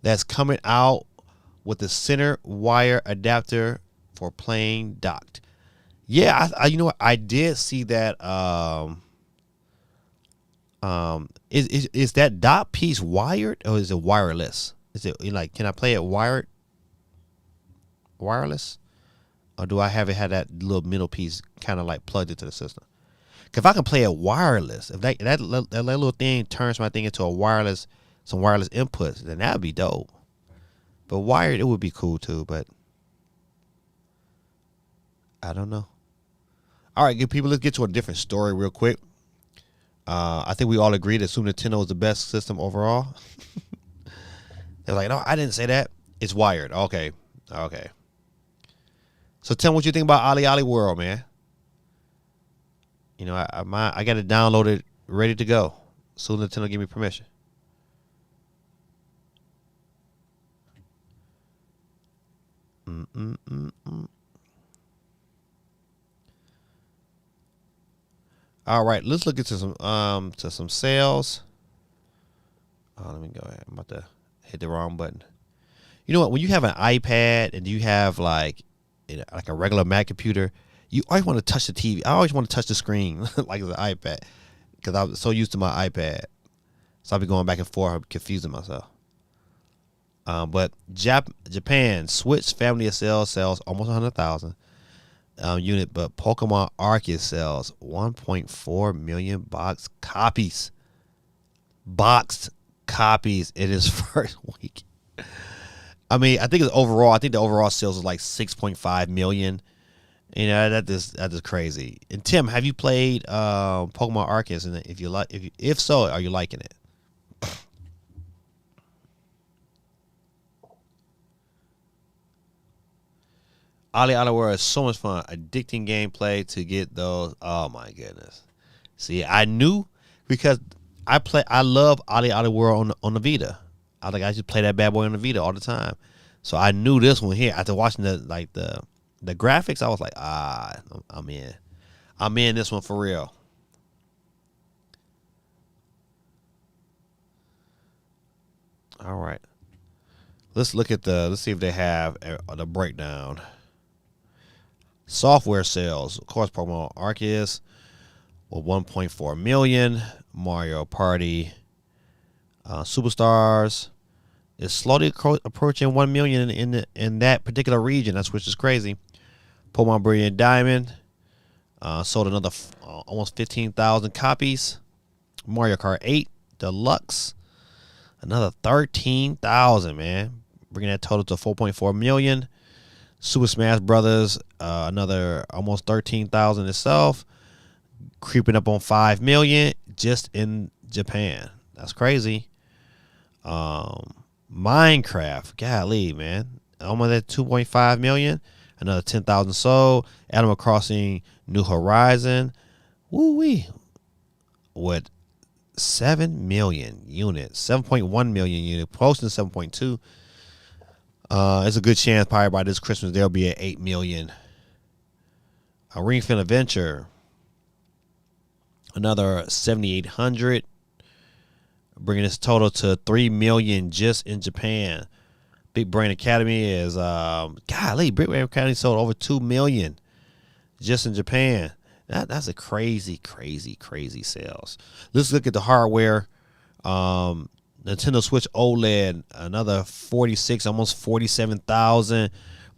that's coming out with the center wire adapter for playing docked. Yeah, I you know what? I did see that. Is that dot piece wired or is it wireless? Is it like, can I play it wireless, or do I have it had that little middle piece kind of like plugged into the system? If I can play it wireless, if that little thing turns my thing into some wireless inputs, then that'd be dope. But wired, it would be cool too. But I don't know. All right, good people. Let's get to a different story real quick. I think we all agree that Super Nintendo is the best system overall. They're like, no, I didn't say that. It's wired. Okay. So tell me what you think about OlliOlli World, man. I got it downloaded, ready to go. Super Nintendo give me permission. All right, let's look into some sales. Oh, let me go ahead. I'm about to hit the wrong button. You know what? When you have an iPad and you have like a regular Mac computer, you always want to touch the TV. I always want to touch the screen like it's an iPad because I was so used to my iPad. So I'll be going back and forth, I'm confusing myself. But Japan Switch family of sells almost 100,000 unit, but Pokemon Arceus sells 1.4 million boxed copies. Boxed copies in its first week. I mean, I think the overall sales is like 6.5 million. That is crazy. And Tim, have you played Pokemon Arceus? And if so, are you liking it? OlliOlli World is so much fun. Addicting gameplay to get those. Oh my goodness. See, I knew because I love OlliOlli World on the Vita. I just play that bad boy on the Vita all the time. So I knew this one here. After watching the graphics, I was like, I'm in. I'm in this one for real. All right. Let's look at let's see if they have the breakdown. Software sales, of course, Pokemon Arceus with 1.4 million. Mario Party Superstars is slowly approaching 1 million in that particular region. Which is crazy. Pokemon Brilliant Diamond sold another almost 15,000 copies. Mario Kart 8 Deluxe, another 13,000, man, bringing that total to 4.4 million. Super Smash Brothers, another almost 13,000 itself, creeping up on 5 million just in Japan. That's crazy. Minecraft, golly, man, almost at 2.5 million, another 10,000 sold. Animal Crossing New Horizon, woo-wee, with 7 million units, 7.1 million units, posting 7.2. It's a good chance probably by this Christmas there'll be at 8 million. Ring Fit Adventure, another 7,800, bringing its total to 3 million just in Japan. Big Brain Academy is golly, Big Brain Academy sold over 2 million just in Japan. That's a crazy sales. Let's look at the hardware. Nintendo Switch OLED, another 46, almost 47,000,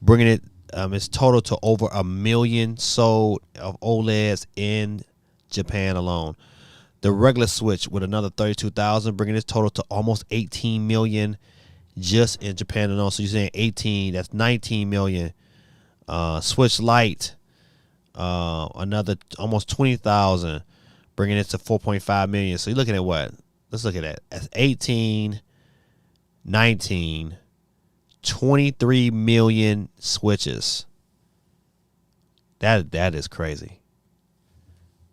bringing it its total to over 1 million sold of OLEDs in Japan alone. The regular Switch with another 32,000, bringing its total to almost 18 million just in Japan alone. So you're saying 18, that's 19 million. Switch Lite, another almost 20,000, bringing it to 4.5 million. So you're looking at what? Let's look at that. That's 18, 19, 23 million Switches. That is crazy.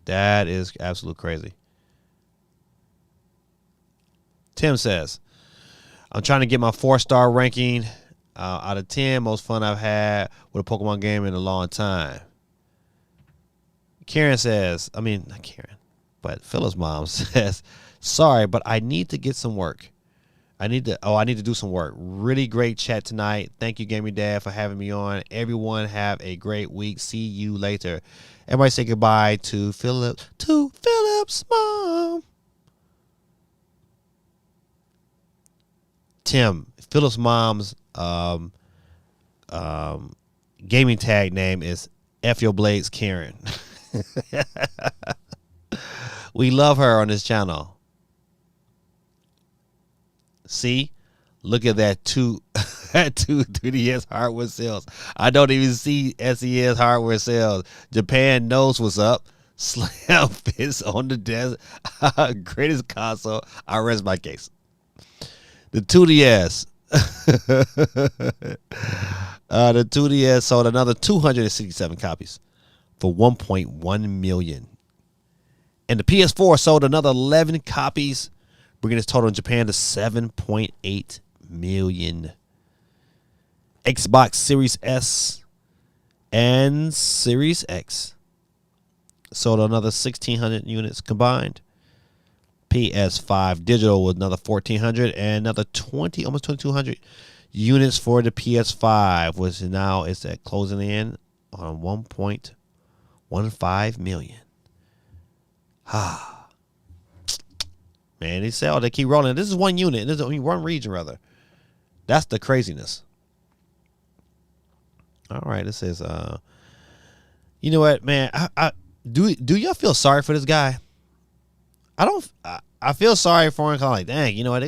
That is absolute crazy. Tim says, I'm trying to get my 4-star ranking out of 10. Most fun I've had with a Pokemon game in a long time. Karen says, not Karen, but Phil's mom says, sorry, but I need to get some work. I need to do some work. Really great chat tonight. Thank you, Gaming Dad, for having me on. Everyone have a great week. See you later. Everybody say goodbye to Philip's mom. Tim, Philip's mom's gaming tag name is F Your Blades Karen. We love her on this channel. See, look at that 3DS hardware sales. I don't even see SES hardware sales. Japan knows what's up. Slam fits on the desk. Greatest console. I rest my case. The 2DS. The 2DS sold another 267 copies for 1.1 million. And the PS4 sold another 11 copies, bringing its total in Japan to 7.8 million. Xbox Series S and Series X sold another 1,600 units combined. PS5 digital with another 1,400 and another almost 2,200 units for the PS5, which now is at closing in on 1.15 million. Man, they keep rolling. This is one unit. This is one region, rather. That's the craziness. All right, this is you know what, man? I do y'all feel sorry for this guy? I feel sorry for him. Kind of like, dang, you know what?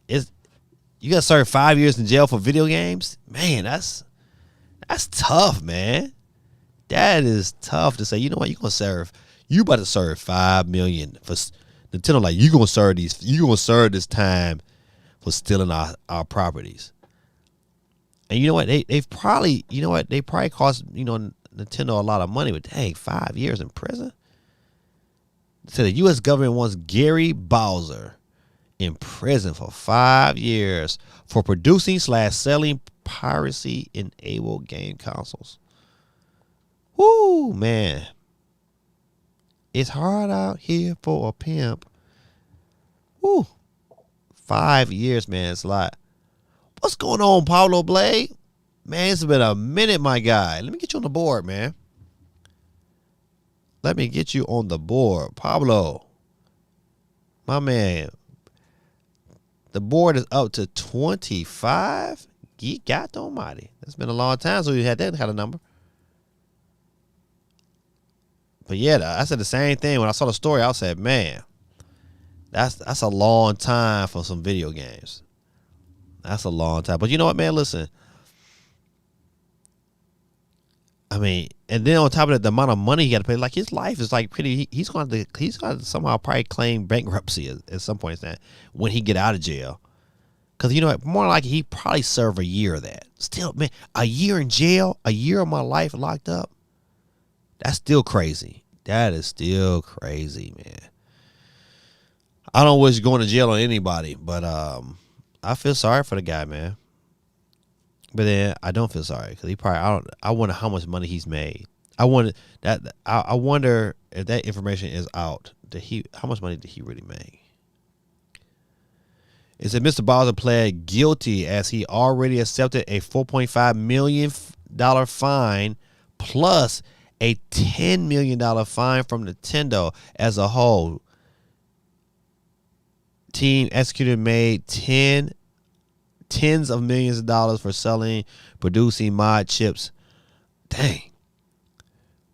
You got to serve 5 years in jail for video games? Man, that's tough, man. That is tough to say. You know what? You about to serve 5 million for Nintendo. Like, you gonna serve this time for stealing our properties. And you know what? They've probably, they probably cost, Nintendo a lot of money, but dang, 5 years in prison? So the U.S. government wants Gary Bowser in prison for 5 years for producing/selling piracy-enabled game consoles. Woo, man. It's hard out here for a pimp. Woo. 5 years, man. It's a lot. What's going on, Pablo Blade? Man, it's been a minute, my guy. Let me get you on the board, man. Let me get you on the board. Pablo, my man. The board is up to 25. God almighty. It's been a long time since we had that kind of number. But yeah, I said the same thing when I saw the story. I said, man, that's a long time for some video games. That's a long time. But you know what, man? Listen. And then on top of that, the amount of money he got to pay, like his life is like pretty. He's going to somehow probably claim bankruptcy at some point when he get out of jail. Because you know what, more like he probably serve a year of that. Still, man, a year in jail, a year of my life locked up. That's still crazy. That is still crazy, man. I don't wish going to jail on anybody, but I feel sorry for the guy, man. But then I don't feel sorry because he probably I wonder how much money he's made. I wonder if that information is out. How much money did he really make? It said Mr. Bowser pled guilty as he already accepted a $4.5 million fine plus a $10 million fine from Nintendo as a whole. Team executed made tens of millions of dollars for producing mod chips. Dang.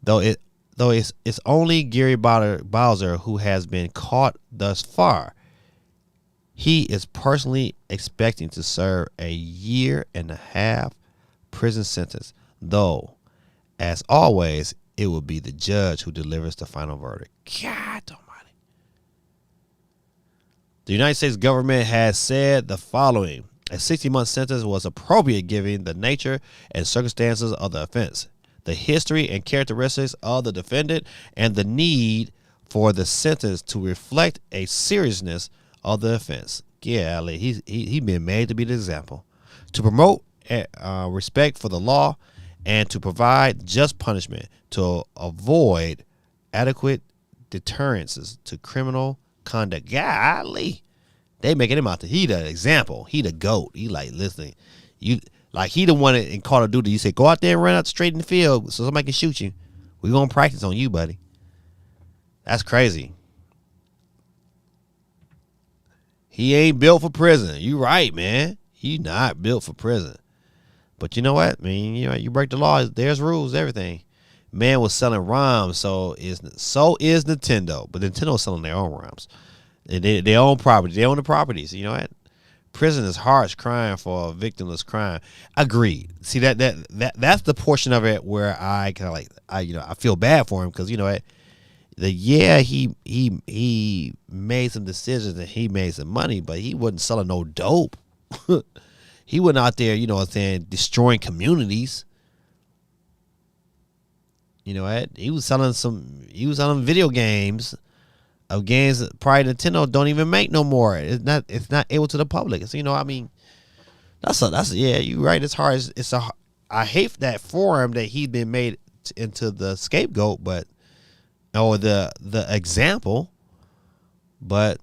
Though it's only Gary Bowser who has been caught thus far. He is personally expecting to serve a 1.5-year prison sentence, though, as always, it will be the judge who delivers the final verdict. God almighty. The United States government has said the following. A 60-month sentence was appropriate given the nature and circumstances of the offense, the history and characteristics of the defendant, and the need for the sentence to reflect a seriousness of the offense. Yeah, he been made to be the example. To promote respect for the law and to provide just punishment to avoid adequate deterrences to criminal conduct. Golly. They making him out he the example. He the GOAT. He like, listen, you like he the one in Call of Duty. You say, go out there and run out straight in the field so somebody can shoot you. We're going to practice on you, buddy. That's crazy. He ain't built for prison. You right, man. He not built for prison. But you know what? I mean, you break the law. There's rules, everything. Man was selling ROMs, so is Nintendo. But Nintendo's selling their own ROMs. They own property. They own the properties. You know what? Prison is harsh crime for a victimless crime. Agreed. See that's the portion of it where I kind of I feel bad for him because you know what? He made some decisions and he made some money, but he wasn't selling no dope. He wasn't out there, you know what I'm saying, destroying communities. You know what? He was selling video games of games that probably Nintendo don't even make no more. It's not able to the public. So, you know, I mean, that's yeah, you're right. It's hard. I hate that for him that he's been made into the scapegoat, but or the example, but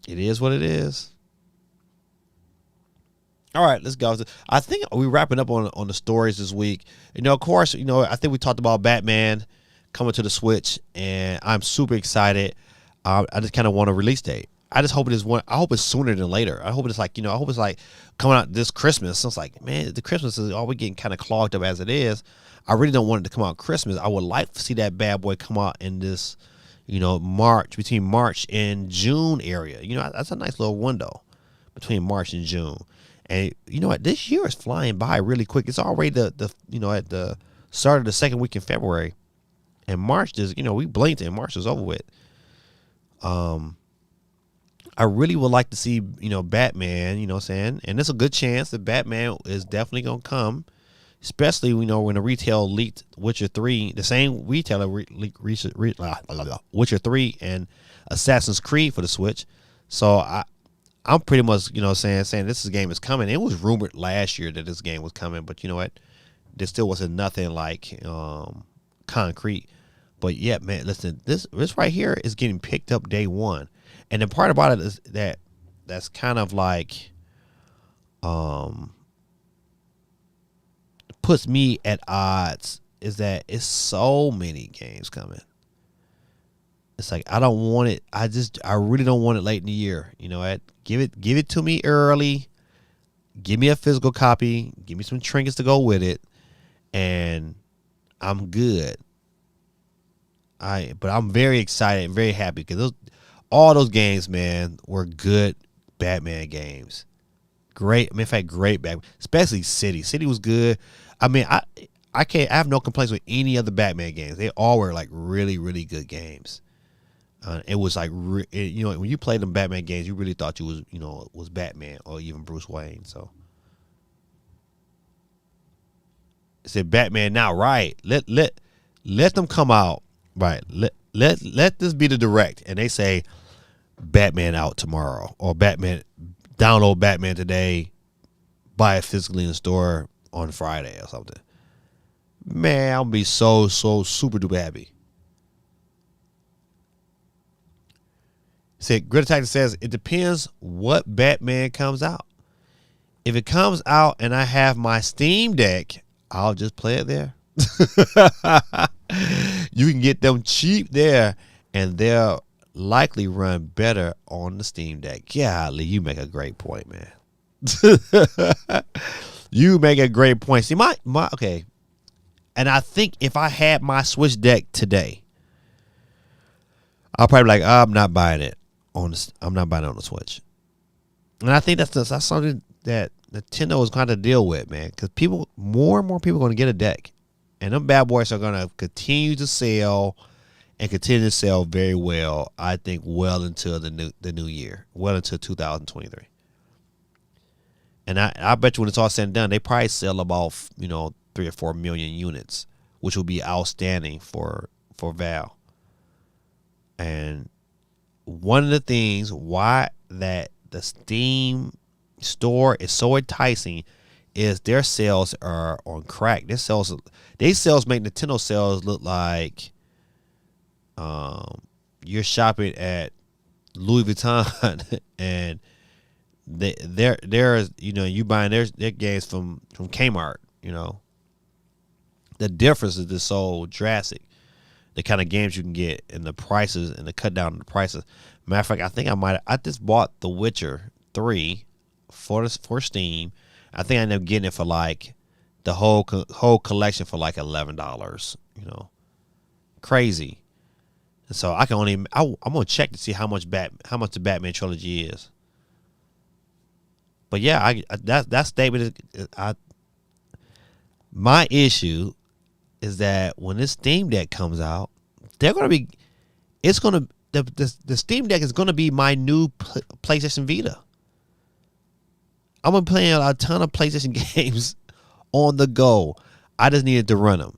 it is what it is. All right, let's go. I think we're wrapping up on the stories this week. You know, of course, you know, I think we talked about Batman coming to the Switch, and I'm super excited. I just kind of want a release date. I just hope I hope it's sooner than later. I hope it's like, I hope it's like coming out this Christmas. So it's like, man, the Christmas is always getting kind of clogged up as it is. I really don't want it to come out Christmas. I would like to see that bad boy come out in this, between March and June area. You know, that's a nice little window between March and June. And you know what? This year is flying by really quick. It's already at the start of the second week in February. And March just, we blinked and March is over with. I really would like to see, Batman, you know what I'm saying? And there's a good chance that Batman is definitely going to come, especially, when the retail leaked Witcher 3, the same retailer leaked Witcher 3 and Assassin's Creed for the Switch. So I'm pretty much, saying this game is coming. It was rumored last year that this game was coming, but you know what? There still wasn't nothing like concrete. But yeah, man, listen, this right here is getting picked up day one. And the part about it is that's kind of like puts me at odds is that it's so many games coming. It's like I don't want it. I really don't want it late in the year. You know what? Give it to me early. Give me a physical copy. Give me some trinkets to go with it, and I'm good. But I'm very excited and very happy because all those games, man, were good Batman games. Great, in fact, great Batman. Especially City. City was good. I mean, I have no complaints with any of the Batman games. They all were like really, really good games. It was like, when you played them Batman games, you really thought you was Batman or even Bruce Wayne. So it said Batman now, right? Let them come out, right? Let this be the direct, and they say Batman out tomorrow or download Batman today, buy it physically in the store on Friday or something. Man, I'll be so super duper happy. Said Gritter Tactics says it depends what Batman comes out. If it comes out and I have my Steam Deck, I'll just play it there. You can get them cheap there, and they'll likely run better on the Steam Deck. Golly, you make a great point, man. You make a great point. See, my okay. And I think if I had my Switch Deck today, I'll probably be like, I'm not buying it on the, I'm not buying it on the Switch. And I think that's something that Nintendo is going to deal with, man. Because more and more people are going to get a deck. And them bad boys are going to continue to sell and continue to sell very well, I think, well into the new year, well into 2023. And I bet you when it's all said and done, they probably sell about 3 or 4 million units, which will be outstanding for Valve. And one of the things why that the Steam store is so enticing is their sales are on crack. Their sales make Nintendo sales look like you're shopping at Louis Vuitton and there's you buying their games from Kmart. The difference is just so drastic. The kind of games you can get and the prices and the cut down on the prices. Matter of fact, I think I just bought The Witcher 3 for Steam. I think I ended up getting it for like the whole collection for like $11. Crazy. And so I'm gonna check to see how much the Batman trilogy is. But yeah, that statement is my issue is that when this Steam Deck comes out, the Steam Deck is gonna be my new PlayStation Vita. I'm gonna play a ton of PlayStation games on the go. I just needed to run them.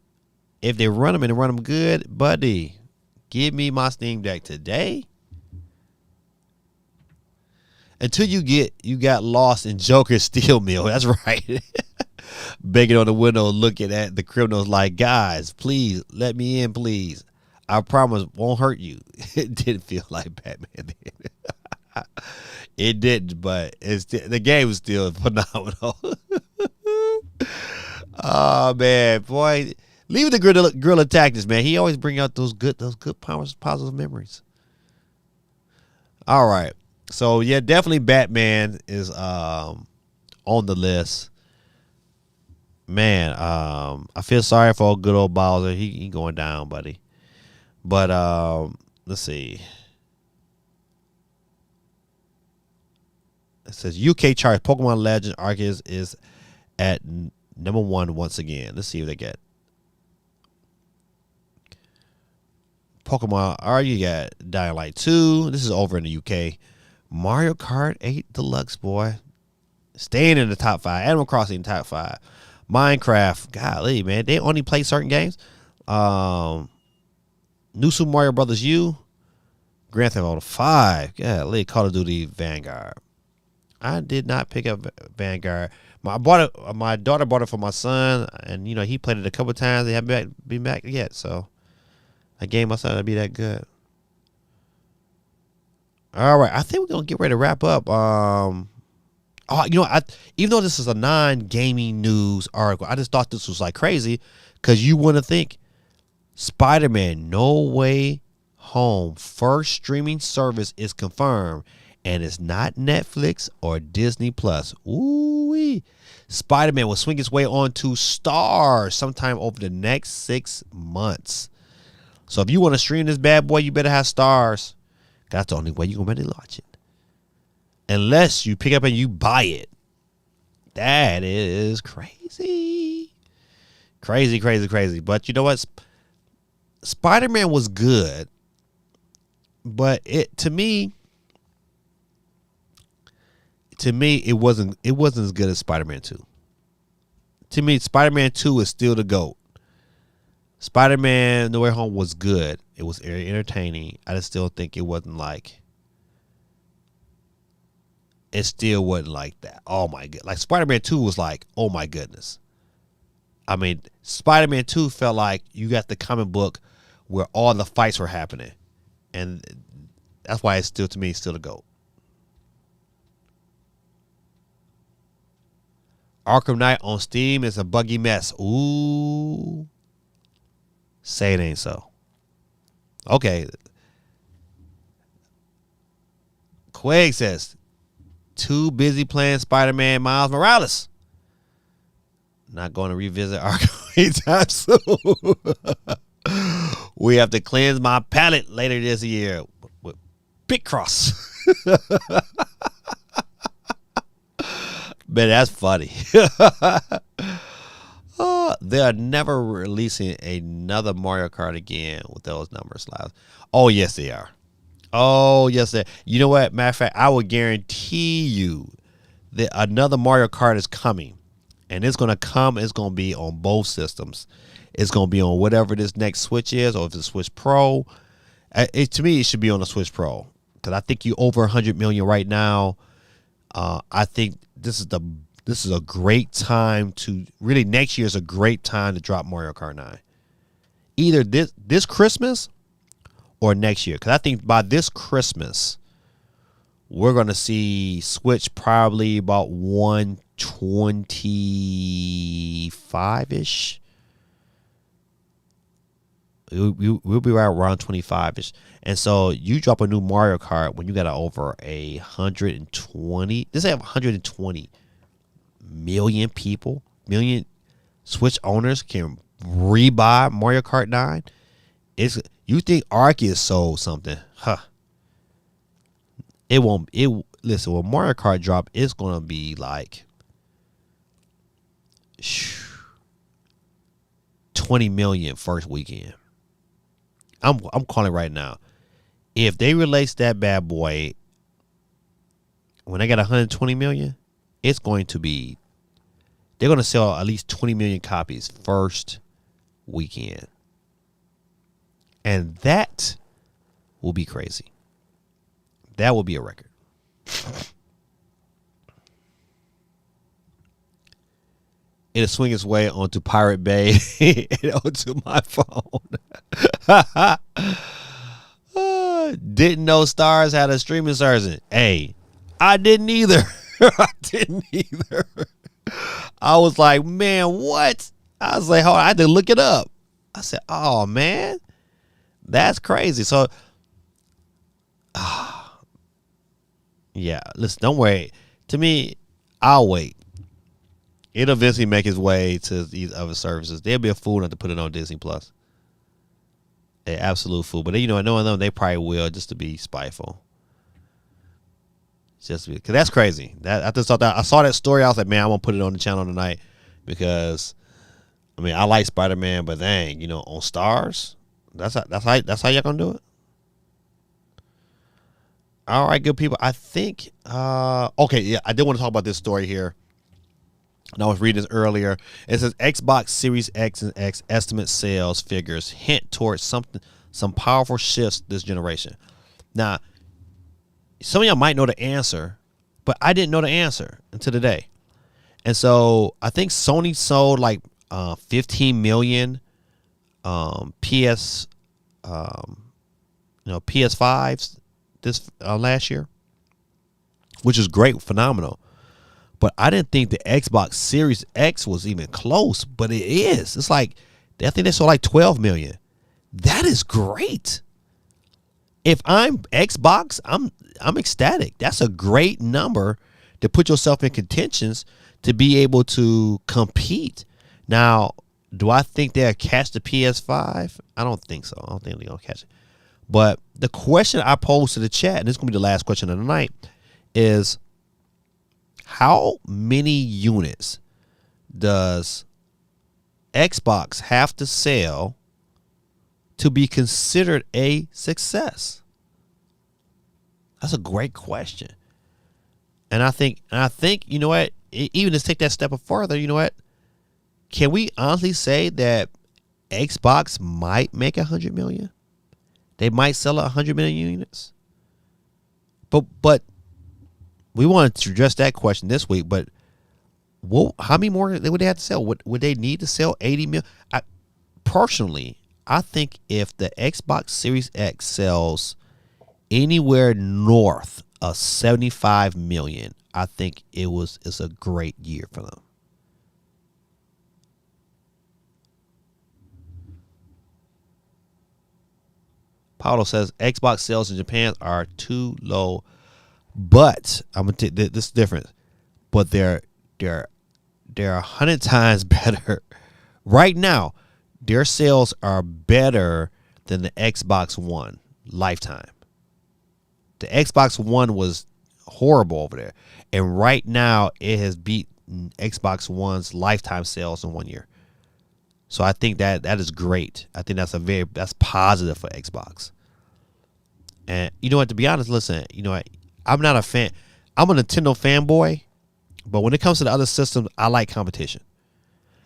If they run them and they run them good, buddy, give me my Steam Deck today. Until you got lost in Joker's steel mill. That's right. Begging on the window, looking at the criminals like, guys, please let me in, please. I promise won't hurt you. It didn't feel like Batman did. It didn't, but the game was still phenomenal. Oh man, boy, leave the Guerrilla Tactics, man. He always bring out those good positive memories. All right, so yeah, definitely Batman is on the list. Man, I feel sorry for old good old Bowser. He going down, buddy. But let's see. It says UK chart Pokemon Legend Arceus is at number 1 once again. Let's see what they get. Pokemon you got Dying Light 2. This is over in the UK. Mario Kart 8 Deluxe, boy. Staying in the top 5. Animal Crossing top 5. Minecraft. Golly, man. They only play certain games. New Super Mario Brothers U. Grand Theft Auto 5. Golly, Call of Duty Vanguard. I did not pick up Vanguard. My daughter bought it for my son, and he played it a couple of times. They haven't been back yet, so I gave my son to be that good. All right, I think we're gonna get ready to wrap up. Even though this is a non-gaming news article, I just thought this was like crazy because you want to think Spider-Man No Way Home first streaming service is confirmed. And it's not Netflix or Disney Plus. Ooh-wee. Spider-Man will swing its way onto Stars sometime over the next 6 months. So if you want to stream this bad boy, you better have Stars. That's the only way you're going to be able to watch it. Unless you pick up and you buy it. That is crazy. Crazy, crazy, crazy. But you know what? Spider-Man was good. But to me, it wasn't as good as Spider-Man 2. To me, Spider-Man 2 is still the GOAT. Spider-Man No Way Home was good. It was very entertaining. I just still think it wasn't like that. Oh my god. Like Spider-Man 2 was like, oh my goodness. I mean, Spider-Man 2 felt like you got the comic book where all the fights were happening. And That's why it's still, to me, still a GOAT. Arkham Knight on Steam is a buggy mess. Ooh. Say it ain't so. Okay. Quake says, too busy playing Spider-Man Miles Morales. Not going to revisit Arkham anytime soon. We have to cleanse my palate later this year with Picross. Man, that's funny. They're never releasing another Mario Kart again with those numbers. Oh, yes, they are. Oh, yes, they are. You know what? Matter of fact, I would guarantee you that another Mario Kart is coming. And it's going to come. It's going to be on both systems. It's going to be on whatever this next Switch is, or if it's Switch Pro. To me, it should be on the Switch Pro. Because I think you're over 100 million right now. I think this is a great time to really, next year is a great time to drop Mario Kart 9. Either this Christmas or next year. Because I think by this Christmas, we're going to see Switch probably about 125-ish. We'll be right around 25-ish. And so you drop a new Mario Kart when you got over 120. This have 120 million people, million Switch owners can rebuy Mario Kart 9. You think Arceus sold something? Huh. It won't. Listen, when Mario Kart drop, it's gonna be like 20 million first weekend. I'm calling right now. If they release that bad boy when they got 120 million, it's going to be, they're going to sell at least 20 million copies first weekend. And that will be crazy. That will be a record. It'll swing its way onto Pirate Bay and onto my phone. Didn't know Stars had a streaming service. Hey, I didn't either. I was like, man, what? I was like, hold on, I had to look it up. I said, oh, man, that's crazy. So, yeah, listen, don't worry. To me, I'll wait. It'll eventually make its way to these other services. They'll be a fool not to put it on Disney Plus. An absolute fool. But, you know, knowing them, they probably will just to be spiteful. Just because that's crazy. I just thought that I saw that story. I was like, man, I'm gonna put it on the channel tonight because, I mean, I like Spider-Man, but dang, you know, on Stars, that's how y'all gonna do it. All right, good people. I think okay, yeah, I did want to talk about this story here. And I was reading this earlier. It says Xbox Series X and X estimate sales figures hint towards some powerful shifts this generation. Now, some of y'all might know the answer, but I didn't know the answer until today. And so I think Sony sold like 15 million PS5s this last year, which is great, phenomenal. But I didn't think the Xbox Series X was even close, but it is. It's like, I think they sold like 12 million. That is great. If I'm Xbox, I'm ecstatic. That's a great number to put yourself in contentions to be able to compete. Now, do I think they'll catch the PS5? I don't think so. I don't think they're going to catch it. But the question I posed to the chat, and this is going to be the last question of the night, is how many units does Xbox have to sell to be considered a success? That's a great question. And I think, you know what, even to take that step further, you know what, can we honestly say that Xbox might make 100 million? They might sell 100 million units. But we wanted to address that question this week. But how many more would they have to sell? Would they need to sell 80 million? Personally, I think if the Xbox Series X sells anywhere north of 75 million, I think it's a great year for them. Paulo says Xbox sales in Japan are too low, but I'm gonna take this difference. But they're 100 times better right now. Their sales are better than the Xbox One lifetime. The Xbox One was horrible over there, and right now it has beat Xbox One's lifetime sales in 1 year. So I think that is great. I think that's positive for Xbox. And you know what? To be honest, listen, you know what? I'm not a fan. I'm a Nintendo fanboy, but when it comes to the other systems, I like competition.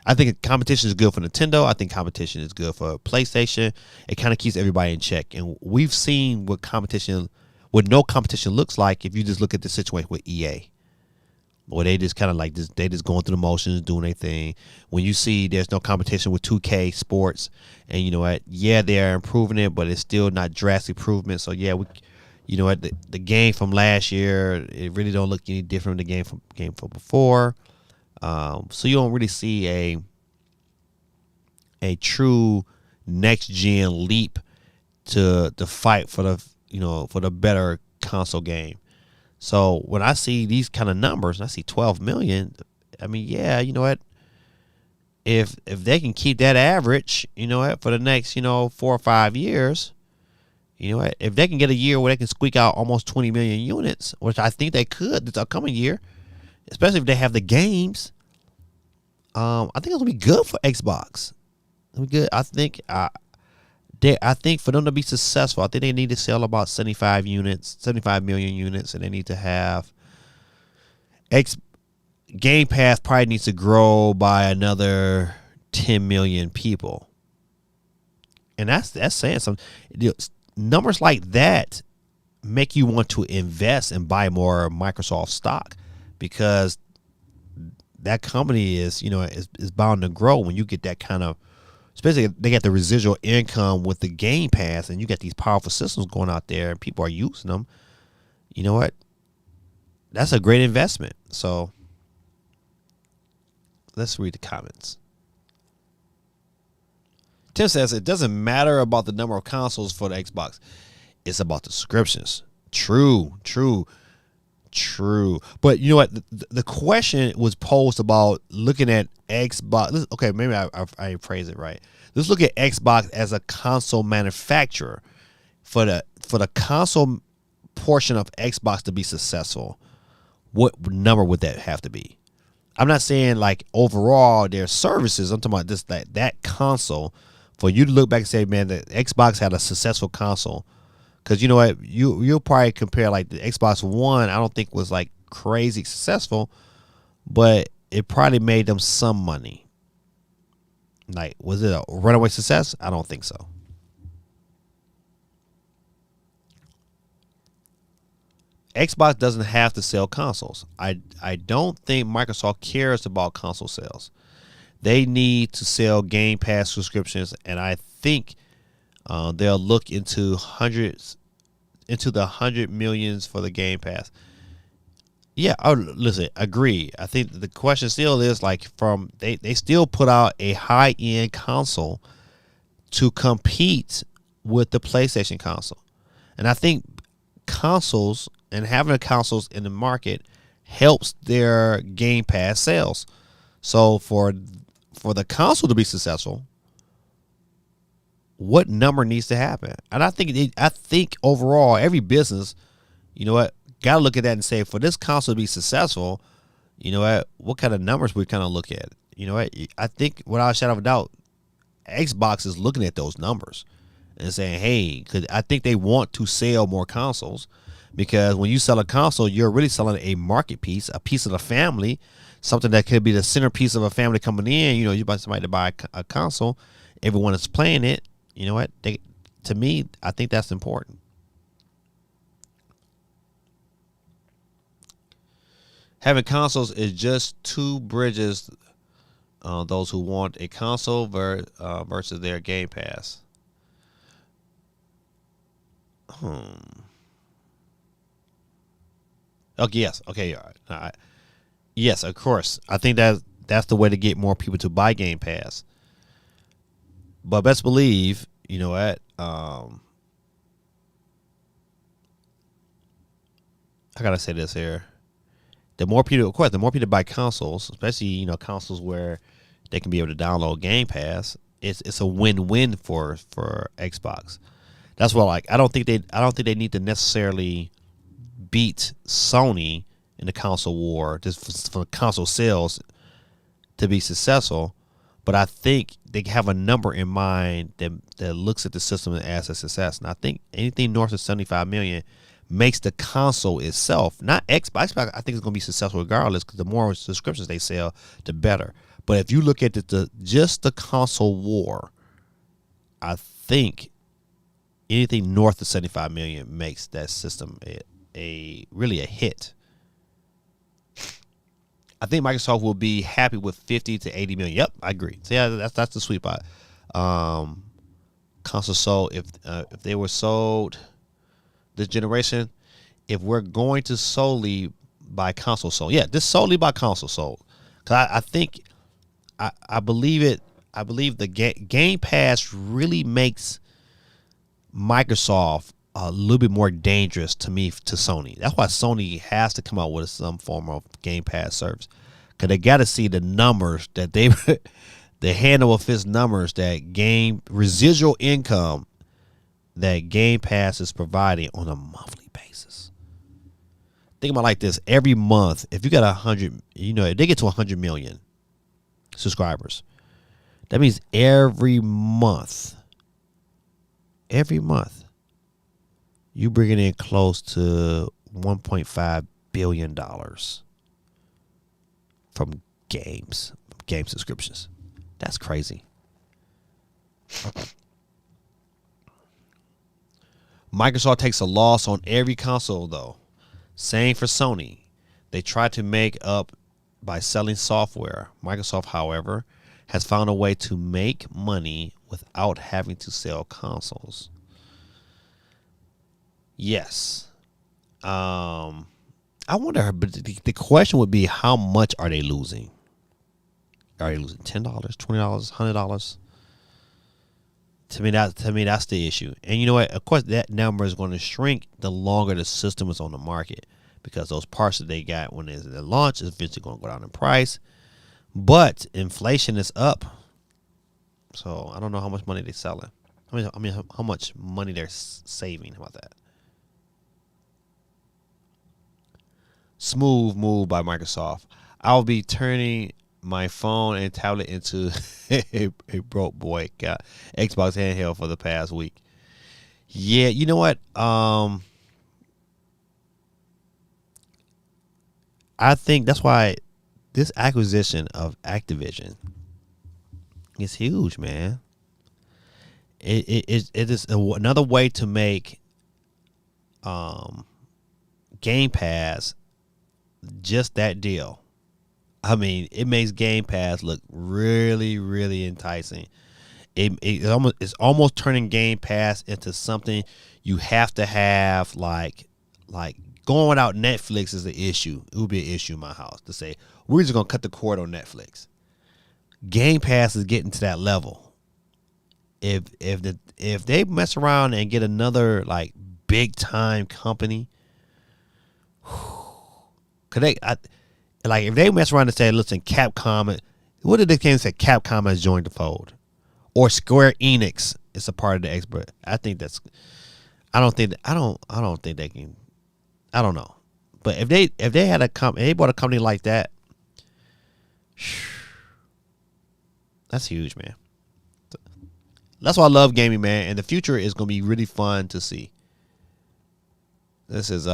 I think competition is good for Nintendo. I think competition is good for PlayStation. It kind of keeps everybody in check. And we've seen what no competition looks like if you just look at the situation with EA. Where they just kind of like this, they just going through the motions, doing their thing. When you see there's no competition with 2K Sports, and you know what, yeah, they're improving it, but it's still not drastic improvement. So yeah, you know what, the game from last year, it really don't look any different than the game from before. So you don't really see a true next gen leap to fight for the better console game. So when I see these kind of numbers, and I see 12 million, I mean, yeah, you know what? If they can keep that average, you know what, for the next 4 or 5 years, you know what, if they can get a year where they can squeak out almost 20 million units, which I think they could this upcoming year, especially if they have the games, I think it'll be good for Xbox. It'll be good. I think for them to be successful, I think they need to sell about 75 million units, and they need to have Game Pass probably needs to grow by another 10 million people. And that's saying something. Numbers like that make you want to invest and buy more Microsoft stock, because that company is bound to grow when you get that kind of, especially if they got the residual income with the Game Pass, and you got these powerful systems going out there and people are using them. You know what? That's a great investment. So let's read the comments. Tim says it doesn't matter about the number of consoles for the Xbox. It's about the subscriptions. True. But you know what? The question was posed about looking at Xbox. Okay, maybe I phrase it right. Let's look at Xbox as a console manufacturer. For the console portion of Xbox to be successful, what number would that have to be? I'm not saying like overall their services. I'm talking about just that console. For you to look back and say, man, the Xbox had a successful console. Because you know what, you'll probably compare like the Xbox One. I don't think was like crazy successful, but it probably made them some money. Like, was it a runaway success? I don't think so. Xbox doesn't have to sell consoles. I don't think Microsoft cares about console sales. They need to sell Game Pass subscriptions, and I think they'll look into the 100 millions for the Game Pass. Yeah, listen, agree. I think the question still is like they still put out a high end console to compete with the PlayStation console, and I think consoles and having the consoles in the market helps their Game Pass sales. So for the console to be successful, what number needs to happen? And I think overall, every business, you know what, got to look at that and say, for this console to be successful, you know what kind of numbers we kind of look at. You know what, I think without a shadow of a doubt, Xbox is looking at those numbers and saying, hey, because I think they want to sell more consoles, because when you sell a console, you're really selling a market piece, a piece of the family, something that could be the centerpiece of a family coming in. You know, you buy somebody to buy a console, everyone is playing it. You know what? To me, I think that's important. Having consoles is just two bridges. Those who want a console versus their Game Pass. Okay, yes. Okay, all right. Yes, of course. I think that's the way to get more people to buy Game Pass. But best believe, you know what? I gotta say this here. The more people, of course, the more people buy consoles, especially consoles where they can be able to download Game Pass. It's a win-win for Xbox. That's why, like, I don't think they need to necessarily beat Sony in the console war just for console sales to be successful. But I think they have a number in mind that looks at the system as a success. And I think anything north of 75 million makes the console itself, not Xbox. I think it's going to be successful regardless, because the more subscriptions they sell, the better. But if you look at just the console war, I think anything north of 75 million makes that system really a hit. I think Microsoft will be happy with 50 to 80 million. Yep, I agree. So yeah, that's the sweet spot. Console sold, if they were sold this generation, if we're going to solely buy console sold, yeah, just solely by console sold. Cause I think I believe it. I believe the Game Pass really makes Microsoft a little bit more dangerous to Sony. That's why Sony has to come out with some form of Game Pass service, because they got to see the numbers that the hand over fist numbers that game residual income that Game Pass is providing on a monthly basis. Think about it like this: every month, if you got 100, if they get to 100 million subscribers, that means every month, you bringing in close to $1.5 billion from game subscriptions. That's crazy. Microsoft takes a loss on every console, though. Same for Sony. They try to make up by selling software. Microsoft, however, has found a way to make money without having to sell consoles. Yes. I wonder, but the question would be, how much are they losing? Are they losing $10, $20, $100? To me, that's the issue. And you know what? Of course, that number is going to shrink the longer the system is on the market, because those parts that they got when it's at launch is eventually going to go down in price. But inflation is up, so I don't know how much money they're selling. I mean, how much money they're saving. How about that? Smooth move by Microsoft. I'll be turning my phone and tablet into a broke boy Xbox handheld for the past week. Yeah, you know what? I think that's why this acquisition of Activision is huge, man. It is another way to make Game Pass just that deal. I mean, it makes Game Pass look really, really enticing. It's almost turning Game Pass into something you have to have, like going without Netflix is an issue. It would be an issue in my house to say we're just gonna cut the cord on Netflix. Game Pass is getting to that level. If they mess around and get another like big time company, if they mess around and say, listen, Capcom, what did they say? Capcom has joined the fold, or Square Enix is a part of the expert. I don't think they can. I don't know, but if they had a company, they bought a company like that, that's huge, man. That's why I love gaming, man, and the future is gonna be really fun to see. This is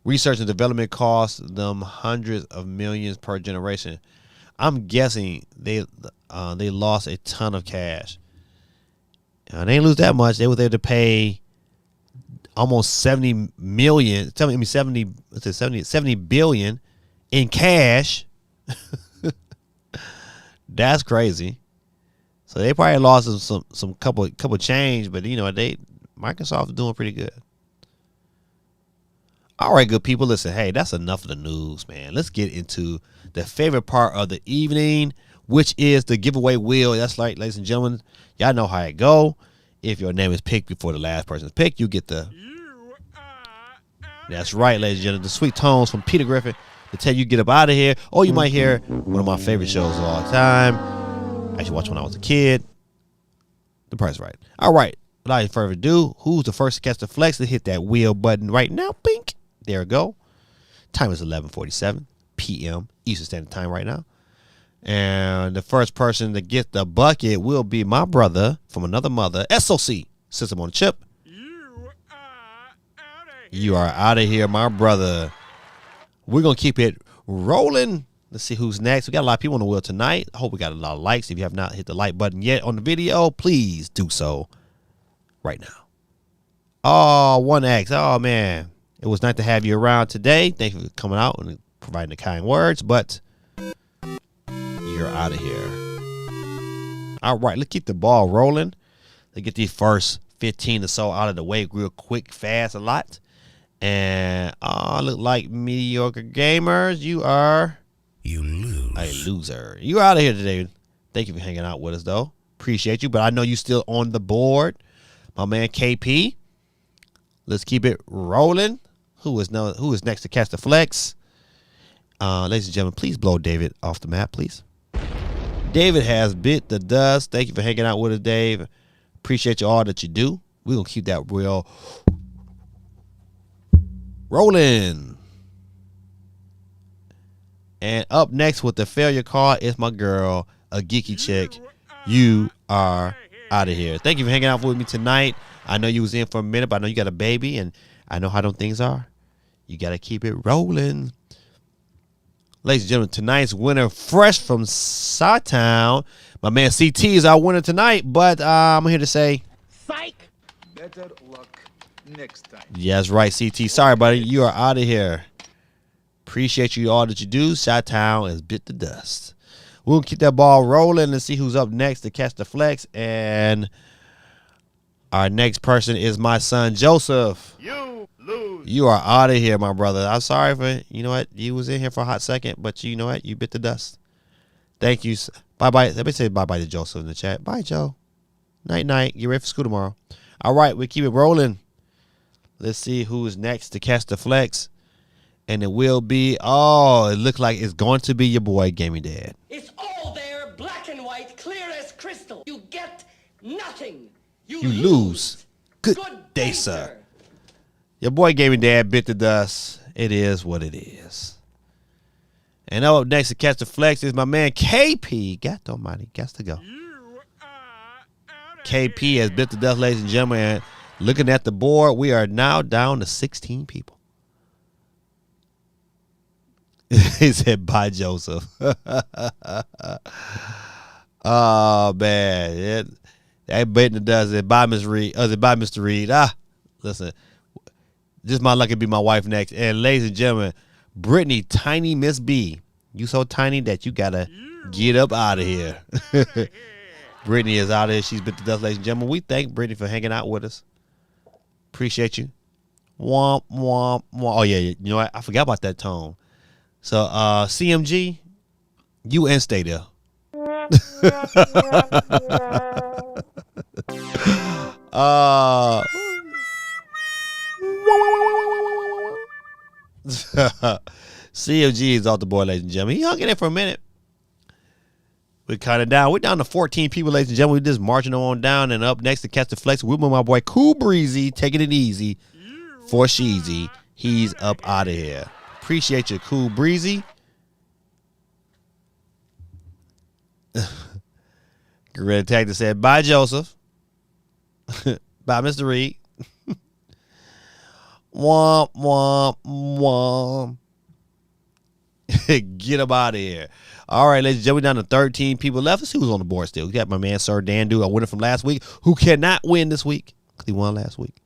research and development costs them hundreds of millions per generation. I'm guessing they lost a ton of cash. They didn't lose that much. They were there to pay almost 70 billion in cash. That's crazy. So they probably lost some couple change, but Microsoft is doing pretty good. All right, good people. Listen, hey, that's enough of the news, man. Let's get into the favorite part of the evening, which is the giveaway wheel. That's right, ladies and gentlemen. Y'all know how it go. If your name is picked before the last person's picked, you get the... That's right, ladies and gentlemen. The sweet tones from Peter Griffin to tell you get up out of here. Or you might hear one of my favorite shows of all time. I used to watch when I was a kid. The Price is Right. All right. Without any further ado, who's the first to catch the flex? To hit that wheel button right now. Bink. There we go. Time is 11:47 p.m. Eastern Standard Time right now. And the first person to get the bucket will be my brother from another mother, SOC, System on a Chip. You are out of here, my brother. We're going to keep it rolling. Let's see who's next. We got a lot of people on the wheel tonight. I hope we got a lot of likes. If you have not hit the like button yet on the video, please do so right now. Oh, 1X. Oh, man. It was nice to have you around today. Thank you for coming out and providing the kind words, but you're out of here. All right, let's keep the ball rolling. Let's get these first 15 or so out of the way real quick, fast, a lot. And look like mediocre gamers. You lose. A loser. You're out of here today. Thank you for hanging out with us, though. Appreciate you, but I know you still on the board. My man KP. Let's keep it rolling. Who is next to catch the flex? Ladies and gentlemen, please blow David off the map, please. David has bit the dust. Thank you for hanging out with us, Dave. Appreciate you all that you do. We're going to keep that real rolling. And up next with the failure card is my girl, a geeky chick. You are out of here. Thank you for hanging out with me tonight. I know you was in for a minute, but I know you got a baby, and I know how them things are. You got to keep it rolling. Ladies and gentlemen, tonight's winner, fresh from Sawtown. My man CT is our winner tonight, but I'm here to say, psych. Better luck next time. Yeah, that's right, CT. Sorry, buddy. You are out of here. Appreciate you all that you do. Sawtown has bit the dust. We'll keep that ball rolling and see who's up next to catch the flex. And our next person is my son, Joseph. You lose. You are out of here, my brother. I'm sorry for, you know what? You was in here for a hot second, but you know what? You bit the dust. Thank you. Bye-bye. Let me say bye-bye to Joseph in the chat. Bye, Joe. Night-night. Get ready for school tomorrow. All right, we keep it rolling. Let's see who's next to catch the flex. And it will be, it looks like it's going to be your boy, Gaming Dad. It's all there, black and white, clear as crystal. You get nothing. You lose. Good day, sir. Your boy, Gaming Dad, bit the dust. It is what it is. And up next to catch the flex is my man, KP. God almighty, got to go. KP has bit the dust, ladies and gentlemen. And looking at the board, we are now down to 16 people. He said, bye, Joseph. Oh, man. That bitten does it. Bye, Miss Reed. Bye, Mr. Reed. Listen. This might lucky be my wife next. And ladies and gentlemen, Brittany, tiny Miss B. You so tiny that you got to get up out of here. Brittany is out of here. She's bit the dust, ladies and gentlemen. We thank Brittany for hanging out with us. Appreciate you. Womp, womp, womp. Oh, yeah. You know what? I forgot about that tone. So, CMG, you and stay there. CMG is off the board, ladies and gentlemen. He hung in there for a minute. We're kind of down. We're down to 14 people, ladies and gentlemen. We're just marching on down. And up next to catch the flex, we're with my boy Cool Breezy, taking it easy for Sheezy. He's up out of here. Appreciate you, Cool Breezy. Gorilla Tactic said, bye, Joseph. Bye, Mr. Reed. Womp, womp, womp. Get up out of here. All right, ladies and gentlemen, down to 13 people left. Let's see who's on the board still. We got my man, Sir Dandu, a winner from last week, who cannot win this week because he won last week.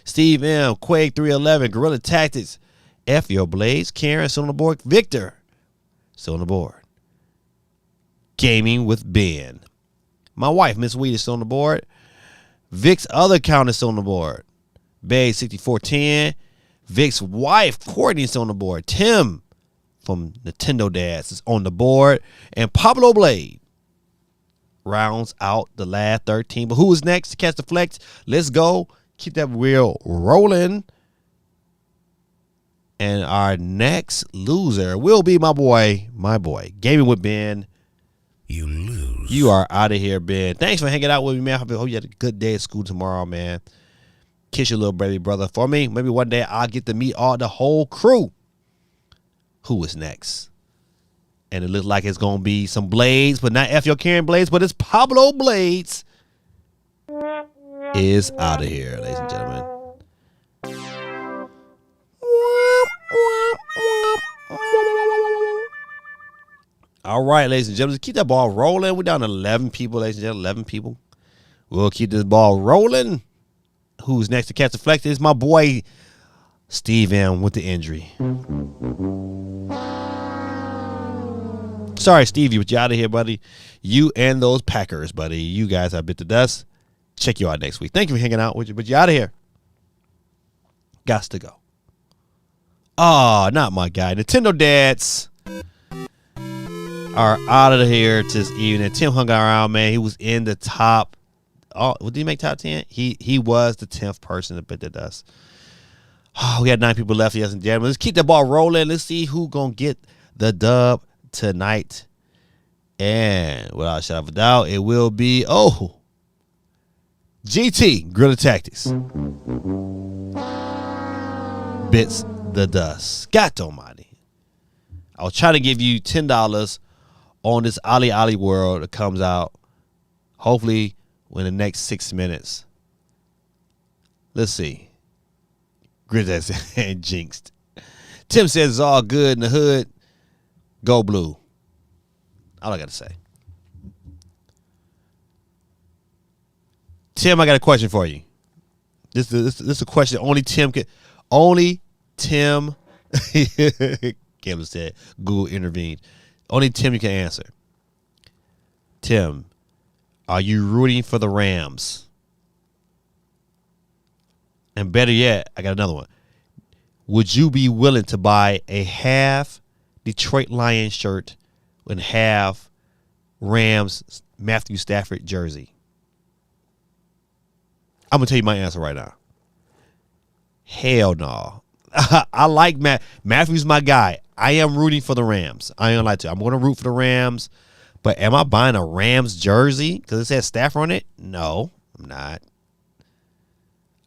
Steve M, Quake 311, Gorilla Tactics, F Your Blades, Karen, still on the board. Victor, still on the board. Gaming with Ben. My wife, Miss Weed, is still on the board. Vic's other account is still on the board. Bay 6410, Vic's wife, Courtney's on the board. Tim from Nintendo Dads is on the board. And Pablo Blade rounds out the last 13. But who is next to catch the flex? Let's go. Keep that wheel rolling. And our next loser will be my boy, Gaming with Ben. You lose. You are out of here, Ben. Thanks for hanging out with me, man. I hope you had a good day at school tomorrow, man. Kiss your little baby brother for me. Maybe one day I'll get to meet the whole crew. Who is next? And it looks like it's going to be some Blades, but not F. Your Karen Blades, but it's Pablo Blades. Is out of here, ladies and gentlemen. All right, ladies and gentlemen, keep that ball rolling. We're down to 11 people, ladies and gentlemen, 11 people. We'll keep this ball rolling. Who's next to catch the flex is my boy, Steve M with the injury. Sorry, Stevie, but you out of here, buddy. You and those Packers, buddy. You guys have bit the dust. Check you out next week. Thank you for hanging out with you, but you out of here. Gots to go. Oh, not my guy. Nintendo Dads are out of here this evening. Tim hung around, man. He was in the top. Oh, did he make top 10? He was the 10th person to bit the dust. Oh, we had 9 people left, yes and gentlemen. Let's keep the ball rolling. Let's see who gonna get the dub tonight. And without a shadow of a doubt, it will be GT Guerrilla Tactics. Bits the dust. God almighty. I was trying to give you $10 on this Ali World that comes out hopefully in the next 6 minutes. Let's see. Grizzly and jinxed. Tim says it's all good in the hood. Go blue. All I got to say. Tim, I got a question for you. This is a question only Tim can. Only Tim. Campbell said Google intervened. Only Tim you can answer. Tim, are you rooting for the Rams? And better yet, I got another one. Would you be willing to buy a half Detroit Lions shirt and half Rams Matthew Stafford jersey? I'm going to tell you my answer right now. Hell no. I like Matthew's my guy. I am rooting for the Rams. I ain't gonna lie to you. I'm going to root for the Rams. But am I buying a Rams jersey because it says Stafford on it? No, I'm not.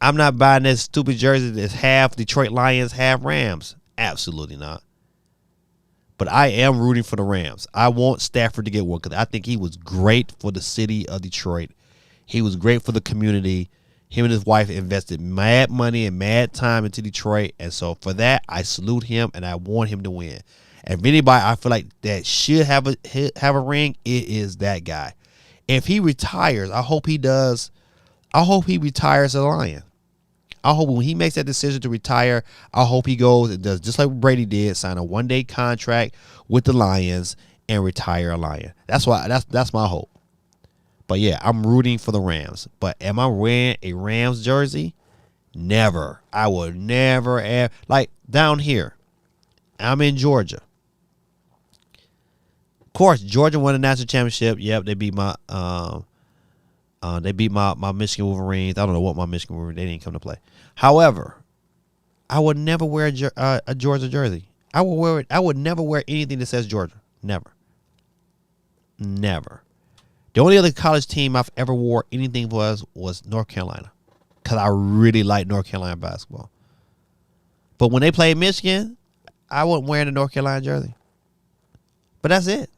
I'm not buying this stupid jersey that's half Detroit Lions, half Rams. Absolutely not. But I am rooting for the Rams. I want Stafford to get one because I think he was great for the city of Detroit. He was great for the community. Him and his wife invested mad money and mad time into Detroit. And so for that, I salute him and I want him to win. And if anybody I feel like that should have a ring, it is that guy. If he retires, I hope he does. I hope he retires a Lion. I hope when he makes that decision to retire, I hope he goes and does just like Brady did, sign a one-day contract with the Lions and retire a Lion. That's my hope. But yeah, I'm rooting for the Rams. But am I wearing a Rams jersey? Never. I would never have. Like down here, I'm in Georgia. Of course, Georgia won the national championship. Yep, they beat my Michigan Wolverines. I don't know what my Michigan Wolverines. They didn't come to play. However, I would never wear a Georgia jersey. I would never wear anything that says Georgia. Never. Never. The only other college team I've ever wore anything was North Carolina, because I really like North Carolina basketball. But when they played Michigan, I wasn't wearing a North Carolina jersey. But that's it.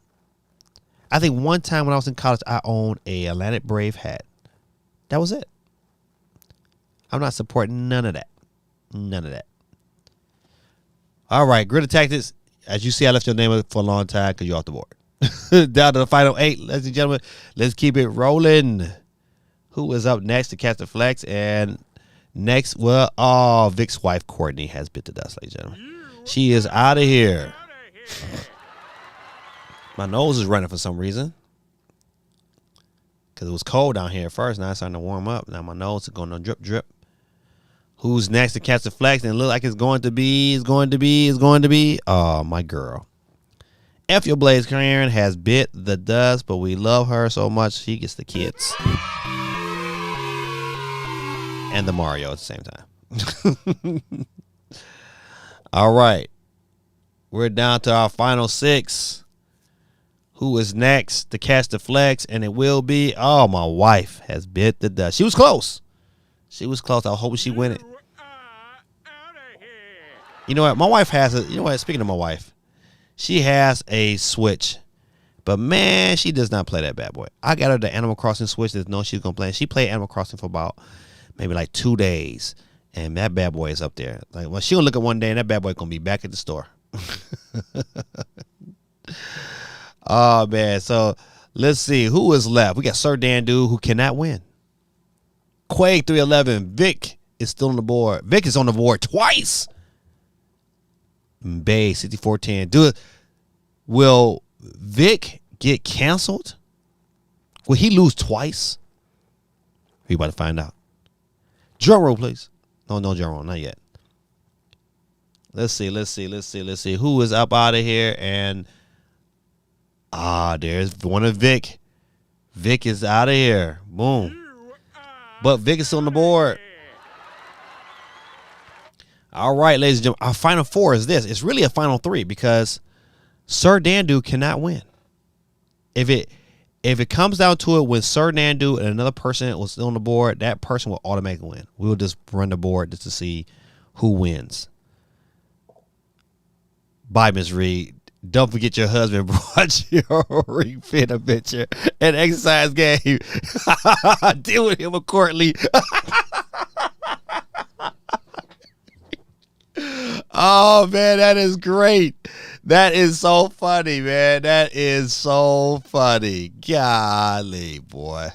I think one time when I was in college, I owned a Atlantic Brave hat. That was it. I'm not supporting none of that. None of that. All right, Guerrilla Tactics. As you see, I left your name for a long time because you're off the board. Down to the final 8, ladies and gentlemen. Let's keep it rolling. Who is up next to catch the flex? And next, Vic's wife, Courtney, has bit the dust, ladies and gentlemen. She is out of here. My nose is running for some reason. Because it was cold down here at first. Now it's starting to warm up. Now my nose is going to drip, drip. Who's next to catch the flex? And it look like it's going to be. Oh, my girl. F your Blaze Karen has bit the dust, but we love her so much she gets the kids. And the Mario at the same time. All right. We're down to our final 6. Who is next to catch the flex? And it will be, oh, my wife has bit the dust. She was close. I was hoping she win it. You know what? My wife has a, you know what? Speaking of my wife, she has a Switch. But, man, she does not play that bad boy. I got her the Animal Crossing Switch that no she's going to play. She played Animal Crossing for about maybe like 2 days. And that bad boy is up there. Like, well, she'll look at one day and that bad boy going to be back at the store. Oh, man. So, let's see. Who is left? We got Sir Dandu, who cannot win. Quake 311. Vic is still on the board. Vic is on the board twice. Bay 6410. Will Vic get canceled? Will he lose twice? We about to find out. Drum roll, please. No drum roll, not yet. Let's see. Who is up out of here? And there's one of Vic. Vic is out of here. Boom. But Vic is still on the board. All right, ladies and gentlemen. Our final 4 is this. It's really a final 3 because Sir Dandu cannot win. If it comes down to it when Sir Dandu and another person was still on the board, that person will automatically win. We'll just run the board just to see who wins. Bye, Ms. Reed. Don't forget your husband brought you a Ring Fit adventure and exercise game. Deal with him accordingly. Oh, man, that is great. That is so funny, man. That is so funny. Golly, boy.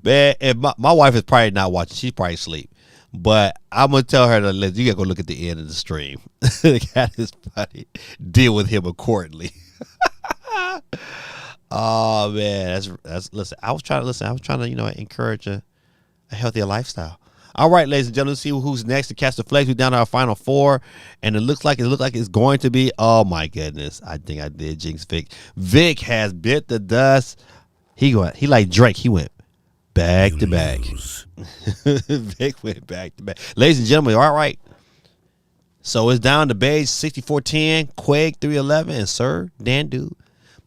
Man, and my wife is probably not watching. She's probably asleep. But I'm going to tell her you got to go look at the end of the stream. That is funny. Deal with him accordingly. Oh, man. Listen, I was trying to, encourage a healthier lifestyle. All right, ladies and gentlemen, let's see who's next to catch the flex. We're down to our final 4, and it looks like it's going to be. Oh my goodness, I think I did jinx Vic. Vic has bit the dust. He like Drake. He went back to back. Vic went back to back. Ladies and gentlemen, all right. So it's down to Beige 6410, Quake 311, and Sir Dandu.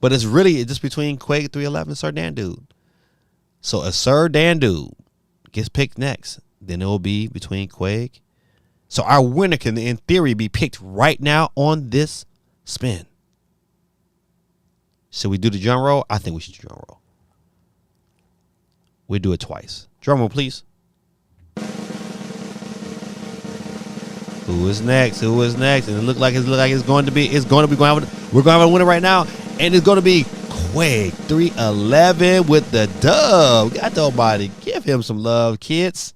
But it's really just between Quake 311 and Sir Dandu. So if Sir Dandu gets picked next, then it will be between Quake. So our winner can, in theory, be picked right now on this spin. Should we do the drum roll? I think we should drum roll. We'll do it twice. Drum roll, please. Who is next? And it looks like it's going to be. We're going to have a winner right now, and it's going to be Quake 311 with the dub. Got nobody. Give him some love, kids.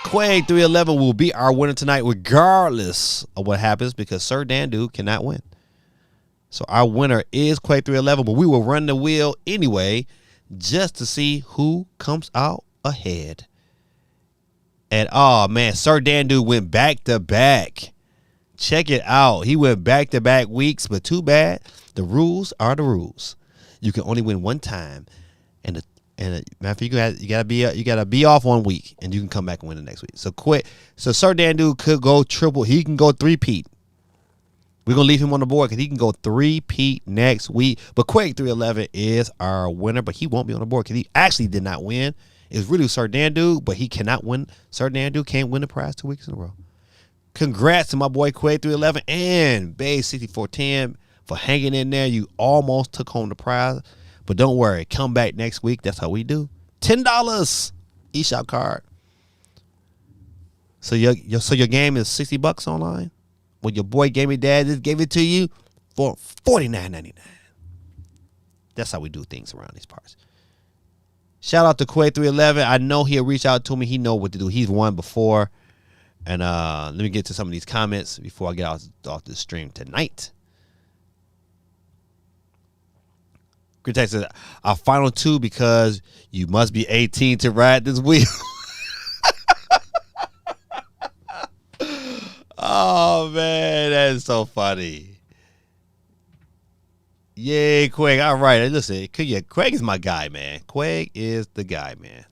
Quake 311 will be our winner tonight, regardless of what happens, because Sir Dandu cannot win. So our winner is Quake 311, but we will run the wheel anyway, just to see who comes out ahead. And oh man, Sir Dandu went back to back. Check it out. He went back to back weeks, but too bad. The rules are the rules. You can only win one time, and you gotta be off 1 week, and you can come back and win the next week. So Sir Dandu could go triple. He can go 3-peat. We're gonna leave him on the board because he can go 3-peat next week. But Quake 311 is our winner, but he won't be on the board because he actually did not win. It was really Sir Dandu, but he cannot win. Sir Dandu can't win the prize 2 weeks in a row. Congrats to my boy Quake 311 and Bay 6410 for hanging in there. You almost took home the prize. But don't worry, come back next week. That's how we do. $10 eShop card. So your game is $60 online. Well, your boy Gaming Dad just gave it to you for $49.99. That's how we do things around these parts. Shout out to Quake 311. I know he'll reach out to me. He know what to do. He's won before. And let me get to some of these comments before I get off the stream tonight. Good text says, our final two because you must be 18 to ride this wheel. Oh, man, that is so funny. Yay, Quag. All right, listen, Quag is my guy, man. Quag is the guy, man.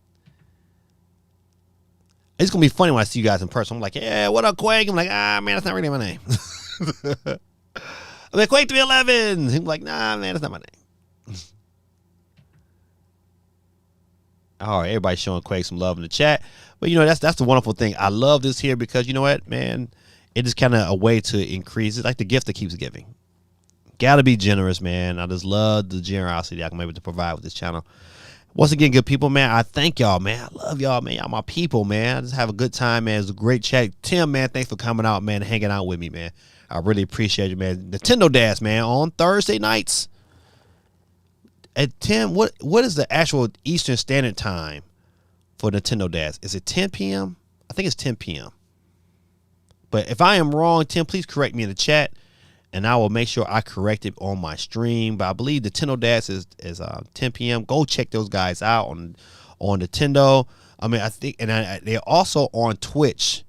It's going to be funny when I see you guys in person. I'm like, yeah, what up, Quag? I'm like, man, that's not really my name. I'm like, Quag 311. He's like, nah, man, that's not my name. All right, everybody showing Quag some love in the chat. But, that's the wonderful thing. I love this here because, you know what, man? It is kind of a way to increase. It's like the gift that keeps giving. Gotta be generous, man. I just love the generosity I'm able to provide with this channel. Once again, good people, man, I thank y'all, man. I love y'all, man. Y'all my people, man. I just have a good time, man. It's a great chat. Tim, man, thanks for coming out, man, and hanging out with me, man. I really appreciate you, man. Nintendo Dash, man, on Thursday nights. At Tim, what is the actual Eastern Standard Time for Nintendo Dash? Is it 10 p.m.? I think it's 10 p.m. But if I am wrong, Tim, please correct me in the chat, and I will make sure I correct it on my stream. But I believe Nintendo Dash is 10 p.m. Go check those guys out on Nintendo. I mean, I think, and they're also on Twitch.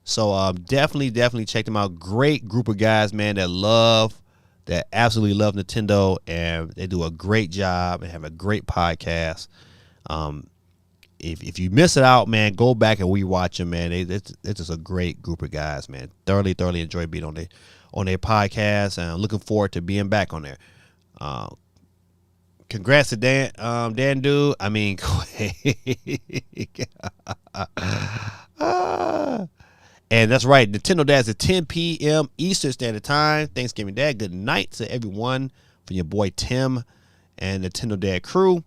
So definitely check them out. Great group of guys, man, that absolutely love Nintendo, and they do a great job and have a great podcast. If you miss it out, man, go back and rewatch them, man. It's just a great group of guys, man. Thoroughly enjoy being on their podcast, and I'm looking forward to being back on there. Congrats to Dan Dude. I mean, and that's right. Nintendo Dash at 10 p.m. Eastern Standard Time. Thanksgiving Dad. Good night to everyone from your boy Tim and Nintendo Dad crew.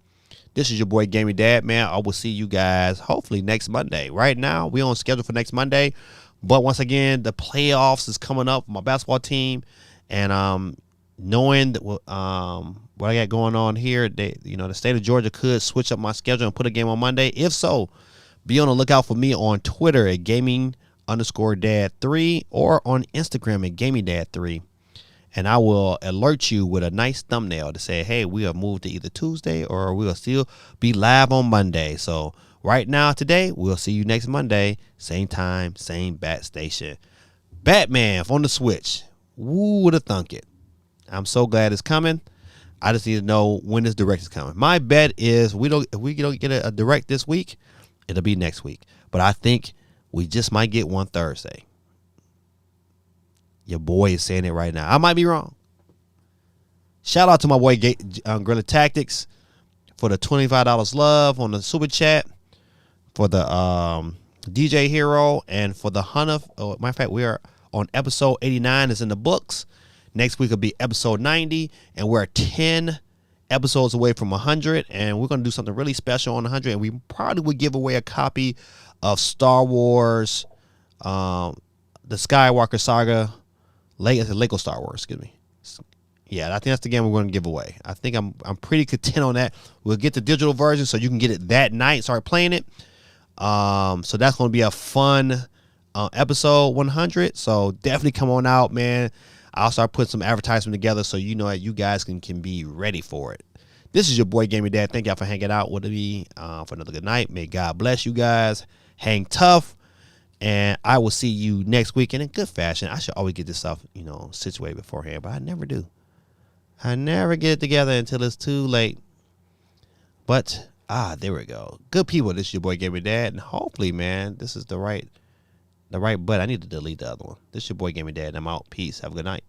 This is your boy Gaming Dad, man. I will see you guys hopefully next Monday. Right now, we're on schedule for next Monday. But once again, the playoffs is coming up for my basketball team. And knowing that, what I got going on here, the state of Georgia could switch up my schedule and put a game on Monday. If so, be on the lookout for me on Twitter at gaming_dad3 or on Instagram at gamingdad3. And I will alert you with a nice thumbnail to say, hey, we have moved to either Tuesday or we'll still be live on Monday. So right now, today, we'll see you next Monday. Same time, same bat station. Batman on the Switch. Woo, would have thunk it. I'm so glad it's coming. I just need to know when this direct is coming. My bet is if we don't get a direct this week, it'll be next week. But I think we just might get one Thursday. Your boy is saying it right now. I might be wrong. Shout out to my boy Guerrilla Tactics for the $25 love on the super chat, for the DJ Hero, and for the Hunter. Matter of fact, we are on episode 89. It's in the books. Next week will be episode 90, and we're 10 episodes away from 100, and we're going to do something really special on 100, and we probably would give away a copy of Star Wars, the Skywalker Saga, Lego Star Wars, excuse me. Yeah, I think that's the game we're going to give away. I think I'm pretty content on that. We'll get the digital version so you can get it that night, start playing it. So that's going to be a fun episode 100. So definitely come on out, man. I'll start putting some advertisement together so you know that you guys can be ready for it. This is your boy Gaming Dad. Thank y'all for hanging out with me for another good night. May God bless you guys. Hang tough. And I will see you next week. And in good fashion, I should always get this stuff, situated beforehand, but I never do. I never get it together until it's too late. But, there we go. Good people, this is your boy Gaming Dad. And hopefully, man, this is the right button. I need to delete the other one. This is your boy Gaming Dad, and I'm out. Peace. Have a good night.